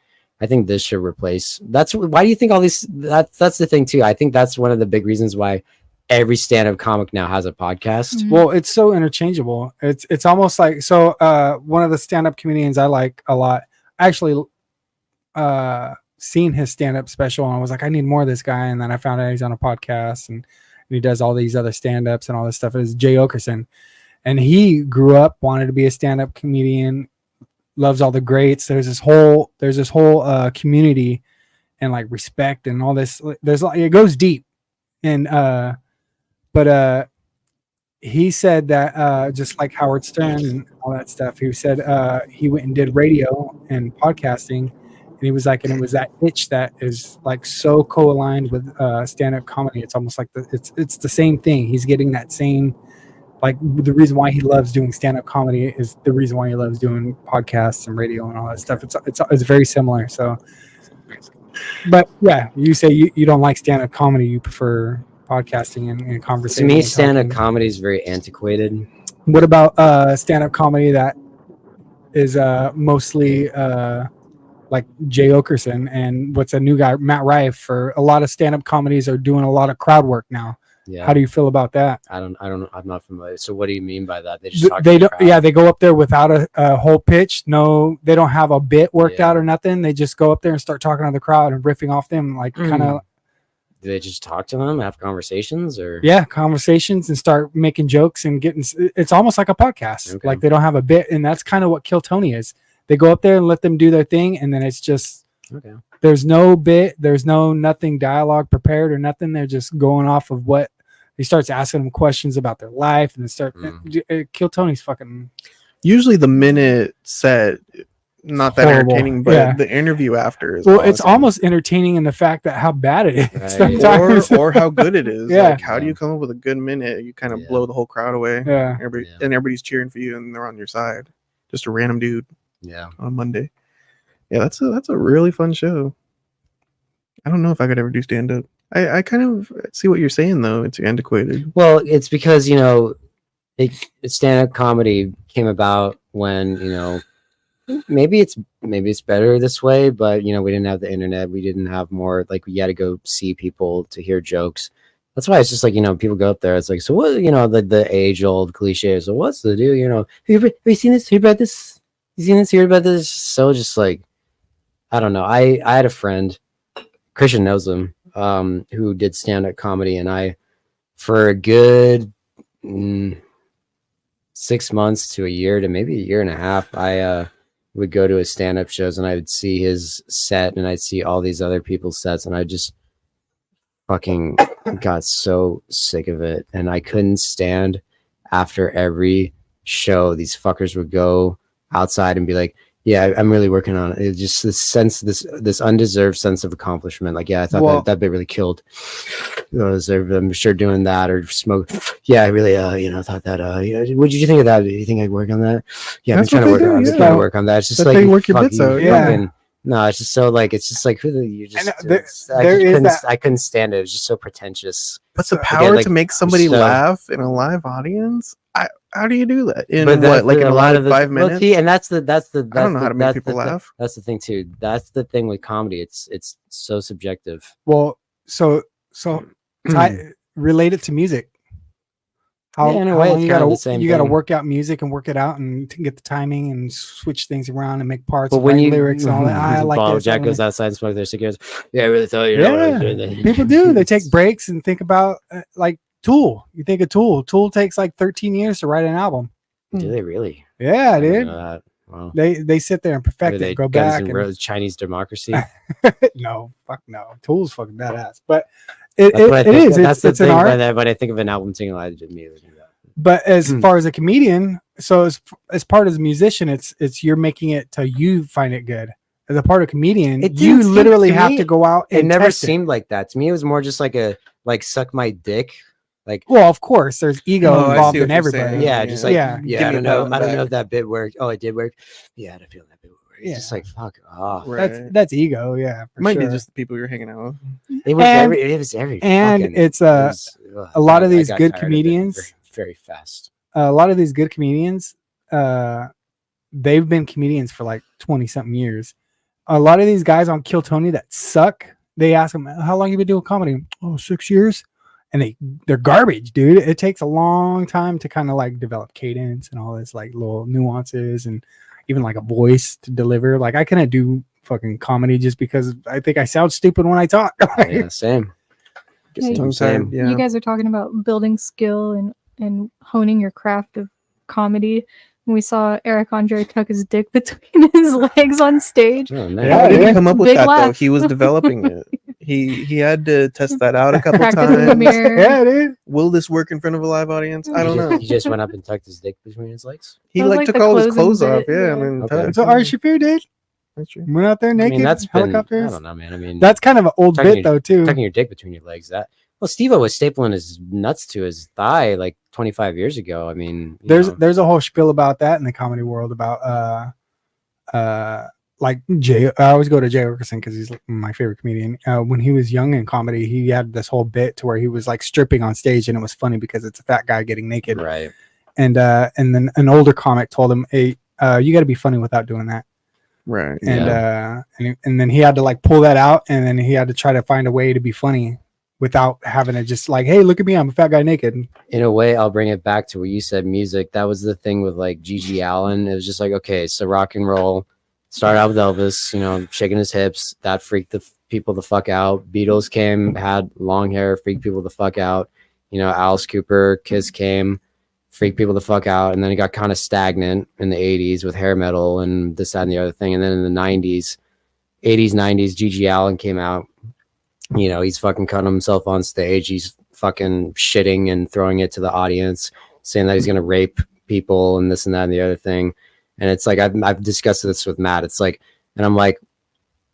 I think this should replace. That's why do you think all these? That's the thing too. I think that's one of the big reasons why every stand-up comic now has a podcast. Mhm. Well, it's so interchangeable. It's almost like one of the stand-up comedians I like a lot. Actually, seen his stand-up special and I was like, I need more of this guy. And then I found out he's on a podcast and he does all these other stand-ups and all this stuff. It's Jay Okerson. And he grew up, wanted to be a stand-up comedian, loves all the greats. There's this whole community and like respect and all this. There's like, it goes deep. And but he said that just like Howard Stern and all that stuff, he said he went and did radio and podcasting. And he was like, and it was that itch that is like so co-aligned with stand-up comedy. It's almost like it's the same thing. He's getting that same, like the reason why he loves doing stand-up comedy is the reason why he loves doing podcasts and radio and all that stuff. It's very similar. So, but yeah, you say you don't like stand-up comedy. You prefer podcasting and To conversation. me, and stand-up talking. comedy is very antiquated. What about stand-up comedy that is mostly like Jay Okerson and what's a new guy, Matt Rife? For a lot of stand-up comedies are doing a lot of crowd work now. Yeah. How do you feel about that? I don't know. I'm not familiar. So what do you mean by that? They just talk They to the don't. crowd? Yeah, they go up there without a whole pitch. No, they don't have a bit worked Yeah. out or nothing. They just go up there and start talking to the crowd and riffing off them, like kind of Do they just talk to them, have conversations, or conversations and start making jokes and getting. It's almost like a podcast. Okay. Like they don't have a bit, and that's kind of what Kill Tony is. They go up there and let them do their thing, and then it's just okay? there's no bit, there's nothing dialogue prepared or nothing. They're just going off of what he starts asking them questions about their life, and then Kill Tony's fucking. Usually the minute set, not that Horrible. entertaining, but Yeah. the interview after is Well, it's awesome. almost entertaining in the fact that how bad it is. Right. Sometimes. or how good it is. Yeah. Like, how do you come up with a good minute? You kind of Yeah. blow the whole crowd away. Yeah. And everybody's cheering for you, and they're on your side. Just a random dude Yeah. on Monday. Yeah, that's a really fun show. I don't know if I could ever do stand up. I kind of see what you're saying though. It's antiquated. Well, it's because stand-up comedy came about when maybe it's better this way, but we didn't have the internet. We didn't have more like we had to go see people to hear jokes. That's why it's just like people go up there. It's like, so what? The age-old cliche. So what's the deal? Have you seen this? Heard about this? You seen this? Heard about this? So just like I don't know. I had a friend, Christian knows him, who did stand-up comedy, and I for a good 6 months to a year to maybe a year and a half, I would go to his stand-up shows and I would see his set and I'd see all these other people's sets and I just fucking got so sick of it. And I couldn't stand after every show, these fuckers would go outside and be like, yeah, I'm really working on it. It's just this sense, this undeserved sense of accomplishment. Like, yeah, I thought that bit really killed. I'm sure doing that or smoke. Yeah, I really, thought that. What did you think of that? Do you think I'd work on that? Yeah, I'm trying to work. I'm trying to work on that. It's just like you work your bits out. Yeah. No, it's just so like it's just like you just. I couldn't stand it. It was just so pretentious. But the power to make somebody laugh in a live audience. How do you do that? In in a lot of 5 minutes? Well, and that's the I don't know how to make people laugh. That's the thing too. That's the thing with comedy. It's so subjective. Well, so relate it to music. How long you gotta work out music and work it out and to get the timing and switch things around and make parts, but when lyrics and all that. I like this. Jack goes outside and smokes their cigars. Yeah, I really thought people do. They take breaks and think about like Tool. You think of Tool. Tool takes like 13 years to write an album. Do they really? Yeah, dude. Wow. They sit there and perfect it, go back and Chinese democracy. No, fuck no. Tool's fucking badass. But it is. It's an art. When I think of an album single, I just immediately do that. But as far as a comedian, so as part of a musician, it's you're making it till you find it good. As a part of comedian, you literally have to go out and it never seemed like that. To me, it was more just like suck my dick. Like, well, of course, there's ego involved in everybody. Yeah, just like I don't know if that bit worked. Oh, it did work. Yeah, I don't feel that bit worked. It's just like fuck off. Right. That's ego. Yeah, it might be just the people you're hanging out with. It was every. And it's a lot of these good comedians. Very fast. A lot of these good comedians, they've been comedians for like 20 something years. A lot of these guys on Kill Tony that suck. They ask them, "How long you been doing comedy?" "Oh, 6 years." And they're garbage, dude. It takes a long time to kind of like develop cadence and all this like little nuances and even like a voice to deliver. Like I cannot do fucking comedy just because I think I sound stupid when I talk. Yeah, same. Same. You guys are talking about building skill and honing your craft of comedy. We saw Eric Andre tuck his dick between his legs on stage. Oh, nice. How did he come up with that though? He was developing it. He had to test that out a couple times. Yeah, dude. Will this work in front of a live audience? I don't know. He just went up and tucked his dick between his legs. He like took all his clothes off. Yeah, and then so Ari Shafir did. That's true. Went out there naked. I mean, that's helicopters. I don't know, man. I mean, that's kind of an old bit though too. Tucking your dick between your legs. Well, Steve-O was stapling his nuts to his thigh like 25 years ago. I mean, there's a whole spiel about that in the comedy world about like Jay. I always go to Jay Oakerson because he's my favorite comedian. When he was young in comedy, he had this whole bit to where he was like stripping on stage, and it was funny because it's a fat guy getting naked. Right. And then an older comic told him, "Hey, you got to be funny without doing that." Right. And and then he had to like pull that out, and then he had to try to find a way to be funny without having to just like, hey, look at me, I'm a fat guy naked. In a way, I'll bring it back to what you said, music. That was the thing with like Gigi Allen. It was just like, okay, so rock and roll. Started out with Elvis, shaking his hips. That freaked the people the fuck out. Beatles came, had long hair, freaked people the fuck out. Alice Cooper, Kiss came, freaked people the fuck out. And then it got kind of stagnant in the 80s with hair metal and this, that, and the other thing. And then in the 90s, 90s, Gigi Allen came out. He's fucking cutting himself on stage. He's fucking shitting and throwing it to the audience, saying that he's going to rape people and this and that and the other thing. And it's like, I've discussed this with Matt. It's like, and I'm like,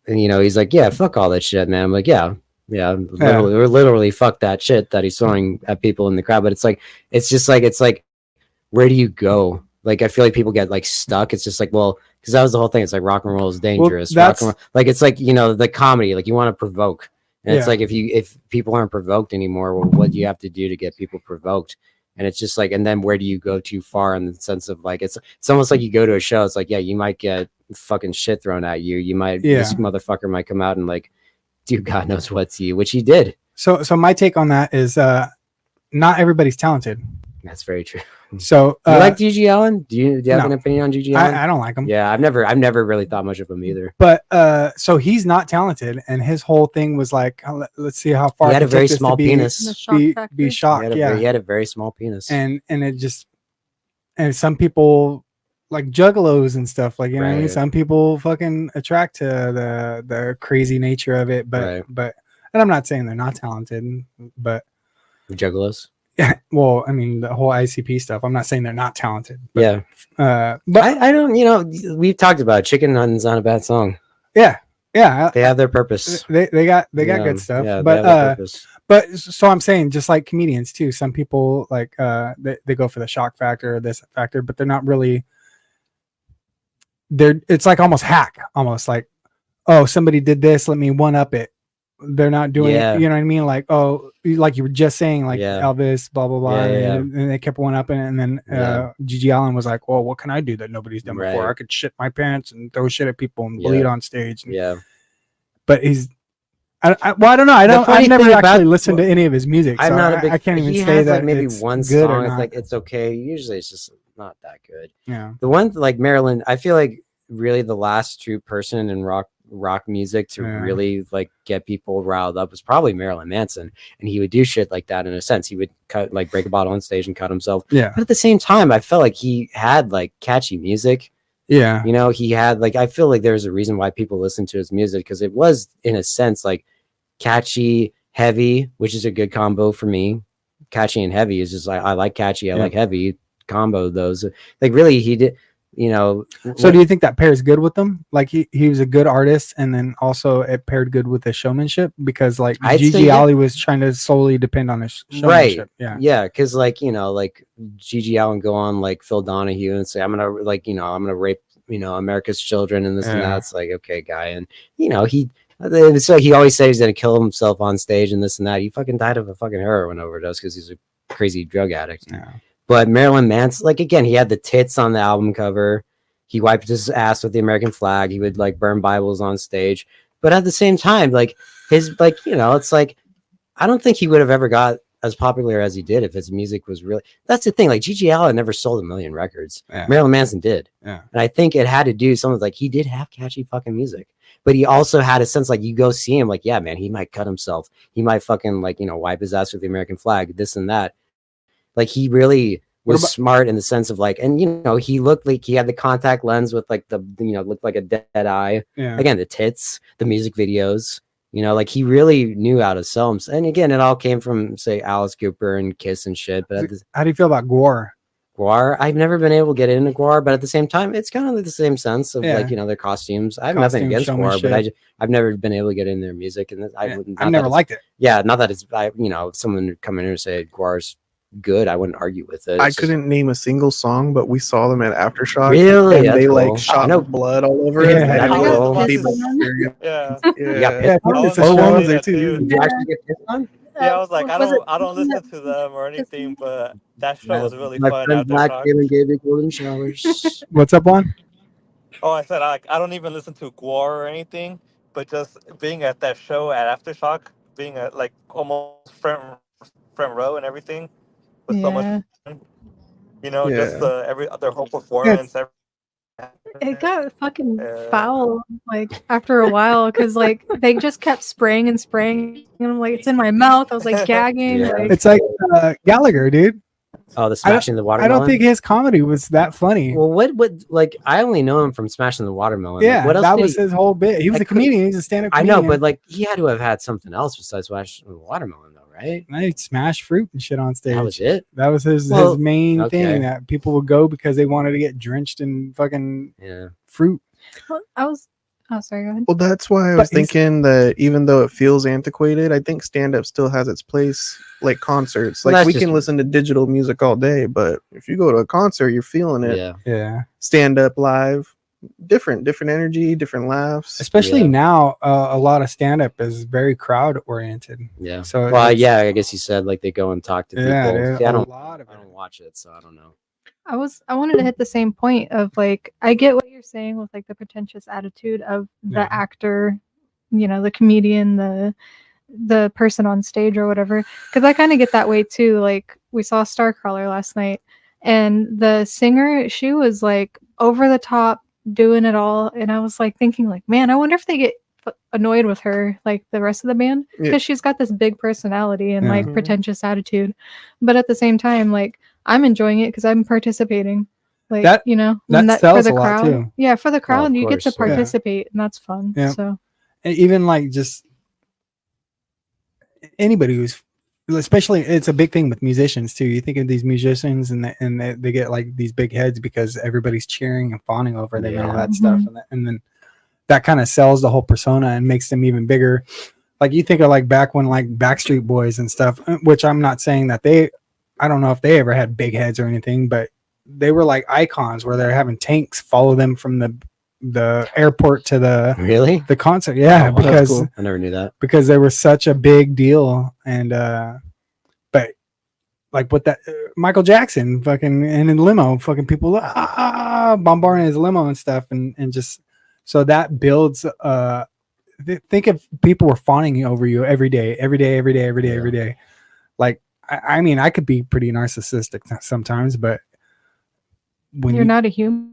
he's like, yeah, fuck all that shit, man. I'm like, yeah, literally fuck that shit that he's throwing at people in the crowd. But it's like, where do you go? Like, I feel like people get like stuck. It's just like, well, because that was the whole thing. It's like rock and roll is dangerous. Rock and roll, like, it's like, the comedy, like you want to provoke. And it's Yeah. like if people aren't provoked anymore, well, what do you have to do to get people provoked? And it's just like, and then where do you go too far in the sense of like, it's almost like you go to a show. It's like, yeah, you might get fucking shit thrown at you. You might, this motherfucker might come out and like do God knows what to you, which he did. So my take on that is not everybody's talented. That's very true. So you like G.G. Allen? Do you have an opinion on G.G. Allen? I don't like him. Yeah, I've never really thought much of him either. But so he's not talented, and his whole thing was like, let's see how far he had a very small penis. Be shocked. He had a very small penis, and it just, and some people like juggalos and stuff, like, you know what I mean? Some people fucking attract to the crazy nature of it, but and I'm not saying they're not talented, but juggalos. Yeah, well, I mean, the whole ICP stuff. I'm not saying they're not talented. But, but I don't. You know, we've talked about Chicken Hun's not a bad song. Yeah, they have their purpose. They got good stuff. Yeah, but so I'm saying, just like comedians too. Some people like they go for the shock factor or this factor, but they're not really. It's like almost hack, almost like, oh, somebody did this, let me one up it. They're not doing it, you know what I mean? Like, oh, like you were just saying, like Elvis, blah blah blah, and they kept one up, and then G.G. Allen was like, well, what can I do that nobody's done before? I could shit my pants and throw shit at people and bleed on stage. And, but he's, I don't know. I've never actually listened to any of his music. So I can't even say that. Like maybe it's one good song or is not. like it's okay. Usually it's just not that good. Yeah. The one like Marilyn, I feel like really the last true person in rock music to really like get people riled up was probably Marilyn Manson, and he would do shit like that in a sense. He would break a bottle on stage and cut himself. Yeah. But at the same time, I felt like he had like catchy music. Yeah. You know, he had like, I feel like there's a reason why people listen to his music, because it was in a sense like catchy, heavy, which is a good combo for me. Catchy and heavy is just like, I like catchy, I like heavy. Combo those, like really he did. You know, so do you think that pairs good with them? Like he was a good artist, and then also it paired good with his showmanship, because like G.G. Allen was trying to solely depend on his showmanship. Yeah, because like, you know, like G.G. Allen go on like Phil Donahue and say, I'm gonna rape, you know, America's children and this and that. It's like, okay, guy, and you know so he always says he's gonna kill himself on stage and this and that. He fucking died of a fucking heroin overdose because he's a crazy drug addict. Yeah. But Marilyn Manson, like, again, he had the tits on the album cover. He wiped his ass with the American flag. He would like burn Bibles on stage. But at the same time, like his, like, you know, it's like, I don't think he would have ever got as popular as he did if his music was really, that's the thing. Like G.G. Allen never sold 1 million records. Marilyn Manson did. And I think it had to do something like he did have catchy fucking music, but he also had a sense like you go see him, like, yeah, man, he might cut himself. He might fucking like, you know, wipe his ass with the American flag, this and that. Like he really was smart in the sense of like, and you know, he looked like he had the contact lens with like the, you know, looked like a dead eye. Again, the tits, the music videos, you know, like he really knew how to sell them. And again, it all came from say Alice Cooper and Kiss and shit. But how do you feel about Gwar? Gwar, I've never been able to get into Gwar, but at the same time, it's kind of like the same sense of like, you know, their costumes. I have nothing against Gwar, but I've never been able to get in their music, and I've never liked it. Yeah, not that it's, you know, if someone would come in here and say Gwar's good, I wouldn't argue with it. I couldn't name a single song, but we saw them at Aftershock. Really? And That's they cool. like shot blood all over it. Yeah. Ones there too. Did you actually get pissed on? Yeah, I was like, I don't listen to them or anything, but that show was really fun. My friend Black Galen gave me golden showers. What's up, Juan? Oh, I said I don't even listen to Gwar or anything, but just being at that show at Aftershock, being at like almost front row and everything was so much fun. You know, just their whole performance. It got fucking foul like after a while, because like they just kept spraying and spraying, and I'm like, it's in my mouth. I was like gagging. Like, it's like Gallagher, dude. Oh, the Smashing the Watermelon. I don't think his comedy was that funny. Well, what like I only know him from Smashing the Watermelon. Yeah, like, what else that was his whole bit. He was a comedian. He's a stand-up comedian. I know, but like he had to have had something else besides Smashing the Watermelon, though, right? He'd smash fruit and shit on stage. That was it. That was his main thing, that people would go because they wanted to get drenched in fucking fruit. Well, oh, sorry, go ahead. Well, that's why I was thinking that even though it feels antiquated, I think stand-up still has its place, like concerts. Like we can listen to digital music all day, but if you go to a concert, you're feeling it. Yeah. Stand-up live, different energy, different laughs. Especially Yeah. now, a lot of stand up is very crowd oriented. Yeah. So well, it's- yeah, I guess you said like they go and talk to Yeah, people. dude, See, I a don't lot of it. watch it, so I don't know. I wanted to hit the same point of like I get what you're saying with like the pretentious attitude of the Yeah. actor, the comedian, the person on stage or whatever, because I kind of get that way too. Like we saw Starcrawler last night, and the singer, she was like over the top doing it all, and I was like thinking like, man, I wonder if they get annoyed with her like the rest of the band, because she's got this big personality and Yeah. like pretentious attitude, but at the same time like I'm enjoying it because I'm participating. Like That- when that for sells the a lot, crowd, too. yeah, for the crowd of you get to course, yeah. participate, and that's fun. Yeah. So And even like just anybody who's, especially it's a big thing with musicians too. You think of these musicians and they get like these big heads because everybody's cheering and fawning over them and all Yeah. that stuff, and then that kind of sells the whole persona and makes them even bigger. Like you think of like back when like Backstreet Boys and stuff, which I'm not saying that I don't know if they ever had big heads or anything, but they were like icons where they're having tanks follow them from the airport to Really? the concert. Yeah, Oh, wow. because That's cool. I never knew that. because they were such a big deal. And but like with that Michael Jackson fucking and in limo, fucking people bombarding his limo and stuff, and just so that builds think if people were fawning over you every day. Like I mean, I could be pretty narcissistic sometimes, but when you're not a human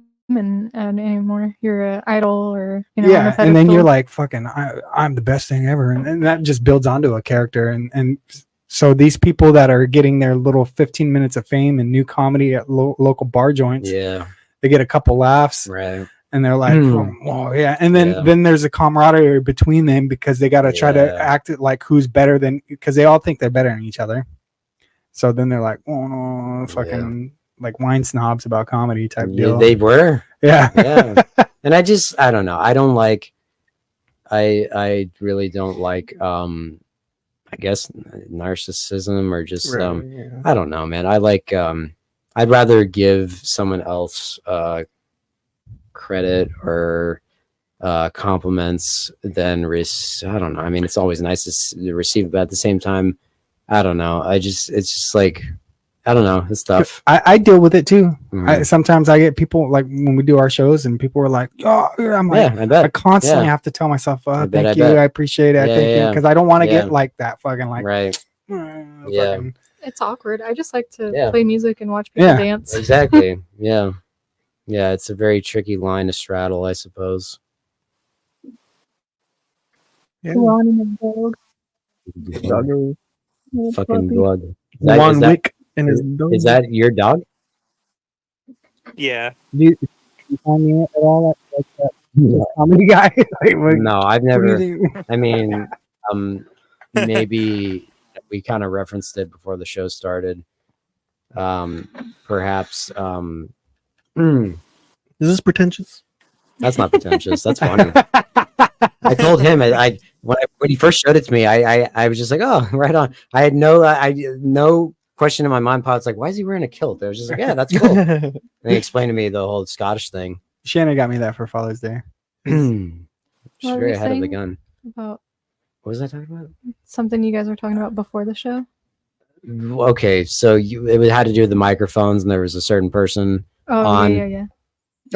anymore. You're an idol, or on a yeah, and then pedestal. you're like fucking I'm the best thing ever, and that just builds onto a character. And so these people that are getting their little 15 minutes of fame and new comedy at local bar joints, Yeah. they get a couple laughs, Right. and they're like, oh yeah, and Yeah. then there's a camaraderie between them because they got to try to Yeah. act it like who's better than, because they all think they're better than each other. So then they're like, oh no, fucking like wine snobs about comedy type deal. They were. Yeah. Yeah. And I don't know. I don't like. I really don't like. I guess narcissism or just Yeah. I don't know, man. I like. I'd rather give someone else credit or compliments than I don't know. I mean, it's always nice to receive, but at the same time, I don't know. It's just like, I don't know. It's tough. I deal with it too. Mhm. Sometimes I get people like when we do our shows and people are like, oh, I'm like, Yeah, I bet. I constantly Yeah. have to tell myself, I bet, thank I you, bet. I appreciate it, Yeah, thank you, yeah. because I don't want to Yeah. get like that fucking like, Right. Yeah. fucking, It's awkward. I just like to Yeah. play music and watch people Yeah. dance. Exactly. Yeah. Yeah. It's a very tricky line to straddle, I suppose. Yeah. Ron and the dog. Doggo. Fucking dog. Juan Wick and his dog. Is that your dog? Yeah. do you find me at all like that comedy guy? Like, what- No, I've what do you never. think? I mean, maybe we kind of referenced it before the show started. Perhaps. Is this pretentious? That's not pretentious. That's funny. I told him when he first showed it to me, I was just like, oh, right on. I had no question in my mind. It's like, why is he wearing a kilt? I was just like, yeah, that's cool. And he explained to me the whole Scottish thing. Shannon got me that for Father's Day. What were Straight we ahead of the saying? gun. About What was I talking about? something you guys were talking about before the show. Okay, so it had to do with the microphones, and there was a certain person. Oh On- yeah.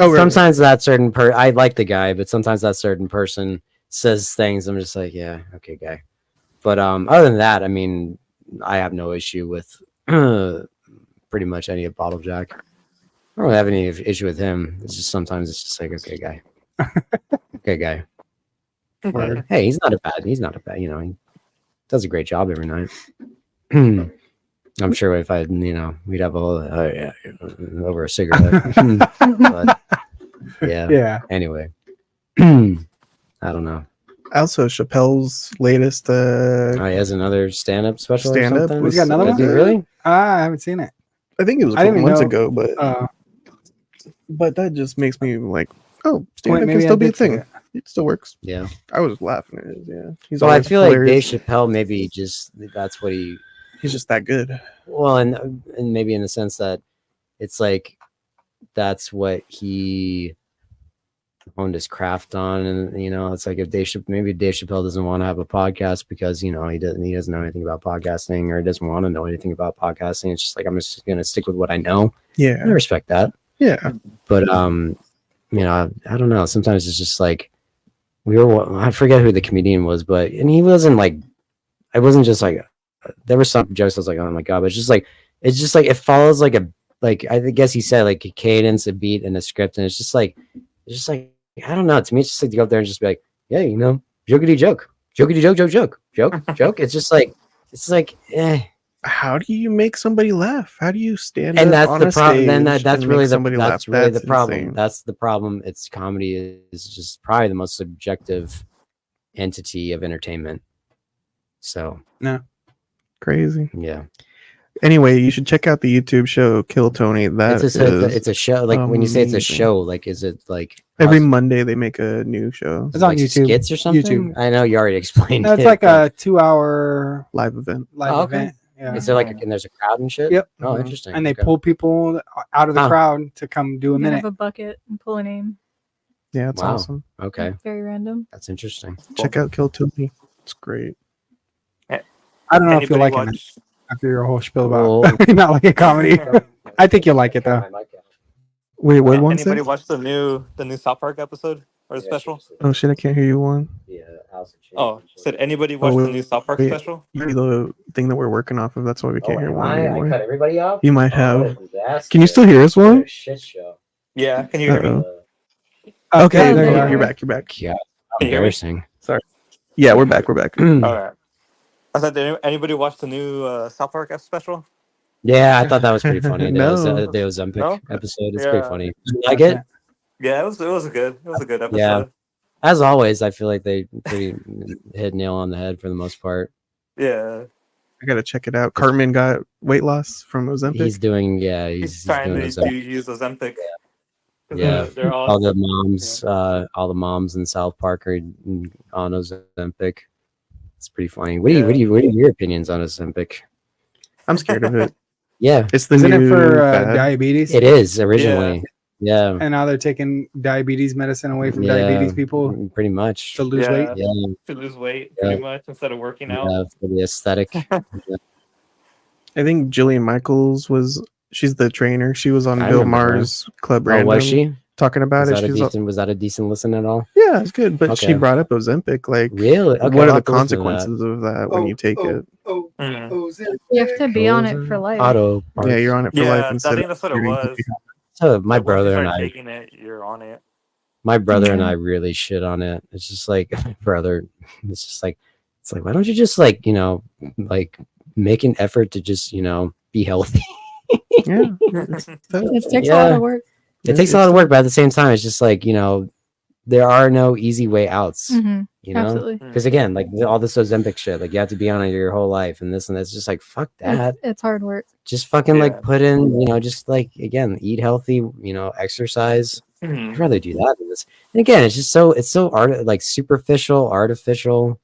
Oh, right. Sometimes that certain I like the guy, but sometimes that certain person says things. I'm just like, yeah, okay, guy. But other than that, I mean, I have no issue with pretty much any of Bottle Jack. I don't really have any issue with him. It's just sometimes it's just like, okay, guy. Okay, guy. Word. Hey, he's not a bad. He does a great job every night. I'm sure if we'd have a whole, over a cigarette. But, yeah. Yeah. Anyway, I don't know. Also, Chappelle's latest He has another stand-up special. Stand-up Or something? was- He's got another Does he one? really? I haven't seen it. I think it was a I didn't couple even months know- ago, but that just makes me like, oh, stand-up maybe can I still be a did see thing. it. It still works. Yeah. I was laughing at it. Yeah, he's Well, I always feel like Dave hilarious. Chappelle maybe just that's what he. He's just that good. Well, and maybe in the sense that it's like that's what he honed his craft on, and it's like if maybe Dave Chappelle doesn't want to have a podcast because he doesn't know anything about podcasting, or he doesn't want to know anything about podcasting. It's just like, I'm just gonna stick with what I know. Yeah, I respect that. yeah. But I don't know. Sometimes it's just like I forget who the comedian was, and he wasn't like, I wasn't just like, there were some jokes I was like, oh my god, but it's just like it follows like I guess he said like a cadence, a beat, and a script, and it's just like I don't know. To me, it's just like to go up there and just be like, yeah, jokety joke, jokety joke. It's just like How do you make somebody laugh? How do you stand and up that's on the a problem. Then stage that's and really make somebody laugh? that's really the problem. insane. That's the problem. It's comedy is just probably the most subjective entity of entertainment. So Crazy. yeah. Anyway, you should check out the YouTube show Kill Tony. It's a show. Like when you say it's a amazing. show, like is it like Every Monday they make a new show, It's on like YouTube. skits or something? YouTube. I know you already explained. No, it's it, like but a 2-hour live event. live Oh, okay. event. Yeah. Is there like and there's a crowd and shit? Yep. Oh, Mhm. interesting. And they Okay. pull people out of the Huh. crowd to come do a You minute. have a bucket and pull a name. Yeah, it's Wow. awesome. Okay, Very random. that's interesting. Check out Kill Tony. It's great. I don't know if you Anybody like it watch? after your whole spiel Well- about not like a comedy. I think you'll like it though. Wait, what one Anybody said? watch the new South Park episode or the special? Oh shit, I can't hear you. One. Oh, said anybody watch the new South Park wait. special? The thing that we're working off of. That's why we can't hear one I anymore. cut everybody off. You might have. Oh, Can you still hear us, one? Shit show. Yeah, can you hear me? Uh-oh. Okay, Oh, there you there are. you You're are. back. You're back. Yeah, Can you hear me? embarrassing. Yeah, we're back. We're back. All right. I said, did anybody watch the new South Park special? Yeah, I thought that was pretty funny. No. The Ozempic No? episode. It's Yeah. pretty funny. Did you like it? Yeah, it was a good episode. Yeah. As always, I feel like they pretty hit nail on the head for the most part. Yeah. I gotta check it out. Cartman got weight loss from Ozempic. He's doing, He's trying doing to Ozempic. use Ozempic. Yeah. They're All the moms in South Park are on Ozempic. It's pretty funny. What are your opinions on Ozempic? I'm scared of it. Yeah, It's the Isn't new it for fad. diabetes? it is originally. Yeah, And now they're taking diabetes medicine away from Yeah. diabetes people pretty much. to lose Yeah. weight. Yeah, To lose weight, Yeah. pretty much, instead of working out. yeah, for the aesthetic. I think Jillian Michaels she's the trainer. She was on I Bill remember her. Maher's Club Oh, Random was she? talking about Was it. that a decent listen at all? Yeah, it's good. But she Okay. brought up Ozempic. Like, Really? Okay, what I'll are the have to listen to that. consequences of that when you take it? Mhm. You have to be on it for life. Auto. Yeah, you're on it for Yeah, life I instead think of that's what it was. So my Like, once you brother and start I, taking it, you're on it. my brother and I really shit on it. It's just like my brother. It's like why don't you just like make an effort to just be healthy. Yeah. It takes a lot Yeah. of work. It takes a lot of work, but at the same time, it's just like there are no easy way outs. Mhm, You know, Absolutely. because again, like all this Ozempic shit, like you have to be on it your whole life, and this and that's just like fuck that. It's hard work. Just fucking Yeah. like put in, just like again, eat healthy, exercise. Mhm. I'd rather do that than this. And again, it's just it's so like superficial, artificial.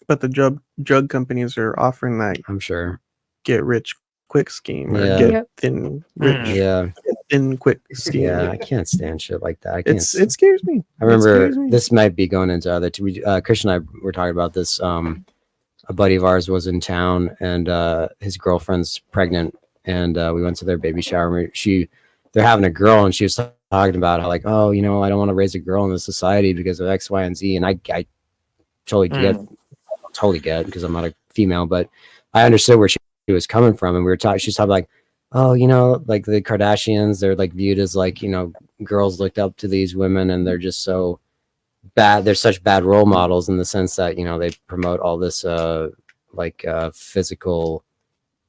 But the drug companies are offering that I'm sure. get rich quick scheme or Yeah. get Yep. thin rich Yeah, thin quick scheme. yeah. I can't stand shit like that. I can't. It scares me. I remember It scares me. this might be going into other. Christian and I were talking about this. A buddy of ours was in town, and his girlfriend's pregnant, and we went to their baby shower. They're having a girl, and she was talking about how like, oh, I don't want to raise a girl in this society because of X, Y, and Z. And I totally get because I'm not a female, but I understood where she was coming from, and we were talking. She's talking like, oh, like the Kardashians, they're like viewed as like girls looked up to these women, and they're just so bad. They're such bad role models in the sense that they promote all this physical,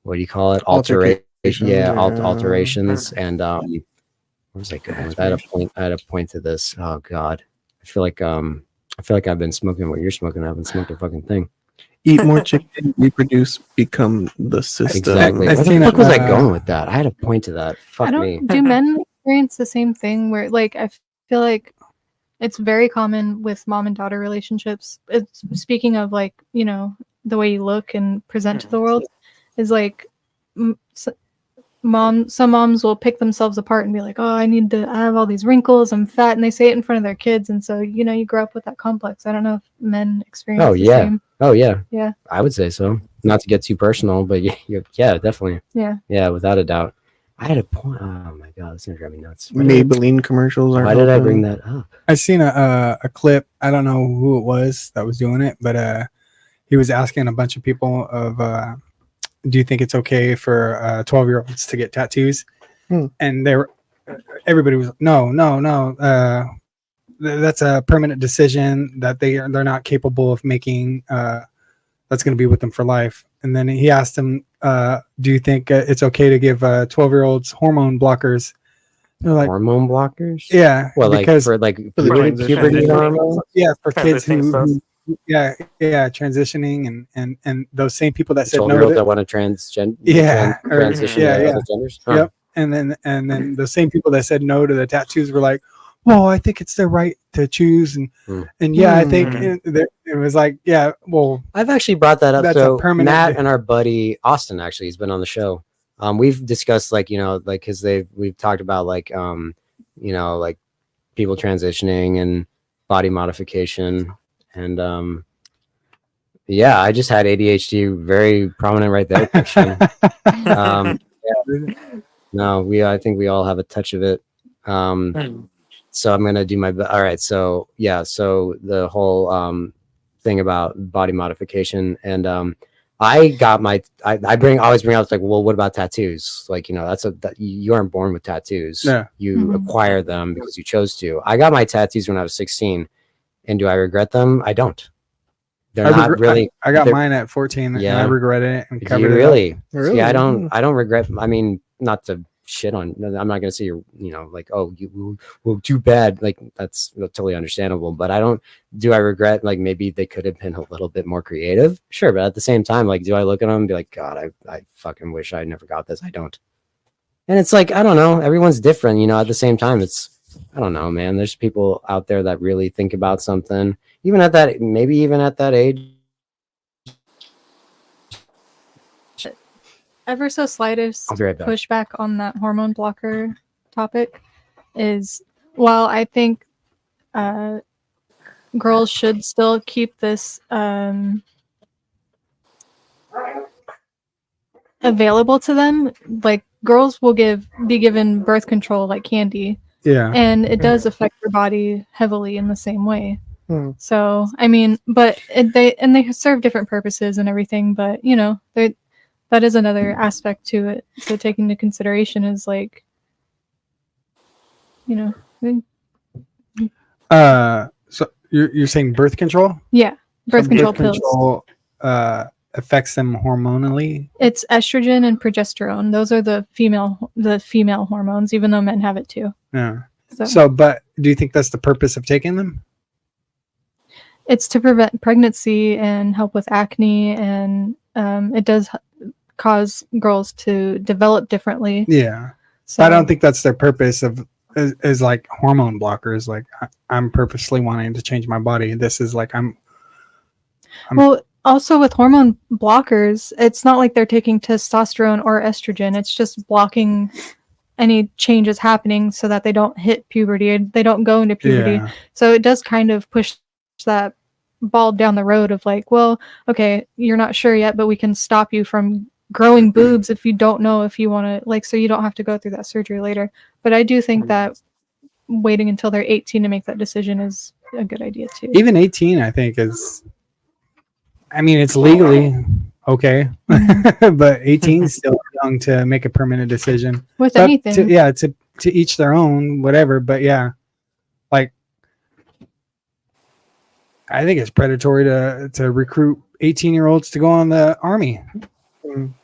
what do you call it, alteration, alterations. And where was I going with? I had a point to this. Oh God, I feel like I've been smoking what you're smoking. I haven't smoked a fucking thing. Eat more chicken, reproduce, become the system. Exactly. I've Where the seen fuck it, was I going with that? I had a point to that. Fuck me. Do men experience the same thing where like I feel like it's very common with mom and daughter relationships. It's speaking of like, the way you look and present to the world is like some moms will pick themselves apart and be like, oh, I have all these wrinkles, I'm fat, and they say it in front of their kids, and so you grow up with that complex. I don't know if men experience the same. Yeah, I would say so. Not to get too personal, but yeah, definitely. Yeah, without a doubt. I had a point. Oh my god, this is gonna drive me nuts. Maybelline commercials are. Why did I bring that up? I seen a clip. I don't know who it was that was doing it, but he was asking a bunch of people of, do you think it's okay for 12-year-olds to get tattoos? And everybody was no. That's a permanent decision that they're not capable of making. That's going to be with them for life. And then he asked him, do you think it's okay to give 12-year-olds hormone blockers? They're like, hormone blockers? Yeah. Well, because for puberty hormones? Yeah, for kids who transitioning and those same people that said no that want to transition. Genders. Yep. And then the same people that said no to the tattoos were like, well, I think it's their right to choose, and I think it was like, yeah, well, I've actually brought that up. That's So a permanent. Matt and our buddy Austin actually has been on the show. We've discussed because we've talked about like people transitioning and body modification, and I just had ADHD very prominent right there. I think we all have a touch of it. So I'm gonna do my best. All right. So the whole thing about body modification, and I got I always bring up like, well, what about tattoos? Like, you aren't born with tattoos. Yeah. You acquire them because you chose to. I got my tattoos when I was 16, and do I regret them? I don't. They're not really. I got mine at 14, and I regret it. And covered it really? See, I don't regret. I mean, not to shit on. I'm not gonna say like, oh, well, too bad. Like, that's totally understandable. But I don't. Do I regret? Like, maybe they could have been a little bit more creative. Sure, but at the same time, like, do I look at them and be like, God, I fucking wish I never got this. I don't. And it's like, I don't know. Everyone's different. At the same time, I don't know, man. There's people out there that really think about something, even at that age. Ever so slightest pushback on that hormone blocker topic is, while I think girls should still keep this available to them, like, girls will be given birth control like candy. Yeah. And it does affect your body heavily in the same way. So, I mean, but they serve different purposes and everything, but that is another aspect to it. So taking into consideration is like, So you're saying birth control? Yeah, birth control pills. Affects them hormonally. It's estrogen and progesterone. Those are the female hormones, even though men have it too. Yeah. So, but do you think that's the purpose of taking them? It's to prevent pregnancy and help with acne, and it does cause girls to develop differently. Yeah. So I don't think that's their purpose is like hormone blockers. Like, I'm purposely wanting to change my body. This is like well, also with hormone blockers, it's not like they're taking testosterone or estrogen. It's just blocking any changes happening so that they don't hit puberty. They don't go into puberty. Yeah. So it does kind of push that ball down the road of like, well, okay, you're not sure yet, but we can stop you from growing boobs if you don't know if you want to, like, so you don't have to go through that surgery later. But I do think that waiting until they're 18 to make that decision is a good idea too. Even 18, I think, is, I mean, it's legally okay, but 18 is still young to make a permanent decision with anything. To each their own, whatever. But yeah, like, I think it's predatory to recruit 18-year-olds to go on the army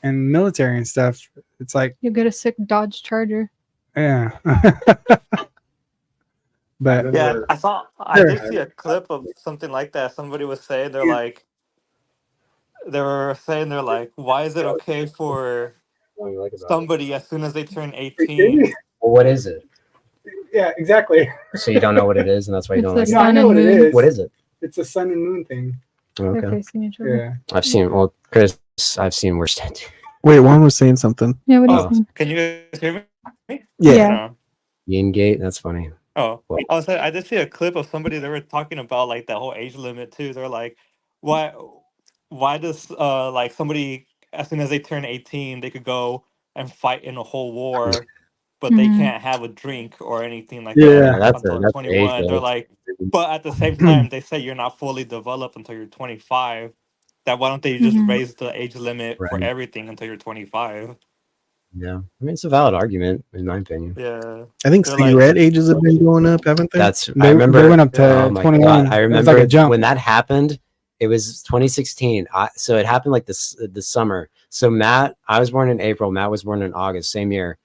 and military and stuff. It's like, you'll get a sick Dodge Charger. Yeah. But yeah, I did see a clip of something like that. Somebody was saying they're like, why is it okay for somebody as soon as they turn 18? Well, what is it? Yeah, exactly. So you don't know what it is, and that's why you don't like it. No, I know what it is. What is it? It's a sun and moon thing. Okay. They're facing each other. Yeah. I've seen worse tattoos. Wait, Juan was saying something. Yeah, what do you Oh, think? can you guys hear me? Yeah. No. Ian Gate, that's funny. Oh, Well- I did see a clip of somebody. They were talking about like that whole age limit too. They're like, why, why does like somebody as soon as they turn 18, they could go and fight in a whole war, but they Mhm. can't have a drink or anything like Yeah, that that's until an age 21. They're old. like, but at the same time, they say you're not fully developed until you're 25. That why don't they just Mhm. raise the age limit for Right. everything until you're 25? Yeah, I mean it's a valid argument in my opinion. Yeah, I think they're like, cigarette ages have been going up, haven't they? That's I They remember. went up to Oh my 21. god, I It was remember like a jump. when that happened. It was 2016. So it happened like this summer. So Matt, I was born in April. Matt was born in August, same year.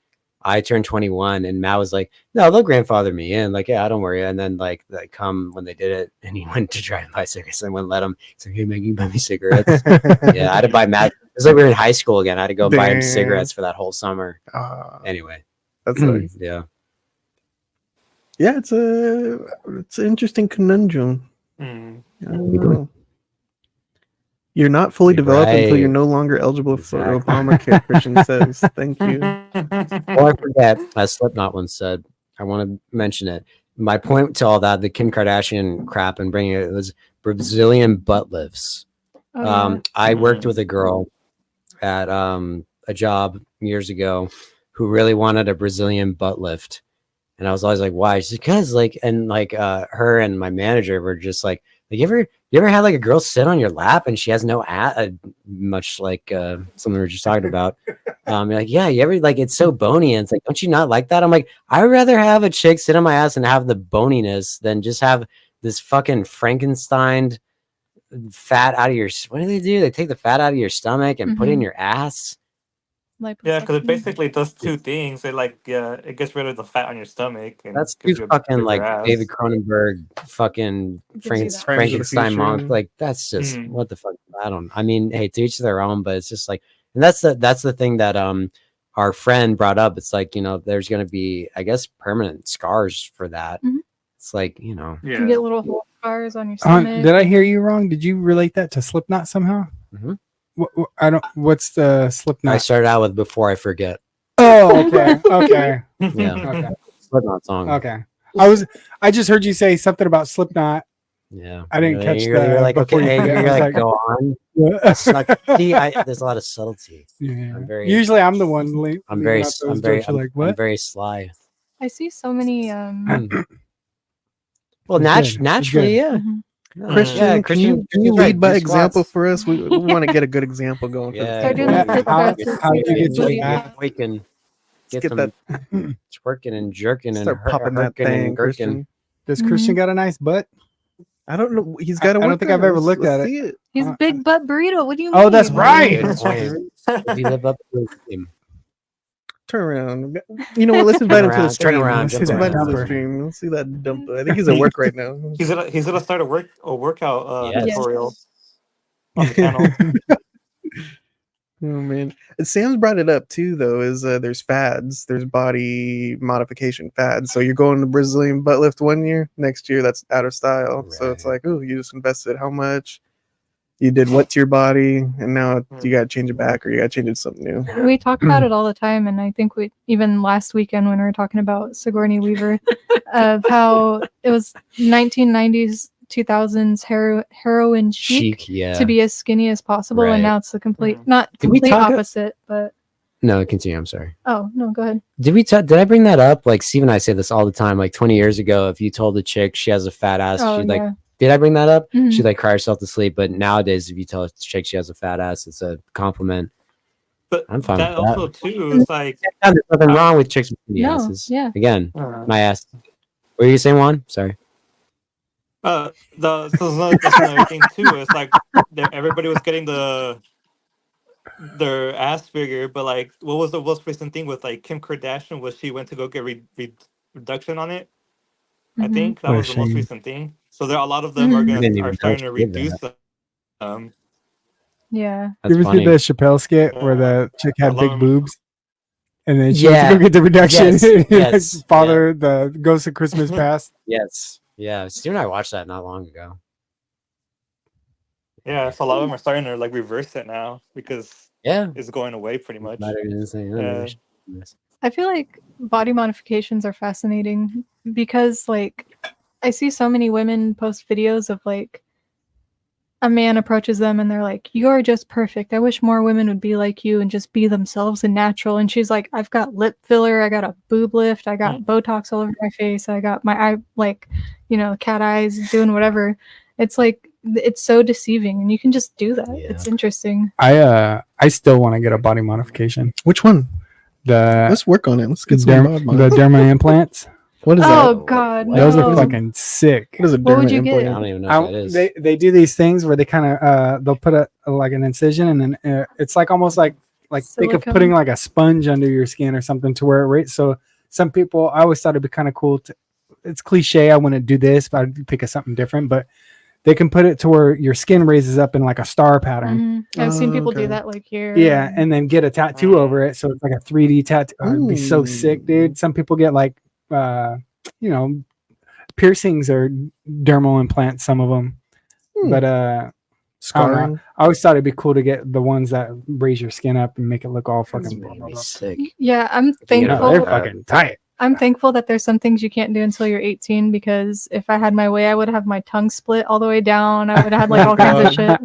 I turned 21, and Matt was like, "No, they'll grandfather me in." Like, yeah, don't worry. And then like they come when they did it, and he went to try and buy cigarettes, and wouldn't let him. He's like, "Hey, man, can you buy me cigarettes?" Yeah, I had to buy Matt. It was like we were in high school again. I had to go buy him Damn. cigarettes for that whole summer. Ah, Anyway, that's nice. yeah. Yeah, it's an interesting conundrum. mm, I don't know. You're not fully You're developed until you're right. no longer eligible for Exactly. Obamacare, Christian says. Thank you. Before I forget, as Slipknot once said, I want to mention it. My point to all that, the Kim Kardashian crap and bringing it was Brazilian butt lifts. Oh, yeah. I worked with a girl at a job years ago who really wanted a Brazilian butt lift. And I was always like, why? She's because like, and like her and my manager were just like you ever had like a girl sit on your lap and she has no much like something we were just talking about. You're like, yeah, you ever like it's so bony and it's like, don't you not like that? I'm like, I would rather have a chick sit on my ass and have the boniness than just have this fucking Frankenstein fat out of your. What do? They take the fat out of your stomach and put it in your ass. yeah, because it Liposuction. basically does two things. It like it gets rid of the fat on your stomach and That's gives too you a fucking bigger like ass. David Cronenberg fucking Gives you that. Friends of the Frankenstein monk. future. Like that's just Mhm. what the fuck. I mean, hey, to each their own, but it's just like, and that's the thing that our friend brought up. It's like, there's gonna be, I guess, permanent scars for that. Mhm. It's like, You Yeah. get little hole scars on your stomach. Did I hear you wrong? Did you relate that to Slipknot somehow? Mhm. I don't. What's the I Slipknot? started out with Before I Forget. Oh, okay, okay, Yeah, okay, Slipknot song. okay. I just heard you say something about Slipknot. Yeah, I didn't catch you're the like, before okay, you forget. you're I was like, like- go on. Yeah. See, there's a lot of subtlety. Yeah. I'm very- Usually I'm the one. I'm very You're like, what? I'm very sly. I see so many. Well, It's good. naturally, It's yeah. Mhm. No, Christian, yeah, can you Christian's lead right. by Do example squats. for us? We want to get a good example going for Yeah, Start doing yeah. the flip How- thrusts. how did you get to Booty that? squats. We can Let's get get some that. twerking and jerking and Start popping that herking thing, and gherkin. Christian. Does Christian got a nice butt? I don't know. He's got to. I don't think I've ever looked at it. See it. He's Uh, big butt burrito. What do you mean? Oh, that's right. Good point. Does he live up to his name? Turn around. You know what? Let's invite him to the around, stream. turn around, Let's jump invite him to the around. stream. Let's see that dump. I think he's at work right now. he's gonna start a workout Yes. tutorial on the channel. Oh man, Sam's brought it up too. Though is there's fads, there's body modification fads. So you're going to Brazilian butt lift one year, next year that's out of style. So it's Right. like, oh, you just invested how much? You did what to your body, and now you got to change it back, or you got to change it to something new. We talk about it all the time, and I think we even last weekend when we were talking about Sigourney Weaver, of how it was 1990s, 2000s heroin chic Yeah. to be as skinny as possible, Right. and now it's the complete, Mhm. not Did we complete talk- opposite, but No, continue. I'm sorry. oh no, go ahead. Did I bring that up? Like Steve and I say this all the time. Like 20 years ago, if you told a chick she has a fat ass, Oh she'd like, yeah, did I bring that up? Mhm. She'd like cry herself to sleep. But nowadays, if you tell a chick she has a fat ass, it's a compliment. But I'm fine that with that. also too is like There's nothing wrong with chicks with skinny No, asses. yeah. Again, uh, my ass. What were you saying, Juan? Sorry. that's another thing too. It's like everybody was getting their ass bigger, but like, what was the most recent thing with like Kim Kardashian? Was she went to go get reduction on it? I Mhm. think that Was was the most she? recent thing. So there a lot of them are Mhm. I didn't even are know starting she to did that. reduce them. Yeah. That's You ever funny. see the Chappelle skit where the chick had big Alone. boobs, and then she went Yeah. to go get the reduction? Yes, Like, yes, Father, the Ghost of Christmas Past. Yes. Yeah. Steve and I watched that not long ago. Yeah, so a lot of them are starting to like reverse it now because Yeah. is going away pretty much. Better than saying, oh, maybe I should do this. I feel like body modifications are fascinating because, like, I see so many women post videos of like a man approaches them and they're like, "You're just perfect. I wish more women would be like you and just be themselves and natural." And she's like, "I've got lip filler, I got a boob lift, I got Botox all over my face, I got my eye, like, cat eyes, doing whatever." It's like, it's so deceiving, and you can just do that. Yeah. It's interesting. I still want to get a body modification. Which one? The Let's work on it. Let's get some bod mod. the derma implants. What is Oh that? God, Those no. are fucking sick. What is a What would derma you get? I implant? don't even know what that is. They do these things where they kind of they'll put like an incision, and then it's like almost like think of Silicone? putting like a sponge under your skin or something to where it rates. So some people, I always thought it'd be kind of cool. It's cliche. I want to do this, but I'd pick something different. But they can put it to where your skin raises up in like a star pattern. I've seen people okay. do that, like here. Yeah, and then get a tattoo over it, so it's like a 3D tattoo. Oh, it'd be so sick, dude. Some people get like, piercings or dermal implants. Some of them, but I don't know. Scarring. I always thought it'd be cool to get the ones that raise your skin up and make it look all fucking. That's really sick. Yeah, I'm You know, thankful. They're fucking tight. I'm thankful that there's some things you can't do until you're 18, because if I had my way, I would have my tongue split all the way down. I would have had like all kinds of shit.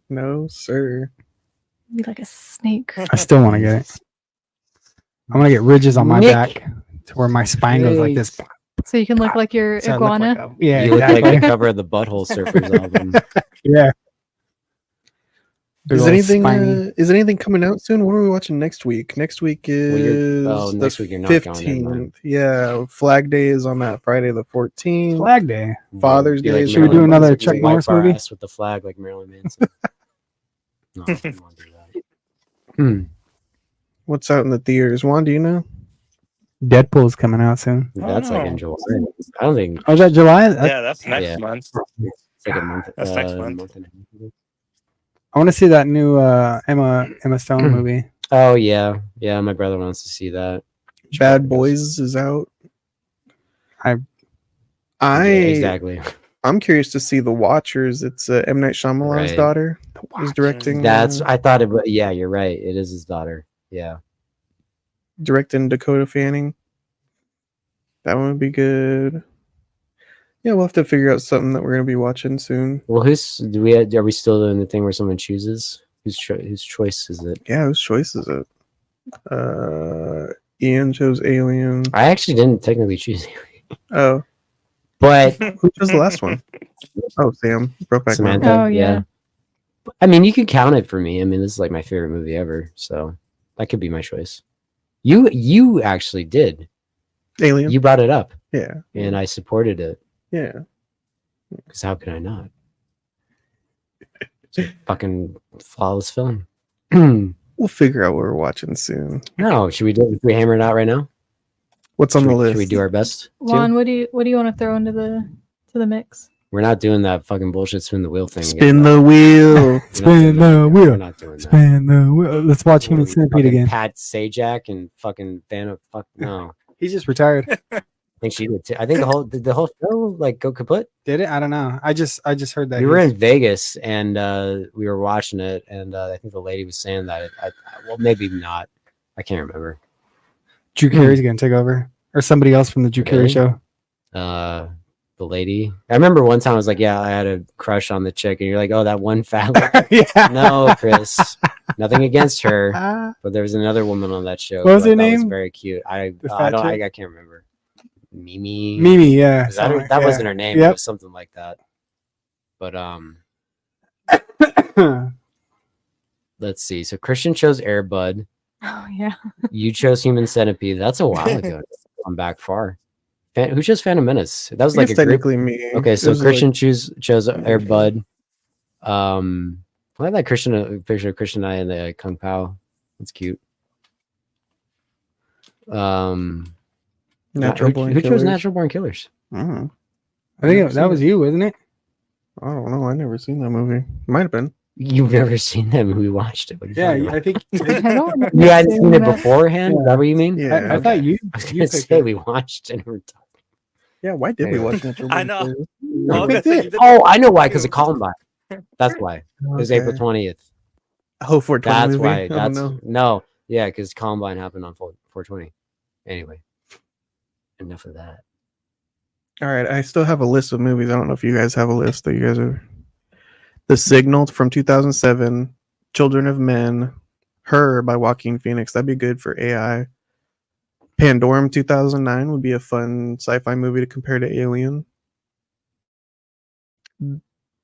No, sir. Be like a snake. I still want to get it. I want to get ridges on my Nick. back to where my spine goes like this. So you can look like your So I look iguana. like yeah, You look like exactly. the cover of the Butthole Surfers album. Yeah. Big Is old anything spiny. is anything coming out soon? What are we watching next week? Next week is next the week you're not going, never 15th. mind. Yeah, Flag Day is on that Friday the 14th. Flag Day? Father's Be Day is Should we do on another Monday. Chuck Wipe Norris our movie? ass with the flag like Marilyn Manson. No, I don't want to do that. What's out in the theaters? Juan, do you know? Deadpool's coming out soon. That's like in Oh. July. I don't think Oh, is that July? Yeah, that's next Yeah. month. it's like a month. That's next month. and a half ago. I want to see that new Emma Stone movie. Oh yeah, yeah. My brother wants to see that. Bad Boys is out. I- I Yeah, exactly. I'm curious to see The Watchers. It's M. Night Shyamalan's Right. daughter is directing. That's. I thought it. Yeah, you're right. It is his daughter. Yeah. directing Dakota Fanning. That one would be good. Yeah, we'll have to figure out something that we're gonna be watching soon. Well, are we still doing the thing where someone chooses? Whose choice is it? Yeah, whose choice is it? Ian chose Alien. I actually didn't technically choose, Oh, but who chose the last one? Oh, Sam. Brokeback Samantha. Mountain. Oh, yeah. I mean, you can count it for me. I mean, this is like my favorite movie ever, so that could be my choice. You actually did. Alien. You brought it up, Yeah. and I supported it Yeah. because how could I not? It's a fucking flawless film. We'll figure out what we're watching soon. No, should we hammer it out right now? What's on Should the we, list? should we do our best? too? Juan, what do you want to throw into the mix? We're not doing that fucking bullshit spin the wheel thing. Spin again, the wheel. though. We're not Spin doing that. the wheel. We're not doing that. Spin the wheel. Let's watch Human Centipede Fucking again. Pat Sajak and fucking fan of fuck no. He's just retired. I think she did too. I think the whole show like go kaput. Did it? I don't know. I just heard that. We were in Vegas and we were watching it, and I think the lady was saying that well, maybe not. I can't remember. Drew Carey's gonna take over, or somebody else from the Drew Carey Really? show. The lady. I remember one time I was like, "Yeah, I had a crush on the chick," and you're like, "Oh, that one fat." lady." Yeah. No, Chris. Nothing against her, but there was another woman on that show. What was who I her thought was name? very cute. I fat don't. chick? I can't remember. Mimi. Mimi, yeah. That wasn't her name. It Yep. was something like that. But let's see. So Christian chose Air Bud. Oh yeah. You chose Human Centipede. That's a while ago. I'm back far. Who chose Phantom Menace? That was I like guess a group. technically me. Okay, It so was Christian chose Air Bud. I like that Christian picture of Christian and I in the Kung Pao. That's cute. Natural who Born chose Killers. Natural Born Killers? Mm, I think that was you, wasn't it? I don't know. I never seen that movie. Might have been. You've never seen that movie? We watched it. What are you talking about? I think. I don't remember You hadn't seeing seen it that. beforehand? Is that what you mean? Yeah. I thought you. I was you gonna picked say it. we watched and we're talking. Yeah. Why did we Anyway. watch Natural I Born know. Killers? I was gonna say, you did Oh, I know why. Because of Columbine. That's why. It was Okay. April 20th. Oh, 420 That's movie. why. Oh, That's no. no. Yeah, because Columbine happened on 420. Anyway, enough of that. All right, I still have a list of movies. I don't know if you guys have a list that you guys are. The Signal from 2007, Children of Men, Her by Joaquin Phoenix. That'd be good for AI. Pandorum 2009 would be a fun sci-fi movie to compare to Alien.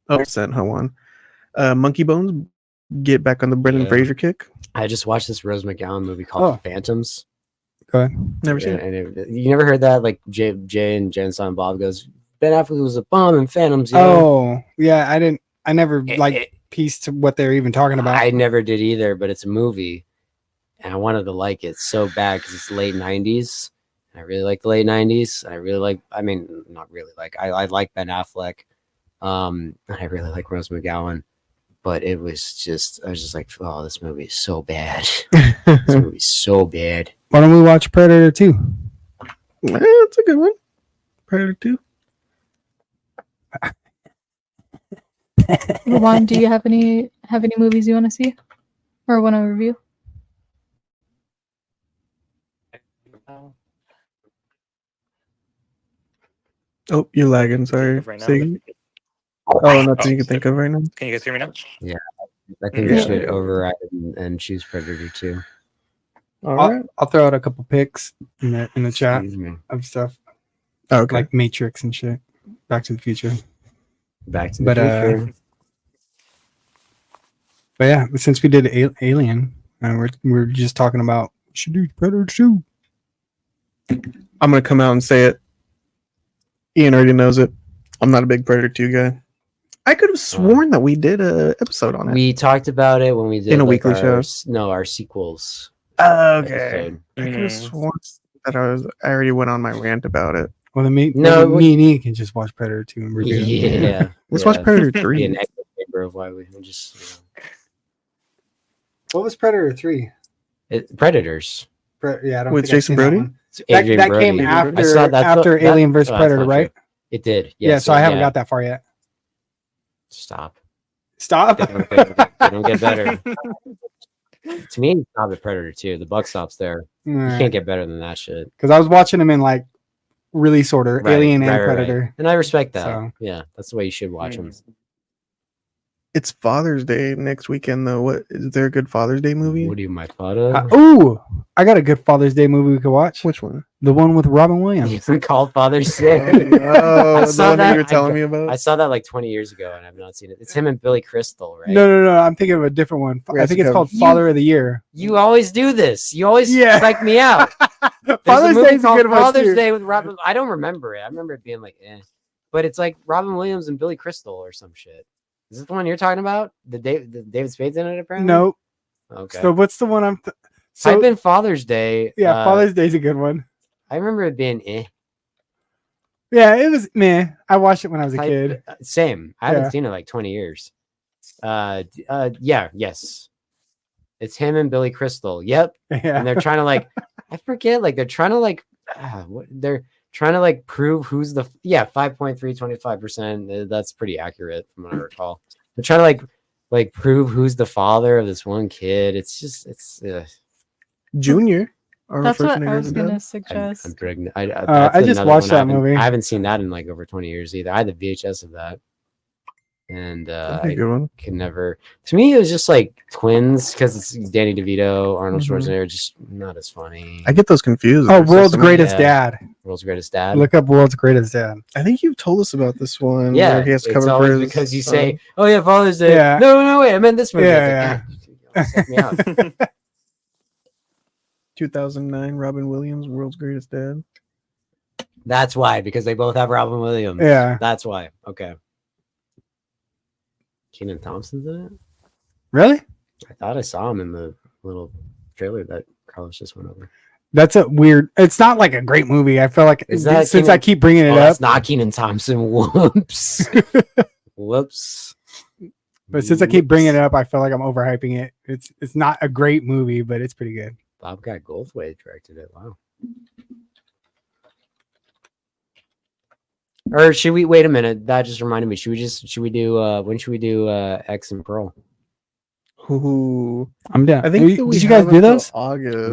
Oh, sent one. Monkey Bones. Get back on the Brendan Yeah. Fraser kick. I just watched this Rose McGowan movie called Phantoms. Go ahead. Never seen it. And you never heard that? Like Jay and Jen Silent Bob goes, Ben Affleck was a bomb in Phantoms. You know? Oh, yeah. I never pieced what they're even talking about. I never did either, but it's a movie. And I wanted to like it so bad because it's late 90s. I really like the late 90s. I really like, I mean, not really like, I like Ben Affleck. And I really like Rose McGowan. But it was just, I was just like, oh, this movie is so bad. This movie's so bad. Why don't we watch Predator 2? That's a good one. Predator 2. Juan, do you have any movies you want to see or want to review? Oh, you're lagging. Sorry. Right now. Oh, nothing you can think of right now. Can you guys hear me now? I think we should override and choose Predator 2. All right. I'll throw out a couple picks in the chat Excuse me. of stuff Okay. like Matrix and shit. Back to the Future. Back to the Future. But yeah, since we did Alien, we're just talking about we should do Predator 2. I'm going to come out and say it. Ian already knows it. I'm not a big Predator 2 guy. I could have sworn that we did a episode on it. We talked about it when we did In a weekly show? No, our sequels. Okay. episode. I could have sworn that I already went on my rant about it. Well, then me and Ian can just watch Predator 2 and review it. Yeah. Let's watch Predator 3. Be an echo chamber of why we just What was Predator 3? Predators. Yeah, I don't With think I've Jason seen that Brody? one. It's That Adrian came Brody. I saw after that- after that- Alien vs oh, that's Predator, not right? true. It did. Yeah, so I haven't got that far yet. Stop. Stop. They don't get better. To me, it's not the Predator 2. The buck stops there. You can't get better than that shit. Because I was watching them in like release order, Alien and Predator. And I respect that. So- Yeah, that's the way you should watch them. It's Father's Day next weekend, though. What is there a good Father's Day movie? What do you, my father? I got a good Father's Day movie we could watch. Which one? The one with Robin Williams. We called Father's Day. Oh, I the saw one that that. you were telling me about. I saw that like 20 years ago and I've not seen it. It's him and Billy Crystal, right? No. I'm thinking of a different one. I think it's called Father of the Year. You always do this. You always psych me out. Father's Day is a good one. Father's Day with Robin. I don't remember it. I remember it being like, but it's like Robin Williams and Billy Crystal or some shit. Is this the one you're talking about? The David Spade's in it apparently. No. Okay. So what's the one I'm? Type in Father's Day. Yeah, Father's Day's a good one. I remember it being Yeah, it was meh. I watched it when I was a kid. Same. I haven't seen it like 20 years. Yes. It's him and Billy Crystal. Yep. Yeah. And they're trying to like, I forget, like they're trying to like, they're trying to like prove who's the 5.3 25%. That's pretty accurate from what I recall. They're trying to like prove who's the father of this one kid. It's Junior. That's what I was gonna suggest. I'm pregnant. I just watched that movie. I haven't seen that in like over 20 years either. I had the VHS of that, and That'd be a good one. can never. To me, it was just like twins because it's Danny DeVito, Arnold Mhm. Schwarzenegger, just not as funny. I get those confused. Oh, There's so World's many. Greatest Dad. World's Greatest Dad. Look up World's Greatest Dad. I think you've told us about this one. Yeah, where he has to it's cover for always his because you son. say, "Oh yeah, Father's Day." Yeah. No, wait, I meant this movie. Yeah, It's like, "Ah, suck me out." 2009 Robin Williams, World's Greatest Dad. That's why, because they both have Robin Williams. Yeah. That's why. Okay. Kenan Thompson's in it? Really? I thought I saw him in the little trailer that Carlos just went over. That's a weird. It's not like a great movie. I feel like Is that since Kenan- I keep bringing it up, That's not Kenan Thompson. Whoops. Whoops. but since I keep bringing it up, I feel like I'm overhyping it. It's not a great movie, but it's pretty good. Bobcat Goldthwait directed it. Wow. Or should we wait a minute? That just reminded me. Should we do when should we do X and Pearl? Ooh, I'm down. I think that we did you guys have do until those? August.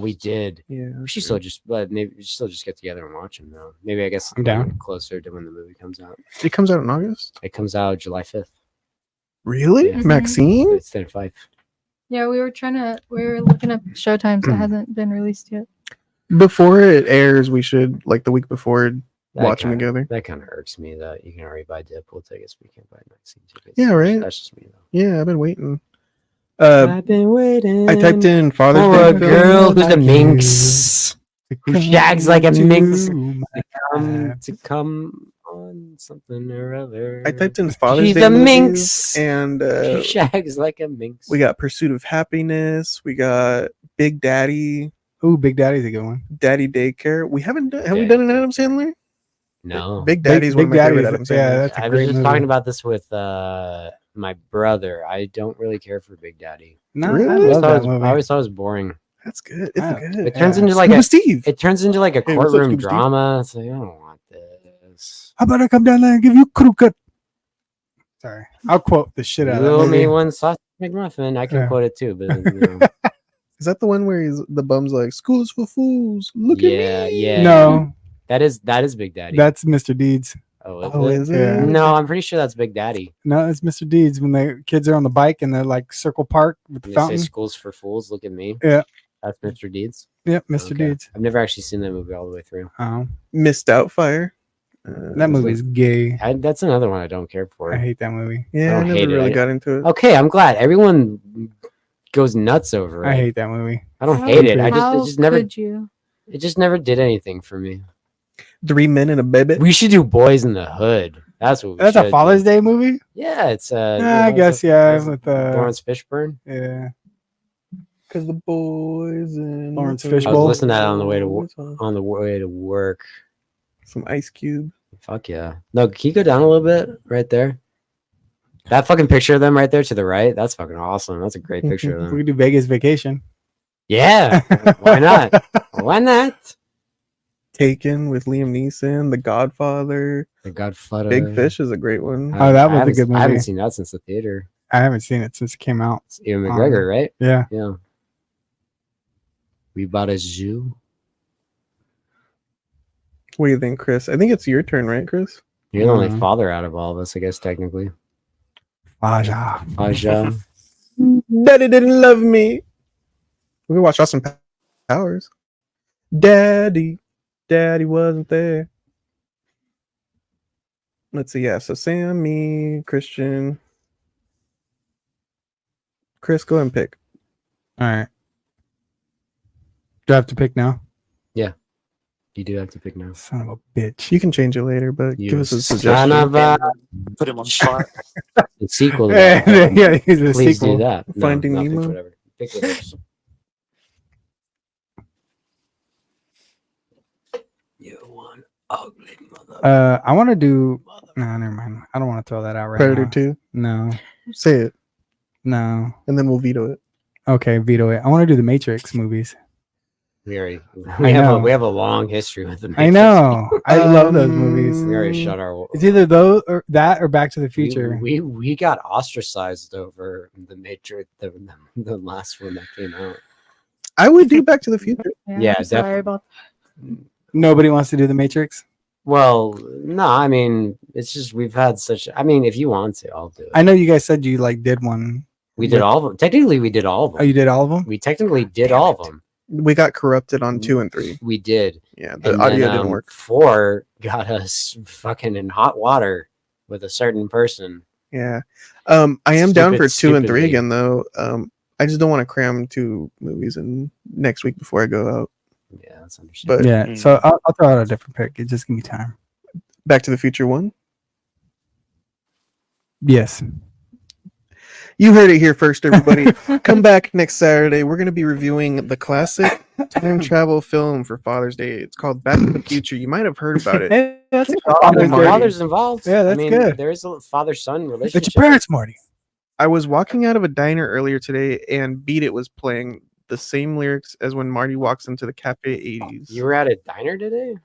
we did. Yeah, We should still just, but maybe we should still just get together and watch them though. Maybe I guess I'm down. closer to when the movie comes out. it comes out in August. It comes out July 5th. Really, Yeah. Maxine? It's 10 to 5. Yeah, we were looking up showtimes that hasn't been released yet. Before it airs, we should like the week before That watch them kinda- together. That kind of irks me that you can already buy Deadpool tickets, but you can't buy Maxine tickets. Yeah, right. That's just me though. Yeah, I've been waiting. I've been waiting. I typed in Father's for Day a film. girl who's a like minx. Who shags like a minx. Uh, To come on something or other. I typed in Father's She's Day a movies, minx. and She shags like a minx. we got Pursuit of Happiness. We got Big Daddy, Ooh, Big Daddy's a good one. Daddy Daycare. We haven't done. Have we Okay. done an Adam Sandler? no. Big Daddy's one of my favorite Daddy's- Adam Sandler. yeah, that's a I was great just movie. talking about this with my brother. I don't really care for Big Daddy. No, Really? I I always, love thought that it was, movie. I always thought it was boring. That's good. It's Wow. good. It turns Yeah. into like Scuba a Steve. it turns into like a Hey, what's up, courtroom Scuba Steve? drama. It's like I don't want this. How about I come down there and give you crooked? Sorry, I'll quote the shit out You of owe that me movie. one sausage McMuffin. I can Yeah. quote it too, but you know. Is that the one where the bum's like, "School is for fools. Look yeah, at me." yeah. No, That is Big Daddy. that's Mr. Deeds. Oh, is it? Yeah. No, I'm pretty sure that's Big Daddy. No, it's Mr. Deeds when the kids are on the bike and they're like Circle Park with the When they say fountain. schools for fools, look at me. Yeah. That's Mr. Deeds. Yep, Mr. Okay. Deeds. I've never actually seen that movie all the way through. Oh, Missed Out Fire. that movie is gay. That's another one I don't care for. I hate that movie. Yeah, I I don't never hate it. really I- got into it. Okay, I'm glad everyone goes nuts over it. I hate that movie. I don't How hate it. I How just never could you? it just never did anything for me. 3 Men and a Baby. We should do Boys in the Hood. That's what we That's should a Father's Day movie. Yeah, it's I guess yeah, with Lawrence Fishburne. yeah. Because the boys and Lawrence I was Fishbowl. listening to that on the way to work. Some Ice Cube. Fuck yeah. No, can you go down a little bit right there? That fucking picture of them right there to the right, that's fucking awesome. That's a great picture of We them. could do Vegas Vacation. Yeah. Why not? Why not? Taken with Liam Neeson. The Godfather. The Godfather. Big Fish is a great one. Oh, that I was a haven't- good I haven't movie. seen that since the theater. I haven't seen it since it came out. It's Ewan McGregor, right? Yeah. Yeah. We bought a zoo. What do you think, Chris? I think it's your turn, right, Chris? You're the only Mhm. father out of all of us, I guess, technically. Aja. Aja. Daddy didn't love me. We can watch Austin Powers. Daddy wasn't there. Let's see. Yeah, so Sam, me, Christian, Chris. Go ahead and pick. All right. Do I have to pick now? You do have to pick now. Son of a bitch. You can change it later, but You give us a son suggestion. of a- Put him on spot. The sequel. to yeah, that. he's a Please sequel. do that. Finding no, pick Nemo? whatever. Pick whatever. You one ugly mother. I want to do. No, never mind. I don't want to throw that out right Predator now. 2. No, Say it, no. and then we'll veto it. Okay, veto it. I want to do the Matrix movies. We already I know. we have a long history with them. I know. I love those movies. We already shut our. It's either those or that or Back to the Future. We got ostracized over the Matrix, the last one that came out. I would do Back to the Future. Yeah, I'm sorry about Nobody wants to do the Matrix. Well, no, I mean it's just we've had such. I mean, if you want to, I'll do it. I know you guys said you like did one. We did all of them. Technically, we did all of them. Oh, you did all of them? We technically did all of them. We got corrupted on 2 and 3. We did. Yeah, the And audio then, didn't work. 4 got us fucking in hot water with a certain person. Yeah. I am down for 2 and 3 stupidly. again, though. I just don't want to cram 2 movies in next week before I go out. Yeah, that's understandable. But Yeah. So I'll throw out a different pick. It just give me time. Back to the Future 1. Yes. You heard it here first, everybody. Come back next Saturday. We're going to be reviewing the classic time travel film for Father's Day. It's called Back to the Future. You might have heard about it. Hey, that's Father's, Marty. father's involved. Yeah, that's good. There is a father-son It's relationship. your parents, Marty. I was walking out of a diner earlier today and Beat It was playing the same lyrics as when Marty walks into the Cafe 80s. You were at a diner today?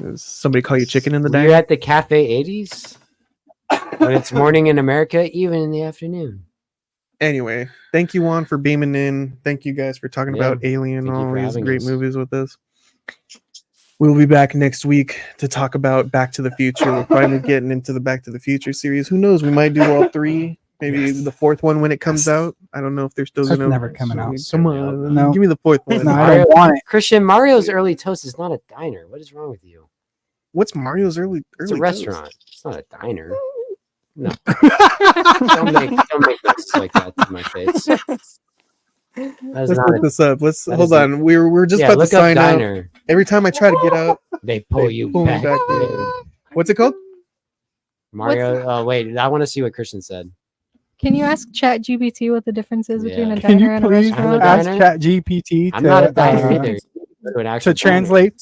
Does somebody call you chicken in the Were you diner? at the Cafe 80s? When it's morning in America, even in the afternoon. Anyway, thank you, Juan, for beaming in. Thank you guys for talking Yeah, about Alien, thank you all for these having great us. movies with us. We'll be back next week to talk about Back to the Future. We're finally getting into the Back to the Future series. Who knows? We might do all three. Maybe the fourth one when it comes out. I don't know if they're still That's gonna. never coming out. Come on, No. give me the fourth one. No, I Mario- don't want it. Christian, Mario's Early Toast is not a diner. What is wrong with you? What's Mario's early? It's a Toast? restaurant. It's not a diner. No. don't make this like that to my face. That is Let's not look a, this up. Let's that hold is a- on. We're just yeah, about to look up sign out. diner. Every time I try to get out, They pull they you pull me back. back in. What's it called? Mario. Oh wait, I want to see what Christian said. Can you ask ChatGPT what the difference is between Yeah. a Can you diner and a please I'm a restaurant? diner. ask ChatGPT I'm not a diner to either. Go to an actual to translate?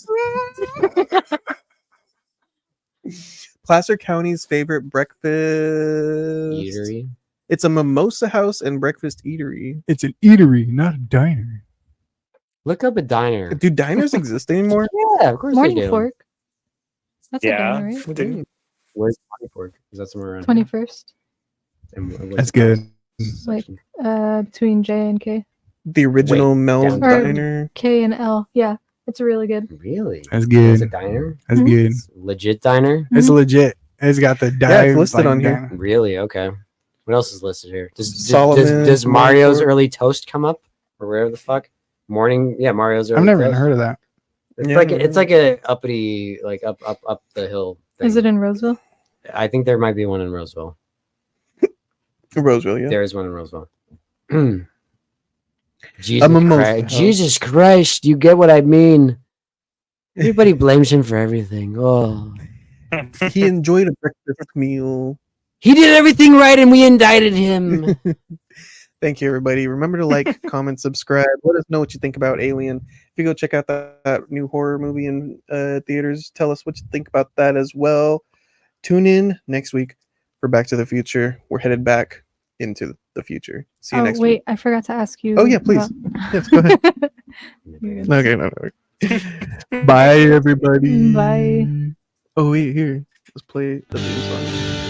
Placer County's favorite breakfast diner. Eatery. It's a mimosa house and breakfast eatery. It's an eatery, not a diner. Look up a diner. Do diners exist anymore? Yeah, of course Morning they do. Fork. That's a Yeah. diner, right? What do you mean? Where's Morning Fork? Is that somewhere around? here? 21st. And what is That's it good. Like section? between J and K. The original Mel's downtown. Diner. K and L. Yeah. It's really good. Really? That's It's a good. diner. That's Mhm. good. It's a legit diner. It's legit. It's got the dive. Yeah, it's listed on here. diner. Really? Okay. What else is listed here? Solomon, Does Mario's Morning Fork. Early Toast come up or wherever the fuck? Morning. Yeah, Mario's Early I've never even Toast. heard of that. It's Yeah, like I it's like a uppity, like up the hill. Is thing. it in Roseville? I think there might be one in Roseville. Roseville, yeah. There is one in Roseville. Jesus A mimosa Christ! house. Jesus Christ! You get what I mean? Everybody blames him for everything. Oh, He enjoyed a breakfast meal. he did everything right, and we indicted him. Thank you, everybody. Remember to like, comment, subscribe. Let us know what you think about Alien. If you go check out that new horror movie in theaters, tell us what you think about that as well. Tune in next week for Back to the Future. We're headed back into the future. See you next wait, week. I forgot to ask you. Oh, yeah, please. about- Yes, go ahead. You're good. Okay, no. Bye, everybody. Bye. Oh, wait, here. Let's play the theme song.